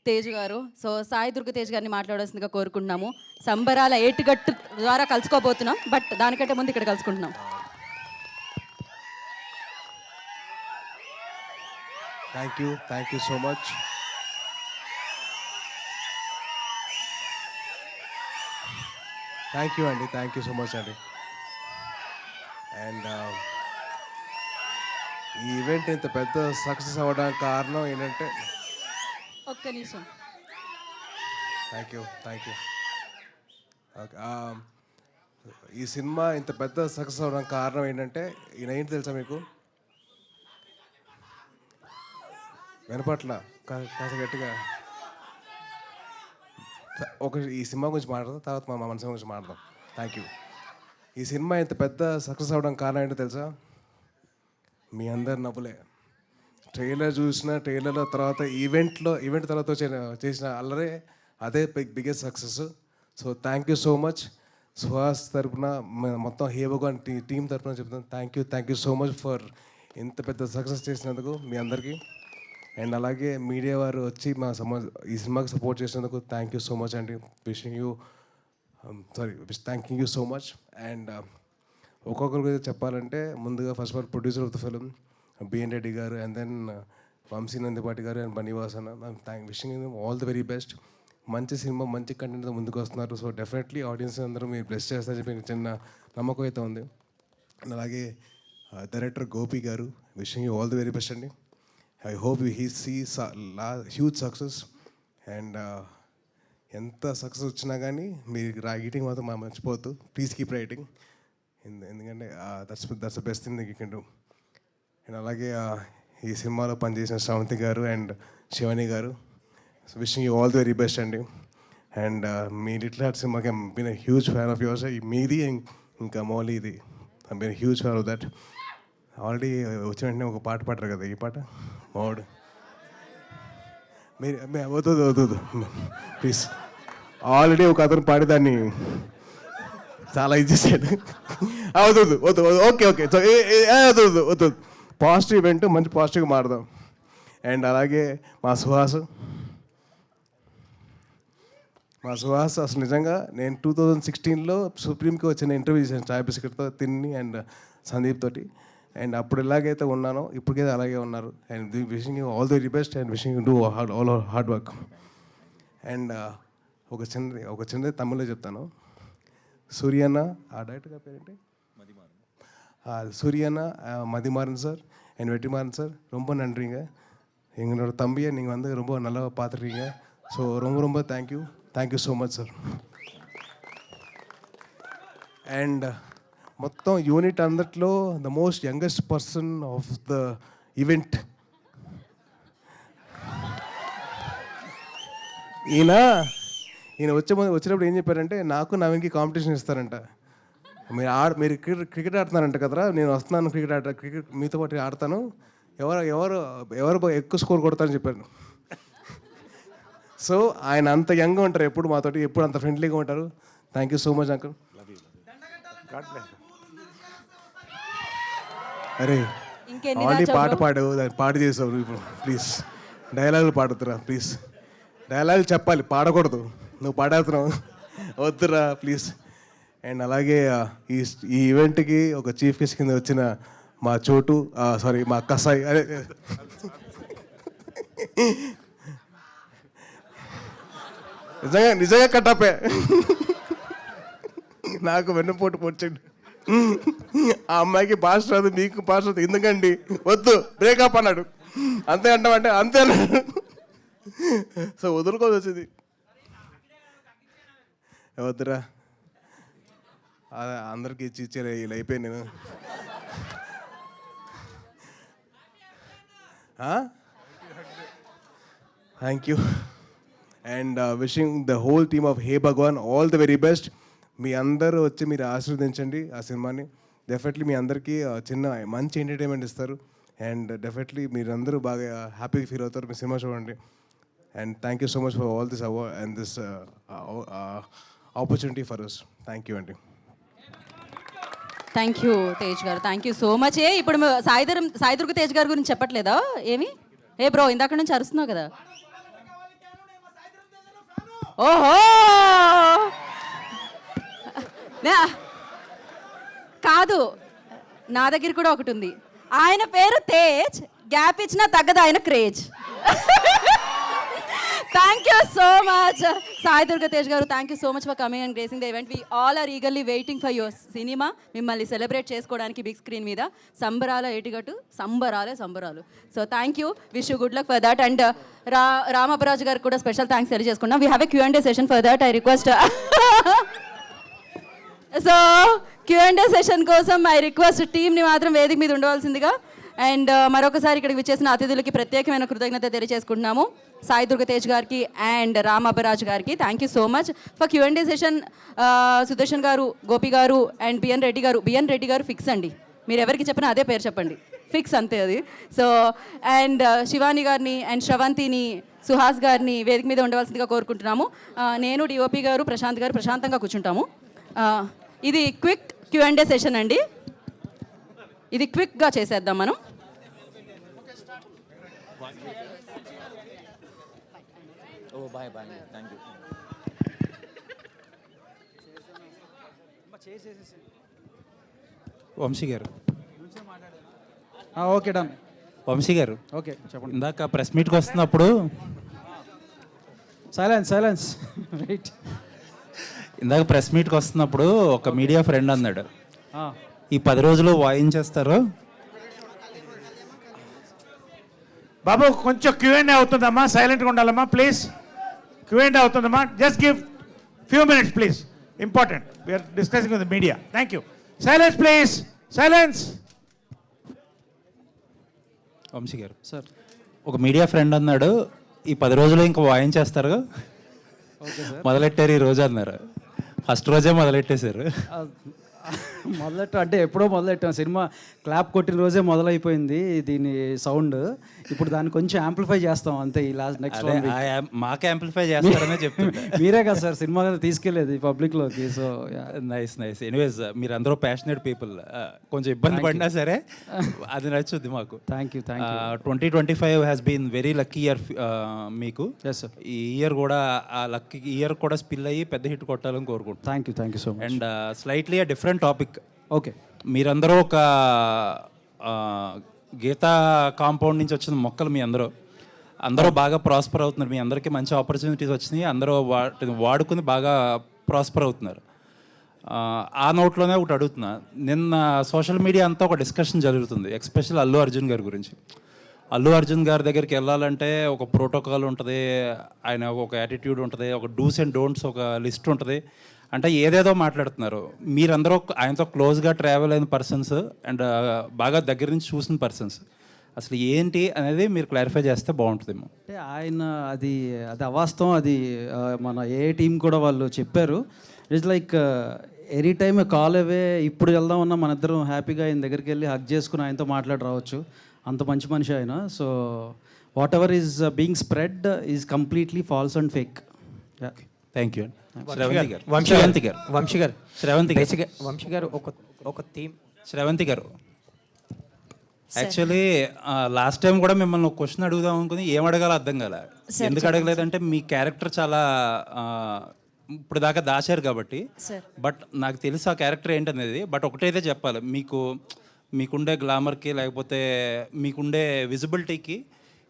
Speaker 1: Tej గారు. సో సాయి దుర్గ తేజ్ గారిని మాట్లాడాల్సిందిగా కోరుకుంటున్నాము. సంబరాల ఏటుగట్టు ద్వారా కలుసుకోబోతున్నాం, బట్ దానికంటే ముందు ఇక్కడ కలుసుకుంటున్నాం.
Speaker 2: Thank you so much. Thank you so much అండి. అండ్ ఈ ఈవెంట్ ఇంత పెద్ద సక్సెస్ అవ్వడానికి కారణం ఏంటంటే,
Speaker 1: ఒక్క నిమిషం.
Speaker 2: Thank you okay. ఈ సినిమా ఇంత పెద్ద సక్సెస్ అవ్వడానికి కారణం ఏంటంటే, ఈయన ఏంటి తెలుసా మీకు? వినపట్ల కాస్త గట్టిగా. ఈ సినిమా గురించి మాట్లాడదాం, తర్వాత మా మనసు గురించి మాట్లాడదాం. Thank you. ఈ సినిమా ఇంత పెద్ద సక్సెస్ అవ్వడానికి కారణం ఏంటో తెలుసా? మీ అందరు నవ్వులే. ట్రైలర్ చూసిన, ట్రైలర్లో తర్వాత ఈవెంట్ తర్వాత చేసిన అల్లరే అదే biggest success. So thank you so much. Suhas తరఫున, మొత్తం హే భగవాన్ టీం తరఫున చెప్తాను thank you so much for ఇంత పెద్ద సక్సెస్ చేసినందుకు మీ అందరికీ. అండ్ అలాగే మీడియా వారు వచ్చి ఈ సినిమాకి సపోర్ట్ చేసినందుకు థ్యాంక్ యూ సో మచ్ అండి. Thanking you so much. And ఒక్కొక్కరి గురించి చెప్పాలంటే, ముందుగా first of all producer of the film B N Reddy గారు, అండ్ దెన్ వంశీ నందిపాటి గారు అండ్ బనీవాస్ అన్న. Wishing all the very best. మంచి సినిమా, మంచి కంటెంట్తో ముందుకు వస్తున్నారు. సో డెఫినెట్లీ ఆడియన్స్ అందరూ మీరు బ్లెస్ చేస్తారని చెప్పి చిన్న నమ్మకం అయితే ఉంది. అండ్ అలాగే డైరెక్టర్ గోపి గారు, wishing you all the very best అండి. I hope he sees huge success. And ఎంత సక్సెస్ వచ్చినా కానీ మీరు రైటింగ్ మాత్రం మర్చిపోవద్దు. ప్లీజ్ కీప్ రైటింగ్, ఎందుకంటే that's the best thing you can do. And అలాగే ఈ సినిమాలో పనిచేసిన శ్రవంతి గారు అండ్ శివాని గారు, wishing you all the very best అండి. అండ్ మీ లిటిల్ హార్ట్ సినిమాకి I'm been a huge fan of yours. మీది ఇంకా మౌలీది, I'm been a huge fan of that. Already వచ్చిన వెంటనే ఒక పాట పాడరు కదా, ఈ పాట మౌడ్ మీరు వద్దు ప్లీజ్. ఆల్రెడీ ఒక అతను పాడేదాన్ని చాలా ఇది చేశాడు. వద్దు ఓకే వద్దు. పాజిటివ్ ఈవెంట్, మంచి పాజిటివ్గా మాడదాం. అండ్ అలాగే మా సుహాస్, మా సుహాస్ అసలు నిజంగా నేను 2016లో సుప్రీంకి వచ్చిన ఇంటర్వ్యూ చేశాను చాయ్ బిస్కెట్తో తిన్ని అండ్ సందీప్ తోటి. అండ్ అప్పుడు ఎలాగైతే ఉన్నానో ఇప్పటికైతే అలాగే ఉన్నారు. And wishing you all the very best and wishing you do all hard work. And ఒక చిన్నది తమిళ్లో చెప్తాను. సూర్యన్న ఆ డైరెక్టర్ గారి పేరేంటి, சூரியனா மதிமாறன் சார் என் வெற்றிமாறன் சார் ரொம்ப நன்றிங்க. எங்களோட தம்பியை நீங்கள் வந்து ரொம்ப நல்லா பார்த்துருக்கீங்க. ஸோ ரொம்ப thank you so much sir. And మొత్తం యూనిట్ అందట్లో the most youngest person of the event ఈయన వచ్చినప్పుడు ఏం చెప్పారంటే నాకు నవీన్కి కాంపిటీషన్ ఇస్తారంట. మీరు క్రికెట్ ఆడుతున్నారంట కదరా, నేను వస్తున్నాను క్రికెట్ మీతో పాటు ఆడతాను, ఎవరు ఎక్కువ స్కోర్ కొడతారని చెప్పాను. సో ఆయన అంత యంగ్గా ఉంటారు, ఎప్పుడు మాతోటి ఎప్పుడు అంత ఫ్రెండ్లీగా ఉంటారు. Thank you so much uncle. అరే ఆల్రెడీ పాడావు, దాన్ని పాడు చేసావు నువ్వు. ఇప్పుడు ప్లీజ్ డైలాగులు పాడుతురా, ప్లీజ్ డైలాగులు చెప్పాలి, పాడకూడదు. నువ్వు పాడేస్తున్నావు, వద్దురా ప్లీజ్. అండ్ అలాగే ఈ ఈవెంట్కి ఒక చీఫ్ గెస్ట్ కింద వచ్చిన మా చోటు, సారీ మా కసాయి, అదే నిజంగా కట్టపే నాకు వెన్నుపోటు పొడిచండి. ఆ అమ్మాయికి భాష రాదు, మీకు భాష రాదు, ఎందుకండి వద్దు బ్రేకప్ అన్నాడు. అంతే అంటామంటే అంతే అన్నాడు. సో వదులుకోవాల్సి వచ్చింది. వద్దురా అందరికి ఇచ్చేలా ఇలా అయిపోయాను నేను. Thank you and wishing the whole team of hey Bhagwan all the very best. మీ అందరూ వచ్చి మీరు ఆశీర్వదించండి ఆ సినిమాని. డెఫినెట్లీ మీ అందరికీ చిన్న మంచి ఎంటర్టైన్మెంట్ ఇస్తారు. అండ్ డెఫినెట్లీ మీరందరూ బాగా హ్యాపీగా ఫీల్ అవుతారు మీ సినిమా చూడండి. And thank you so much for all this award and this opportunity for us. Thank you అండి.
Speaker 1: థ్యాంక్ యూ తేజ్ గారు, థ్యాంక్ యూ సో మచ్. ఇప్పుడు సాయిదుర్గ తేజ్ గారి గురించి చెప్పట్లేదా ఏమి? బ్రో ఇందాక నుంచి అరుస్తున్నావు కదా. ఓహో కాదు, నా దగ్గర కూడా ఒకటి ఉంది. ఆయన పేరు తేజ్, గ్యాప్ ఇచ్చినా తగ్గదు ఆయన craze. Thank you so much Saidurga Tej గారు. Thank you so much for coming and gracing the event. We all are eagerly waiting for your cinema. మిమ్మల్ని సెలబ్రేట్ చేసుకోవడానికి బిగ్ స్క్రీన్ మీద సంబరాల ఏటిగట్టు సంబరాలు. So thank you, wish you good luck for that. And Ramaparaju గారికి కూడా special thanks తెలియజేసుకున్నాం. We have a Q&A session for that. I request so Q&A session కోసం ఐ రిక్వెస్ట్ టీమ్ని మాత్రం వేదిక మీద ఉండవలసిందిగా. అండ్ మరొకసారి ఇక్కడికి విచ్చేసిన అతిథులకి ప్రత్యేకమైన కృతజ్ఞత తెలియజేసుకుంటున్నాము, సాయిదుర్గ తేజ్ గారికి అండ్ రామపరాజు గారికి. Thank you so much for Q&A session. Sudarshan గారు, గోపి గారు అండ్ బిఎన్ రెడ్డి గారు ఫిక్స్ అండి. మీరు ఎవరికి చెప్పినా అదే పేరు చెప్పండి, ఫిక్స్ అంతే అది. సో అండ్ శివాని గారిని అండ్ శ్రవంతిని, సుహాస్ గారిని వేదిక మీద ఉండవలసిందిగా కోరుకుంటున్నాము. నేను డిఓపి గారు, ప్రశాంత్ గారు ప్రశాంతంగా కూర్చుంటాము. ఇది క్విక్ Q&A సెషన్ అండి, ఇది క్విక్గా చేసేద్దాం మనం.
Speaker 15: వంశీ గారు,
Speaker 9: ఓకే డన్.
Speaker 15: వంశీ గారు
Speaker 9: ఓకే చెప్పండి.
Speaker 15: ఇందాక ప్రెస్ మీట్కి వస్తున్నప్పుడు
Speaker 9: సైలెన్స్ రైట్.
Speaker 15: ఇందాక ప్రెస్ మీట్కి వస్తున్నప్పుడు ఒక మీడియా ఫ్రెండ్ అన్నాడు, ఈ 10 రోజులు వాయించేస్తారు.
Speaker 12: బాబు కొంచెం Q&A అవుతుందమ్మా, సైలెంట్గా ఉండాలమ్మా ప్లీజ్. Q&A అవుతుందమ్మా, just give few minutes please, important. We are discussing with media. Thank you. Silence please, silence.
Speaker 15: Vamshi గారు సార్, ఒక మీడియా ఫ్రెండ్ అన్నాడు, ఈ 10 రోజులు ఇంకా వాయించేస్తారు, మొదలెట్టారు ఈ రోజు అన్నారు. ఫస్ట్ రోజే మొదలెట్టేశారు.
Speaker 9: మొదలెట్టాం అంటే ఎప్పుడో మొదలెట్టాం. సినిమా క్లాప్ కొట్టిన రోజే మొదలైపోయింది దీని సౌండ్. ఇప్పుడు దాన్ని కొంచెం యాంప్లిఫై చేస్తాం అంతే. ఈ లాస్ట్ నెక్స్ట్
Speaker 15: మాకు యాంప్లిఫై చేస్తారనే చెప్తుంటే
Speaker 9: మీరే కదా సార్ సినిమా తీసుకెళ్ళేది పబ్లిక్లోకి. So
Speaker 15: nice nice. ఎనీవేస్ మీరు అందరూ ప్యాషనేట్ పీపుల్. కొంచెం ఇబ్బంది పడినా సరే అది నచ్చుద్ది మాకు.
Speaker 9: Thank you.
Speaker 15: 2025 has been very lucky year మీకు. ఈ ఇయర్ కూడా ఆ లక్కీ ఇయర్ కూడా స్పిల్ అయ్యి పెద్ద హిట్ కొట్టాలని కోరుకుంటున్నాను.
Speaker 9: Thank you so much.
Speaker 15: And slightly a different topic.
Speaker 9: Okay,
Speaker 15: మీరందరూ ఒక గీతా కాంపౌండ్ నుంచి వచ్చిన మొక్కలు. మీ అందరూ బాగా ప్రాస్పర్ అవుతున్నారు. మీ అందరికీ మంచి ఆపర్చునిటీస్ వచ్చినాయి. అందరూ వాటిని వాడుకుని బాగా ప్రాస్పర్ అవుతున్నారు. ఆ నోట్లోనే ఒకటి అడుగుతున్నా. నిన్న సోషల్ మీడియా అంతా ఒక డిస్కషన్ జరుగుతుంది, ఎస్పెషల్ అల్లు అర్జున్ గారి గురించి. అల్లు అర్జున్ గారి దగ్గరికి వెళ్ళాలంటే ఒక ప్రోటోకాల్ ఉంటుంది, ఆయన ఒక యాటిట్యూడ్ ఉంటుంది, ఒక డూస్ అండ్ డోంట్స్ ఒక లిస్ట్ ఉంటుంది. అంటే ఏదేదో మాట్లాడుతున్నారు. మీరందరూ ఆయనతో క్లోజ్గా ట్రావెల్ అయిన పర్సన్స్ అండ్ బాగా దగ్గర నుంచి చూసిన పర్సన్స్. అసలు ఏంటి అనేది మీరు క్లారిఫై చేస్తే బాగుంటుందేమో.
Speaker 9: అంటే ఆయన అది అవాస్తవం. అది మన ఏ టీం కూడా వాళ్ళు చెప్పారు. It's like any time call away. ఇప్పుడు వెళ్దామన్నా మన ఇద్దరం హ్యాపీగా ఆయన దగ్గరికి వెళ్ళి హగ్ చేసుకుని ఆయనతో మాట్లాడి రావచ్చు. అంత మంచి మనిషి ఆయన. So whatever is being spread is completely false and fake.
Speaker 15: Thank you.
Speaker 16: Vamsi గారు ఒక థీమ్.
Speaker 15: శ్రవంతి గారు, యాక్చువల్లీ లాస్ట్ టైం కూడా మిమ్మల్ని ఒక క్వశ్చన్ అడుగుదాం అనుకుని ఏం అడగాలో అర్థం కాలే. ఎందుకు అడగలేదంటే మీ క్యారెక్టర్ చాలా ఇప్పుడు దాకా దాచారు కాబట్టి. బట్ నాకు తెలుసు ఆ క్యారెక్టర్ ఏంటనేది. బట్ ఒకటైతే చెప్పాలి, మీకుండే గ్లామర్కి లేకపోతే మీకుండే విజిబిలిటీకి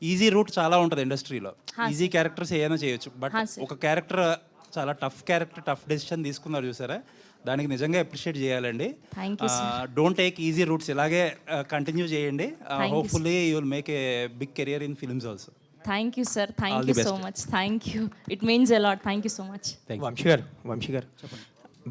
Speaker 15: ఈజీ రూట్ చాలా ఉంటుంది ఇండస్ట్రీలో. ఈజీ క్యారెక్టర్స్ ఏదైనా చేయొచ్చు. బట్ ఒక క్యారెక్టర్ చాలా టఫ్ క్యారెక్టర్, టఫ్ డెసిషన్ తీసుకున్నారు చూసారా, దానికి నిజంగా అప్రిషియేట్ చేయాలండి. Don't take easy routes. ఇలాగే కంటిన్యూ చేయండి. Hopefully you will make a big career in films also.
Speaker 4: Thank you sir. Thank you so much. Thank you. It means a lot. Thank you so much.
Speaker 16: Vamsi గారు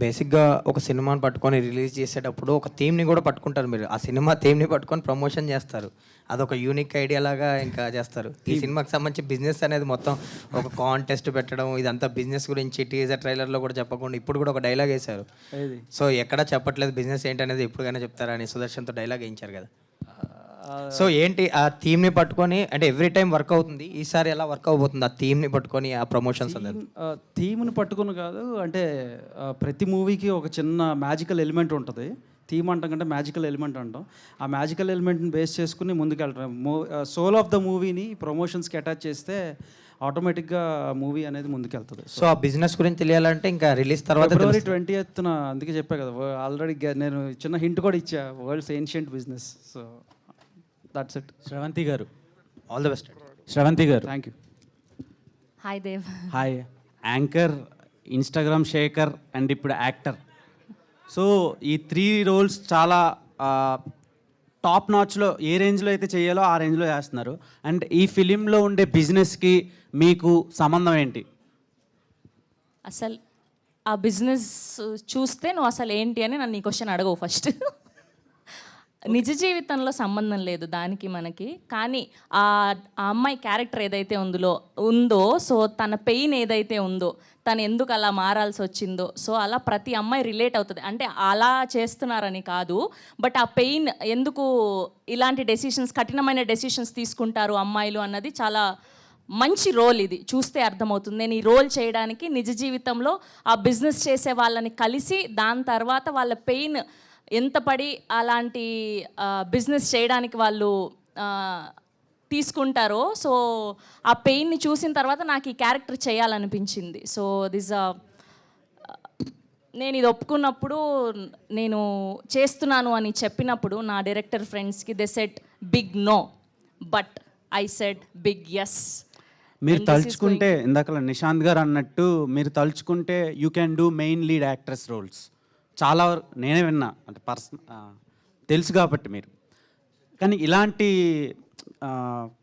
Speaker 16: బేసిక్గా ఒక సినిమాని పట్టుకొని release చేసేటప్పుడు ఒక థీమ్ని కూడా పట్టుకుంటారు మీరు. ఆ సినిమా థీమ్ని పట్టుకొని ప్రమోషన్ చేస్తారు. అదొక యూనిక్ ఐడియా లాగా ఇంకా చేస్తారు. ఈ సినిమాకి సంబంధించి బిజినెస్ అనేది మొత్తం ఒక కాంటెస్ట్ పెట్టడం, ఇదంతా బిజినెస్ గురించి టీజర్ ట్రైలర్లో కూడా చెప్పకుండా ఇప్పుడు కూడా ఒక డైలాగ్ వేశారు. సో ఎక్కడ చెప్పట్లేదు బిజినెస్ ఏంటనేది, ఎప్పుడుకైనా చెప్తారని సుదర్శన్తో డైలాగ్ వేయించారు కదా. సో ఏంటి ఆ థీమ్ని పట్టుకొని, అంటే ఎవ్రీ టైం వర్క్ అవుతుంది, ఈసారి ఎలా వర్క్ అవబోతుంది ఆ థీమ్ని పట్టుకొని ఆ ప్రమోషన్స్ అనేది?
Speaker 9: థీమ్ని పట్టుకుని కాదు, అంటే ప్రతి మూవీకి ఒక చిన్న మ్యాజికల్ ఎలిమెంట్ ఉంటుంది. థీమ్ అంటాం కంటే మ్యాజికల్ ఎలిమెంట్ అంటాం. ఆ మ్యాజికల్ ఎలిమెంట్ని బేస్ చేసుకుని ముందుకెళ్తాం. సోల్ ఆఫ్ ద మూవీని ప్రమోషన్స్కి అటాచ్ చేస్తే ఆటోమేటిక్గా మూవీ అనేది ముందుకెళ్తుంది.
Speaker 16: సో ఆ బిజినెస్ గురించి తెలియాలంటే ఇంకా రిలీజ్ తర్వాత
Speaker 9: February 20th అందుకే చెప్పా కదా, ఆల్రెడీ నేను చిన్న హింట్ కూడా ఇచ్చా, worlds ancient business. So that's it.
Speaker 11: Sravanthi గారు,
Speaker 16: ఆల్ ది బెస్ట్.
Speaker 11: శ్రవంతి గారు,
Speaker 9: thank you.
Speaker 4: Hi Dev.
Speaker 11: Hi. Anchor, Instagram shaker and ఇప్పుడు యాక్టర్. సో ఈ 3 రోల్స్ చాలా టాప్ నాచ్లో ఏ రేంజ్లో అయితే చేయాలో ఆ రేంజ్లో చేస్తున్నారు. అండ్ ఈ ఫిలింలో ఉండే బిజినెస్కి మీకు సంబంధం ఏంటి?
Speaker 4: అసలు ఆ బిజినెస్ చూస్తే నువ్వు అసలు ఏంటి అని నన్ను ఈ క్వశ్చన్ అడగవు ఫస్ట్. నిజ జీవితంలో సంబంధం లేదు దానికి మనకి. కానీ ఆ అమ్మాయి క్యారెక్టర్ ఏదైతే ఉందో సో తన పెయిన్ ఏదైతే ఉందో, తను ఎందుకు అలా మారాల్సి వచ్చిందో, సో అలా ప్రతి అమ్మాయి రిలేట్ అవుతుంది. అంటే అలా చేస్తున్నారని కాదు, బట్ ఆ పెయిన్ ఎందుకు ఇలాంటి డెసిషన్స్, కఠినమైన డెసిషన్స్ తీసుకుంటారు అమ్మాయిలు అన్నది చాలా మంచి రోల్. ఇది చూస్తే అర్థమవుతుంది. నేను ఈ రోల్ చేయడానికి నిజ జీవితంలో ఆ బిజినెస్ చేసే వాళ్ళని కలిసి దాని తర్వాత వాళ్ళ పెయిన్ ఎంత పడి అలాంటి బిజినెస్ చేయడానికి వాళ్ళు తీసుకుంటారో, సో ఆ పెయిన్ని చూసిన తర్వాత నాకు ఈ క్యారెక్టర్ చేయాలనిపించింది. సో నేను ఇది ఒప్పుకున్నప్పుడు, నేను చేస్తున్నాను అని చెప్పినప్పుడు నా డైరెక్టర్ ఫ్రెండ్స్కి they said big no, but I said big yes.
Speaker 11: మీరు తలుచుకుంటే, ఇందాక నిశాంత్ గారు అన్నట్టు, మీరు తలుచుకుంటే you can do main lead actress roles. చాలా నేనే విన్నా, అంటే తెలుసు కాబట్టి మీరు. కానీ ఇలాంటి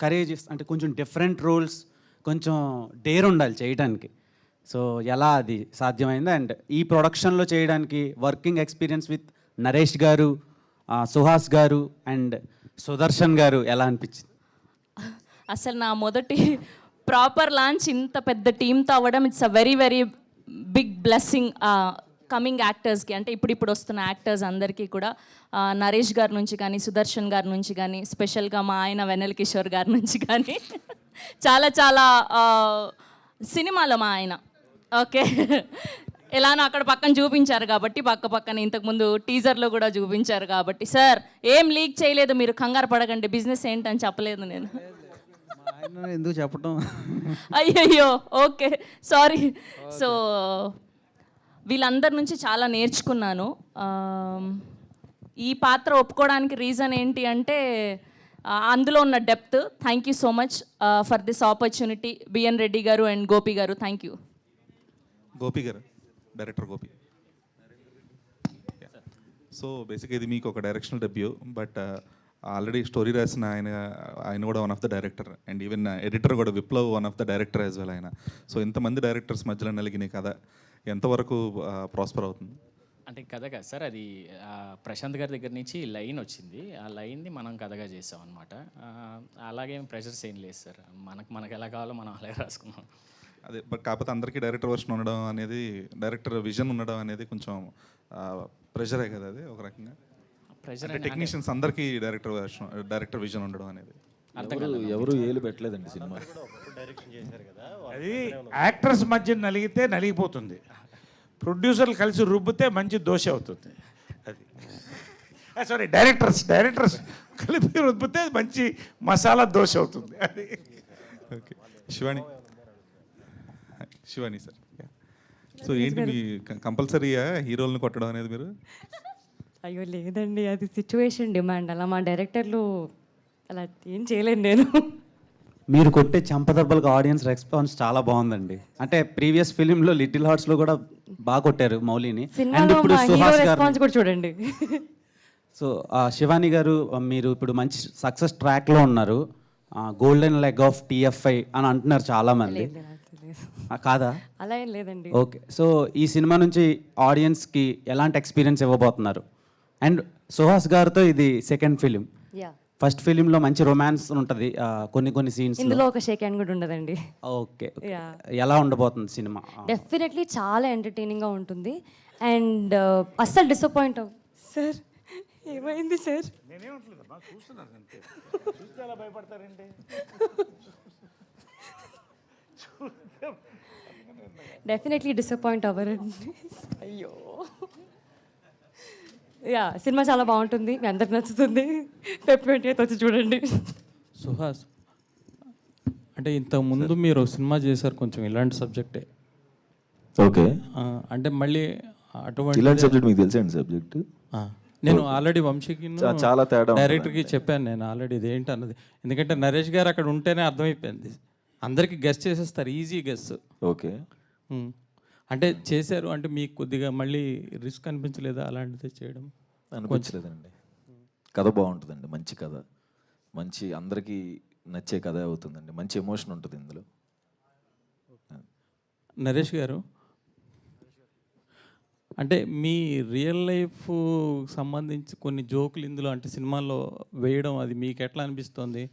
Speaker 11: కరేజెస్, అంటే కొంచెం డిఫరెంట్ రోల్స్, కొంచెం డేర్ ఉండాలి చేయడానికి. సో ఎలా అది సాధ్యమైంది? అండ్ ఈ ప్రొడక్షన్లో చేయడానికి వర్కింగ్ ఎక్స్పీరియన్స్ విత్ నరేష్ గారు, సుహాస్ గారు అండ్ సుదర్శన్ గారు ఎలా అనిపించింది?
Speaker 4: అసలు నా మొదటి ప్రాపర్ లాంచ్ ఇంత పెద్ద టీంతో అవ్వడం, it's a very very big blessing. Coming యాక్టర్స్కి అంటే ఇప్పుడు వస్తున్న యాక్టర్స్ అందరికీ కూడా నరేష్ గారి నుంచి కానీ సుదర్శన్ గారి నుంచి కానీ స్పెషల్గా మా ఆయన వెన్నెల కిషోర్ గారి నుంచి కానీ చాలా చాలా సినిమాలో మా ఆయన ఓకే ఎలానో అక్కడ పక్కన చూపించారు కాబట్టి పక్కన ఇంతకుముందు టీజర్లో కూడా చూపించారు కాబట్టి సార్ ఏం లీక్ చేయలేదు, మీరు కంగారు పడకండి, బిజినెస్ ఏంటని చెప్పలేదు నేను.
Speaker 9: ఆయన ఎందుకు చెప్పటం?
Speaker 4: అయ్యయ్యో ఓకే సారీ. సో వీళ్ళందరి నుంచి చాలా నేర్చుకున్నాను. ఈ పాత్ర ఒప్పుకోవడానికి రీజన్ ఏంటి అంటే అందులో ఉన్న depth. Thank you so much for this opportunity BN Reddy గారు అండ్ గోపి గారు. Thank you.
Speaker 17: గోపి గారు, డైరెక్టర్ గోపి. సో బేసిక్గా ఇది మీకు ఒక directional debut, but already story రాసిన ఆయన కూడా one of the director, and even editor కూడా Viplav one of the director as well ఆయన. సో ఇంతమంది డైరెక్టర్స్ మధ్యలో నలిగిన కథ ఎంతవరకు ప్రాస్పర్ అవుతుంది?
Speaker 6: అంటే కథ కాదు సార్, అది ప్రశాంత్ గారి దగ్గర నుంచి లైన్ వచ్చింది, ఆ లైన్ని మనం కథగా చేసాం అనమాట. అలాగే ప్రెషర్స్ ఏం లేదు సార్, మనకు ఎలా కావాలో మనం అలాగే రాసుకున్నాం.
Speaker 17: అదే, బట్ కాకపోతే అందరికీ డైరెక్టర్ వర్షన్ ఉండడం అనేది, డైరెక్టర్ విజన్ ఉండడం అనేది కొంచెం ప్రెషరే కదా అది ఒక రకంగా.
Speaker 6: ప్రెషర్
Speaker 17: టెక్నీషియన్స్ అందరికీ డైరెక్టర్ విజన్ ఉండడం అనేది.
Speaker 13: ఎవరు ఏలు పెట్టలేదండి సినిమా.
Speaker 12: అది యాక్టర్స్ మధ్య నలిగితే నలిగిపోతుంది, ప్రొడ్యూసర్లు కలిసి రుబ్బితే మంచి దోశ అవుతుంది. అది సారీ డైరెక్టర్స్ కలిపి రుబ్బితే మంచి మసాలా దోశ అవుతుంది. అది
Speaker 17: ఓకే. శివాని సార్, సో ఏంటి మీ కంపల్సరీగా హీరోలను కొట్టడం అనేది మీరు?
Speaker 10: అయ్యో లేదండి, అది సిచ్యువేషన్ డిమాండ్. అలా మా డైరెక్టర్లు అలా ఏం చేయలేను నేను.
Speaker 9: మీరు కొట్టే చంపదెబ్బలకు ఆడియన్స్ రెస్పాన్స్ చాలా బాగుందండి. అంటే ప్రీవియస్ ఫిలింలో లిటిల్ హార్ట్స్లో కూడా బాగా కొట్టారు మౌలిని, అండ్ ఇప్పుడు సుహాస్ గారు
Speaker 10: కూడా చూడండి.
Speaker 9: సో శివాని గారు, మీరు ఇప్పుడు మంచి సక్సెస్ ట్రాక్లో ఉన్నారు. గోల్డెన్ లెగ్ ఆఫ్ టీఎఫ్ఐ అని అంటున్నారు చాలామంది, కాదా?
Speaker 10: అలా ఏం లేదండి.
Speaker 9: ఓకే, సో ఈ సినిమా నుంచి ఆడియన్స్కి ఎలాంటి ఎక్స్పీరియన్స్ ఇవ్వబోతున్నారు? అండ్ సుహాస్ గారితో ఇది సెకండ్ ఫిలిం. ఫస్ట్ ఫిలింలో మంచి రొమాన్స్ ఉంటుంది కొన్ని సీన్స్,
Speaker 10: ఇందులో ఒక షేక్ హ్యాండ్ కూడా ఉండదండి.
Speaker 9: ఓకే, ఎలా ఉండబోతుంది సినిమా?
Speaker 10: డెఫినెట్లీ చాలా ఎంటర్టైనింగ్గా ఉంటుంది అండ్ అస్సలు డిసప్పాయింట్ అవ్వ. సార్ ఏమైంది సార్?
Speaker 12: నేనేమంటలేదమ్మా, చూస్తున్నాను అంతే. చూస్తే అలా భయపడతారండి.
Speaker 10: Definitely disappoint అవ్వరండి. అయ్యో యా, సినిమా చాలా బాగుంటుంది, మీ అందరికి నచ్చుతుంది. February 28th వచ్చి చూడండి.
Speaker 15: సుహాస్, అంటే ఇంతకుముందు మీరు సినిమా చేశారు కొంచెం ఇలాంటి సబ్జెక్టే.
Speaker 13: ఓకే.
Speaker 15: అంటే మళ్ళీ అటువంటి
Speaker 13: ఇలాంటి సబ్జెక్ట్ మీకు తెలిసండి సబ్జెక్ట్?
Speaker 15: నేను ఆల్రెడీ వంశీకి
Speaker 13: చాలా తేడా
Speaker 15: డైరెక్టర్కి చెప్పాను నేను ఆల్రెడీ ఇదేంటి అన్నది. ఎందుకంటే నరేష్ గారు అక్కడ ఉంటేనే అర్థమైపోయింది, అందరికీ గెస్ట్ చేసేస్తారు, ఈజీ గెస్ట్.
Speaker 13: ఓకే.
Speaker 15: అంటే చేశారు అంటే మీకు కొద్దిగా మళ్ళీ రిస్క్ అనిపించలేదా అలాంటిది చేయడం?
Speaker 13: అనిపించలేదండి. కథ బాగుంటుందండి, మంచి కథ, మంచి అందరికీ నచ్చే కథ అవుతుందండి, మంచి ఎమోషన్ ఉంటుంది ఇందులో.
Speaker 15: నరేష్ గారు, అంటే మీ రియల్ లైఫ్ సంబంధించి కొన్ని జోకులు ఇందులో అంటే సినిమాల్లో వేయడం అది మీకు ఎట్లా అనిపిస్తుంది?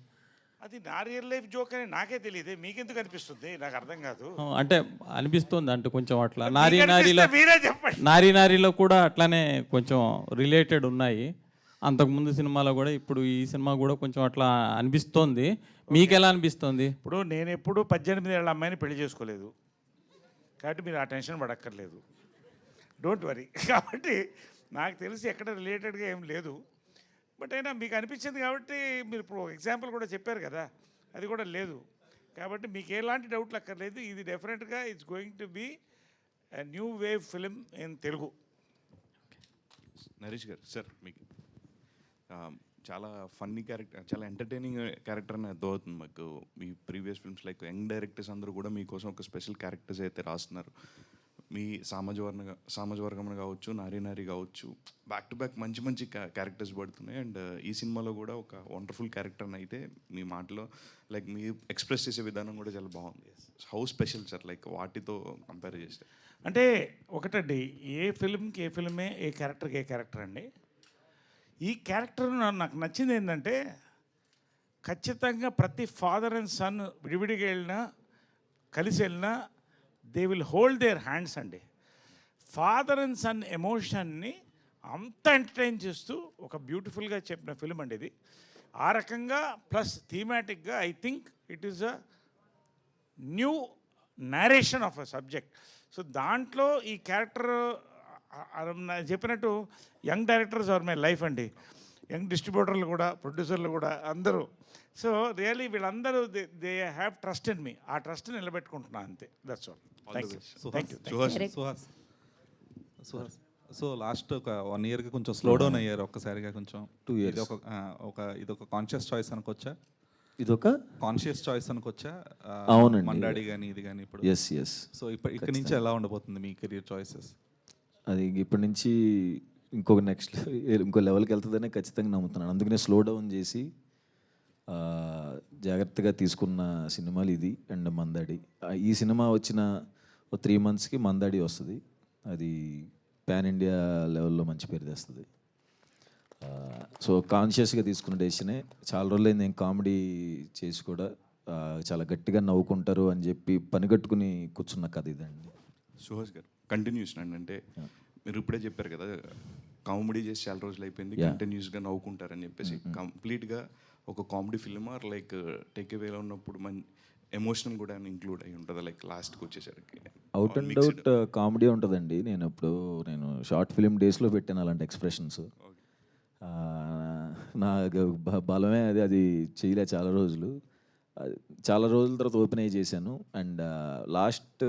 Speaker 12: అది నా రియల్ లైఫ్ జోక్ అని నాకే తెలియదు, మీకెందుకు అనిపిస్తుంది? నాకు అర్థం కాదు.
Speaker 15: అంటే అనిపిస్తుంది అంటే కొంచెం అట్లా
Speaker 12: మీరే
Speaker 15: నారీలో కూడా అట్లానే కొంచెం రిలేటెడ్ ఉన్నాయి. అంతకుముందు సినిమాలో కూడా ఇప్పుడు ఈ సినిమా కూడా కొంచెం అట్లా అనిపిస్తోంది. మీకు ఎలా అనిపిస్తుంది?
Speaker 12: ఇప్పుడు నేను ఎప్పుడు 18 ఏళ్ళ అమ్మాయిని పెళ్లి చేసుకోలేదు కాబట్టి మీరు ఆ టెన్షన్ పడక్కర్లేదు, డోంట్ వరీ. కాబట్టి నాకు తెలిసి ఎక్కడ రిలేటెడ్గా ఏం లేదు. బట్ అయినా మీకు అనిపించింది కాబట్టి మీరు ఇప్పుడు ఎగ్జాంపుల్ కూడా చెప్పారు కదా, అది కూడా లేదు. కాబట్టి మీకు ఎలాంటి డౌట్లు అక్కర్లేదు. ఇది డెఫినెట్గా it's going to be a new wave film in Telugu.
Speaker 17: Naresh గారు సార్, మీకు చాలా ఫన్నీ క్యారెక్టర్, చాలా ఎంటర్టైనింగ్ క్యారెక్టర్ అని అర్థమవుతుంది మాకు. మీ previous films like young directors అందరూ కూడా మీకోసం ఒక స్పెషల్ క్యారెక్టర్స్ అయితే రాస్తున్నారు. మీ సామాజ వర్గం కావచ్చు, నారీ కావచ్చు, బ్యాక్ టు బ్యాక్ మంచి మంచి క్యారెక్టర్స్ పడుతున్నాయి. అండ్ ఈ సినిమాలో కూడా ఒక వండర్ఫుల్ క్యారెక్టర్ని అయితే మీ మాటలో లైక్ మీ ఎక్స్ప్రెస్ చేసే విధానం కూడా చాలా బాగుంది. హౌ స్పెషల్ సార్, లైక్ వాటితో కంపేర్ చేస్తే?
Speaker 12: అంటే ఒకటండి, ఏ ఫిల్మ్కి ఏ ఫిల్మే, ఏ క్యారెక్టర్కి ఏ క్యారెక్టర్ అండి. ఈ క్యారెక్టర్ నాకు నచ్చింది ఏంటంటే ఖచ్చితంగా ప్రతి ఫాదర్ అండ్ సన్ విడివిడిగా వెళ్ళినా కలిసి వెళ్ళినా they will hold their hands అండి. ఫాదర్ అండ్ సన్ ఎమోషన్ని అంత ఎంటర్టైన్ చేస్తూ ఒక బ్యూటిఫుల్గా చెప్పిన ఫిలిం అండి ఇది. ఆ రకంగా ప్లస్ థీమాటిక్గా I think it is a new narration of a subject. So దాంట్లో ఈ క్యారెక్టర్ చెప్పినట్టు young directors are my life అండి. యంగ్ డిస్ట్రిబ్యూటర్లు కూడా, ప్రొడ్యూసర్లు కూడా అందరూ. సో రియలీ వీళ్ళందరూ దే హ్యావ్ ట్రస్ట్ ఇన్ మీ. ఆ ట్రస్ట్ నిలబెట్టుకుంటున్నా అంతే. That's all. Thank you.
Speaker 18: So last ఒక 1 ఇయర్కి కొంచెం స్లో డౌన్ అయ్యారు ఒక్కసారిగా కొంచెం.
Speaker 13: 2 years.
Speaker 18: ఇదొక కాన్షియస్ చాయిస్ అనుకోవచ్చా?
Speaker 13: ఇదొక
Speaker 18: కాన్షియస్ చాయిస్ అనుకోవచ్చా?
Speaker 13: అవునండి.
Speaker 18: మండాడి కానీ ఇది కానీ ఇప్పుడు.
Speaker 13: ఎస్.
Speaker 18: సో ఇక్కడ నుంచి ఎలా ఉండబోతుంది మీ కెరియర్ చాయిసెస్?
Speaker 13: అది ఇప్పటి నుంచి ఇంకో లెవెల్కి వెళ్తుందనే ఖచ్చితంగా నమ్ముతున్నాను. అందుకనే స్లో డౌన్ చేసి జాగ్రత్తగా తీసుకున్న సినిమాలు ఇది అండ్ మందాడి. ఈ సినిమా వచ్చిన 3 monthsకి మందాడి వస్తుంది. అది పాన్ ఇండియా లెవెల్లో మంచి పేరు తెస్తుంది. సో కాన్షియస్గా తీసుకున్న డెసిషనే. చాలా రోజులైంది నేను కామెడీ చేసి కూడా చాలా గట్టిగా నవ్వుకుంటారు అని చెప్పి పనిగట్టుకుని కూర్చున్న కథ ఇదండి.
Speaker 17: సుహాస్ గారు కంటిన్యూషన్ అండి, అంటే మీరు ఇప్పుడే చెప్పారు కదా కామెడీ చేసి చాలా రోజులు అయిపోయింది, కంటిన్యూస్గా నవ్వుకుంటారని చెప్పేసి. కంప్లీట్గా ఒక comedy film or like take అవేలో ఉన్నప్పుడు ఎమోషనల్ కూడా ఇంక్లూడ్ అయి ఉంటుంది లైక్ లాస్ట్కి వచ్చేసరికి?
Speaker 13: అవుట్ అండ్ అవుట్ కామెడీ ఉంటుందండి. నేను షార్ట్ ఫిలిం డేస్లో పెట్టాను అలాంటి ఎక్స్ప్రెషన్స్. నా బలమే అది చేయలే చాలా రోజులు. చాలా రోజుల తర్వాత ఓపెన్ అయ్యి చేశాను. అండ్ లాస్ట్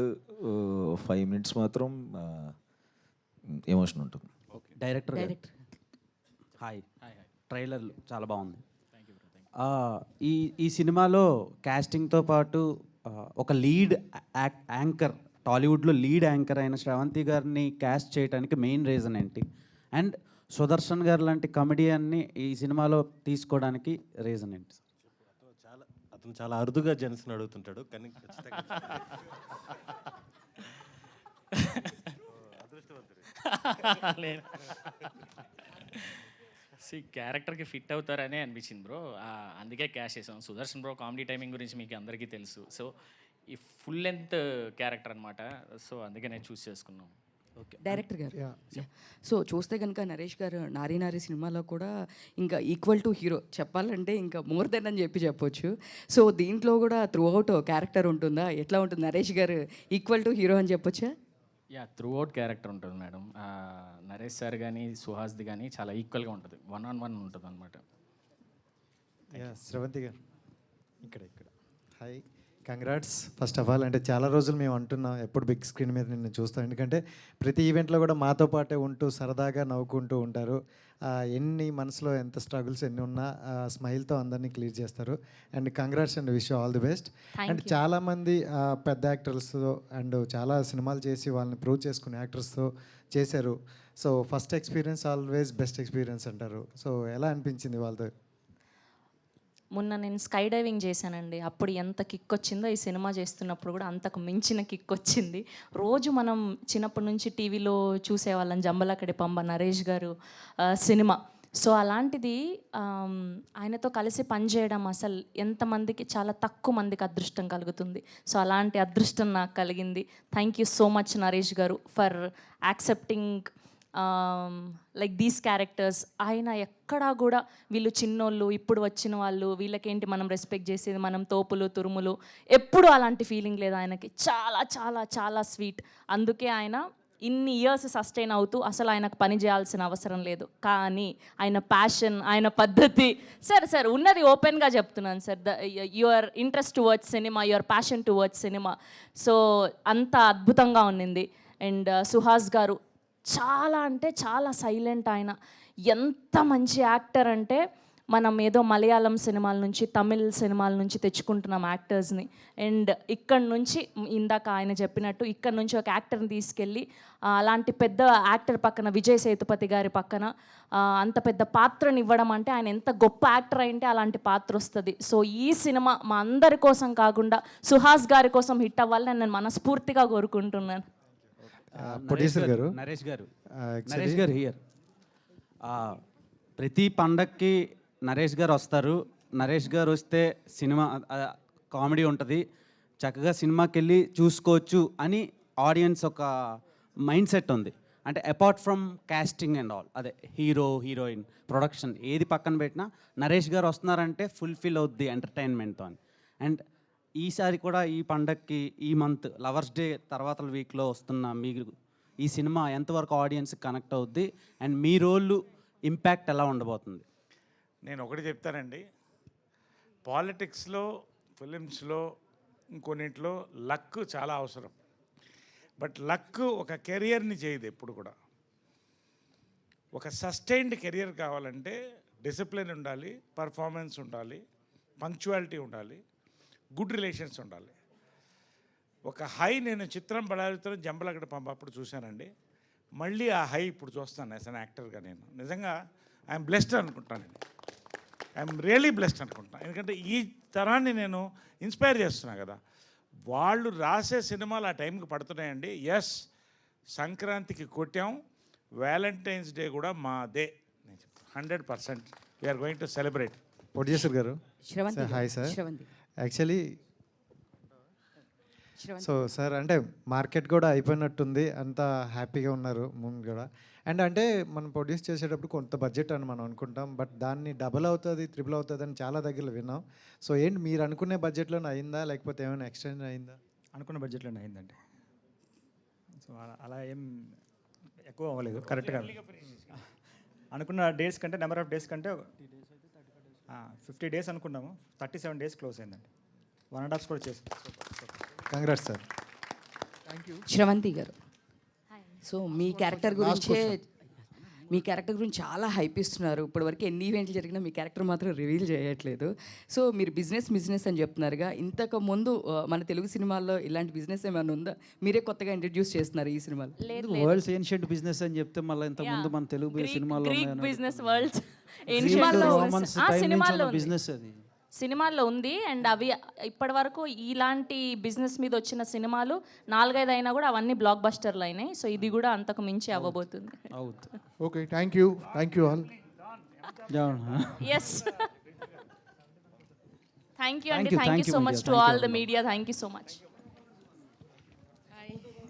Speaker 13: 5 minutes మాత్రం ఎమోషన్ ఉంటుంది.
Speaker 9: Director hi. ట్రైలర్లు చాలా బాగుంది. ఈ సినిమాలో క్యాస్టింగ్తో పాటు ఒక లీడ్ యాంకర్, టాలీవుడ్లో లీడ్ యాంకర్ అయిన శ్రవంతి గారిని క్యాస్ట్ చేయడానికి మెయిన్ రీజన్ ఏంటి? అండ్ సుదర్శన్ గారు లాంటి కమెడియన్ని ఈ సినిమాలో తీసుకోవడానికి రీజన్ ఏంటి?
Speaker 5: అతను చాలా అరుదుగా జెన్స్ని అడుగుతుంటాడు కానీ
Speaker 6: క్యారెక్టర్కి ఫిట్ అవుతారనే అనిపించింది బ్రో. అందుకే క్యాష్ చేసాం. సుదర్శన్ బ్రో కామెడీ టైమింగ్ గురించి మీకు అందరికీ తెలుసు. సో ఈ ఫుల్ లెంత్ క్యారెక్టర్ అనమాట. సో అందుకే నేను చూస్ చేసుకున్నాం.
Speaker 1: ఓకే డైరెక్టర్ గారు. సో చూస్తే కనుక నరేష్ గారు నారీ నారీ సినిమాలో కూడా ఇంకా ఈక్వల్ టు హీరో చెప్పాలంటే ఇంకా మోర్ దెన్ అని చెప్పొచ్చు. సో దీంట్లో కూడా త్రూ అవుట్ క్యారెక్టర్ ఉంటుందా? ఎట్లా ఉంటుంది? నరేష్ గారు ఈక్వల్ టు హీరో అని చెప్పొచ్చా?
Speaker 6: త్రూ అవుట్ క్యారెక్టర్ ఉంటుంది మేడం. నరేష్ సార్ కానీ సుహాస్ది కానీ చాలా ఈక్వల్గా ఉంటుంది. 1-on-1 ఉంటుంది అనమాట.
Speaker 19: శ్రవంతి గారు ఇక్కడ hi, congrats first of all. అంటే చాలా రోజులు మేము అంటున్నాం ఎప్పుడు బిగ్ స్క్రీన్ మీద నిన్ను చూస్తాం, ఎందుకంటే ప్రతి ఈవెంట్లో కూడా మాతో పాటే ఉంటూ సరదాగా నవ్వుకుంటూ ఉంటారు. ఎన్ని మనసులో ఎంత స్ట్రగుల్స్ ఎన్ని ఉన్నా స్మైల్తో అందరినీ క్లియర్ చేస్తారు. And congrats and wish all the best. And చాలామంది పెద్ద యాక్టర్స్తో అండ్ చాలా సినిమాలు చేసి వాళ్ళని ప్రూవ్ చేసుకునే యాక్టర్స్తో చేశారు. So first experience always best experience అంటారు. సో ఎలా అనిపించింది వాళ్ళతో?
Speaker 4: మొన్న నేను స్కై డైవింగ్ చేశానండి. అప్పుడు ఎంత కిక్ వచ్చిందో ఈ సినిమా చేస్తున్నప్పుడు కూడా అంతకు మించిన కిక్ వచ్చింది. రోజు మనం చిన్నప్పటి నుంచి టీవీలో చూసేవాళ్ళం జంబలకడి పంబ నరేష్ గారు సినిమా. సో అలాంటిది ఆయనతో కలిసి పనిచేయడం అసలు ఎంతమందికి, చాలా తక్కువ మందికి అదృష్టం కలుగుతుంది. సో అలాంటి అదృష్టం నాకు కలిగింది. Thank you so much Naresh గారు for accepting like these characters. ఆయన ఎక్కడా కూడా వీళ్ళు చిన్నోళ్ళు, ఇప్పుడు వచ్చిన వాళ్ళు, వీళ్ళకేంటి మనం రెస్పెక్ట్ చేసేది, మనం తోపులు తురుములు, ఎప్పుడు అలాంటి ఫీలింగ్ లేదు ఆయనకి. చాలా చాలా చాలా స్వీట్. అందుకే ఆయన ఇన్ని ఇయర్స్ సస్టైన్ అవుతూ అసలు ఆయనకు పని చేయాల్సిన అవసరం లేదు. కానీ ఆయన ప్యాషన్, ఆయన పద్ధతి, సార్ ఉన్నది ఓపెన్గా చెప్తున్నాను sir, your interest towards cinema, your passion towards cinema. So అంత అద్భుతంగా ఉన్నింది. అండ్ సుహాస్ గారు చాలా అంటే చాలా సైలెంట్. ఆయన ఎంత మంచి యాక్టర్ అంటే మనం ఏదో మలయాళం సినిమాల నుంచి, తమిళ్ సినిమాల నుంచి తెచ్చుకుంటున్నాం యాక్టర్స్ని. అండ్ ఇక్కడ నుంచి ఇందాక ఆయన చెప్పినట్టు ఇక్కడ నుంచి ఒక యాక్టర్ని తీసుకెళ్ళి అలాంటి పెద్ద యాక్టర్ పక్కన, విజయ్ సేతుపతి గారి పక్కన అంత పెద్ద పాత్రని ఇవ్వడం అంటే ఆయన ఎంత గొప్ప యాక్టర్ అంటే అలాంటి పాత్ర వస్తుంది. సో ఈ సినిమా మా అందరి కోసం కాకుండా సుహాస్ గారి కోసం హిట్ అవ్వాలని నేను మనస్ఫూర్తిగా కోరుకుంటున్నాను.
Speaker 19: ప్రొడ్యూసర్ గారు,
Speaker 9: నరేష్ గారు హియర్. ప్రతి పండక్కి నరేష్ గారు వస్తారు. నరేష్ గారు వస్తే సినిమా కామెడీ ఉంటుంది, చక్కగా సినిమాకి వెళ్ళి చూసుకోవచ్చు అని ఆడియన్స్ ఒక మైండ్ సెట్ ఉంది. అంటే apart from casting and all, అదే హీరో హీరోయిన్ ప్రొడక్షన్ ఏది పక్కన పెట్టినా నరేష్ గారు వస్తున్నారంటే ఫుల్ఫిల్ అవుద్ది ఎంటర్టైన్మెంట్తో అని. అండ్ ఈసారి కూడా ఈ పండగకి ఈ మంత్ లవర్స్ డే తర్వాత వీక్లో వస్తున్న మీరు ఈ సినిమా ఎంతవరకు ఆడియన్స్కి కనెక్ట్ అవుద్ది అండ్ మీ రోల్ ఇంపాక్ట్ ఎలా ఉండబోతుంది?
Speaker 12: నేను ఒకటి చెప్తానండి, పాలిటిక్స్లో, ఫిలిమ్స్లో, ఇంకొన్నింటిలో లక్ చాలా అవసరం. బట్ లక్ ఒక కెరియర్ని చేయదు ఎప్పుడు కూడా. ఒక సస్టైన్డ్ కెరియర్ కావాలంటే డిసిప్లిన్ ఉండాలి, పర్ఫార్మెన్స్ ఉండాలి, పంక్చువాలిటీ ఉండాలి, గుడ్ రిలేషన్స్ ఉండాలి. ఒక హై నేను చిత్రం బడాలితో జంబలగడ పంప అప్పుడు చూశానండి. మళ్ళీ ఆ హై ఇప్పుడు చూస్తాను యాజ్ అన్ యాక్టర్గా. నేను నిజంగా ఐఎమ్ బ్లెస్డ్ అనుకుంటాను. ఐఎమ్ రియలీ బ్లెస్డ్ అనుకుంటాను. ఎందుకంటే ఈ తరాన్ని నేను ఇన్స్పైర్ చేస్తున్నా కదా. వాళ్ళు రాసే సినిమాలు ఆ టైంకి పడుతున్నాయండి. ఎస్, సంక్రాంతికి కొట్టాం, వ్యాలంటైన్స్ డే కూడా మాదే. 100% we are going to celebrate.
Speaker 19: Producer గారు, hi sir. Actually so sir, అంటే మార్కెట్ కూడా అయిపోయినట్టుంది, అంతా హ్యాపీగా ఉన్నారు ముందు కూడా. అండ్ అంటే మనం ప్రొడ్యూస్ చేసేటప్పుడు కొంత బడ్జెట్ అని మనం అనుకుంటాం, బట్ దాన్ని డబల్ అవుతుంది, ట్రిపుల్ అవుతుంది అని చాలా దగ్గర విన్నాం. సో ఏంటి మీరు అనుకునే బడ్జెట్లోనే అయిందా, లేకపోతే ఏమైనా ఎక్స్టెండ్ అయిందా?
Speaker 11: అనుకున్న బడ్జెట్లోనే అయిందండి. సో అలా ఏం ఎక్కువ అవ్వలేదు, కరెక్ట్గా అనుకున్న డేస్ కంటే, నెంబర్ ఆఫ్ డేస్ కంటే 50 days అనుకున్నాము, 37 days క్లోజ్ అయిందండి. 1.5 కూడా చేసి.
Speaker 19: Congrats sir.
Speaker 20: శ్రవంతి గారు, సో మీ క్యారెక్టర్ గురించి చాలా హైప్ ఇస్తున్నారు. ఇప్పటివరకు ఎన్ని ఈవెంట్లు జరిగినా మీ క్యారెక్టర్ మాత్రం రివీల్ చేయట్లేదు. సో మీరు బిజినెస్ అని చెప్తున్నారుగా, ఇంతకు ముందు మన తెలుగు సినిమాల్లో ఇలాంటి బిజినెస్ ఏమైనా ఉందా? మీరే కొత్తగా ఇంట్రడ్యూస్ చేస్తున్నారు ఈ సినిమాలో.
Speaker 9: వరల్డ్స్ ఏన్షియంట్ బిజినెస్ అని చెప్తే మళ్ళీ ఇంతకుముందు మన తెలుగు సినిమాలో
Speaker 4: బిజినెస్ వరల్డ్స్
Speaker 9: బిజినెస్ అది
Speaker 4: సినిమాల్లో ఉంది. అండ్ అవి ఇప్పటి వరకు ఇలాంటి బిజినెస్ మీద వచ్చిన సినిమాలు 4-5 అయినా కూడా అవన్నీ బ్లాక్ బస్టర్లు అయినాయి. సో ఇది కూడా అంతకు మించి అవ్వబోతుంది.
Speaker 19: Okay, thank you all.
Speaker 4: Yes, thank you అండి. Thank you so much to all the media. Thank you so much.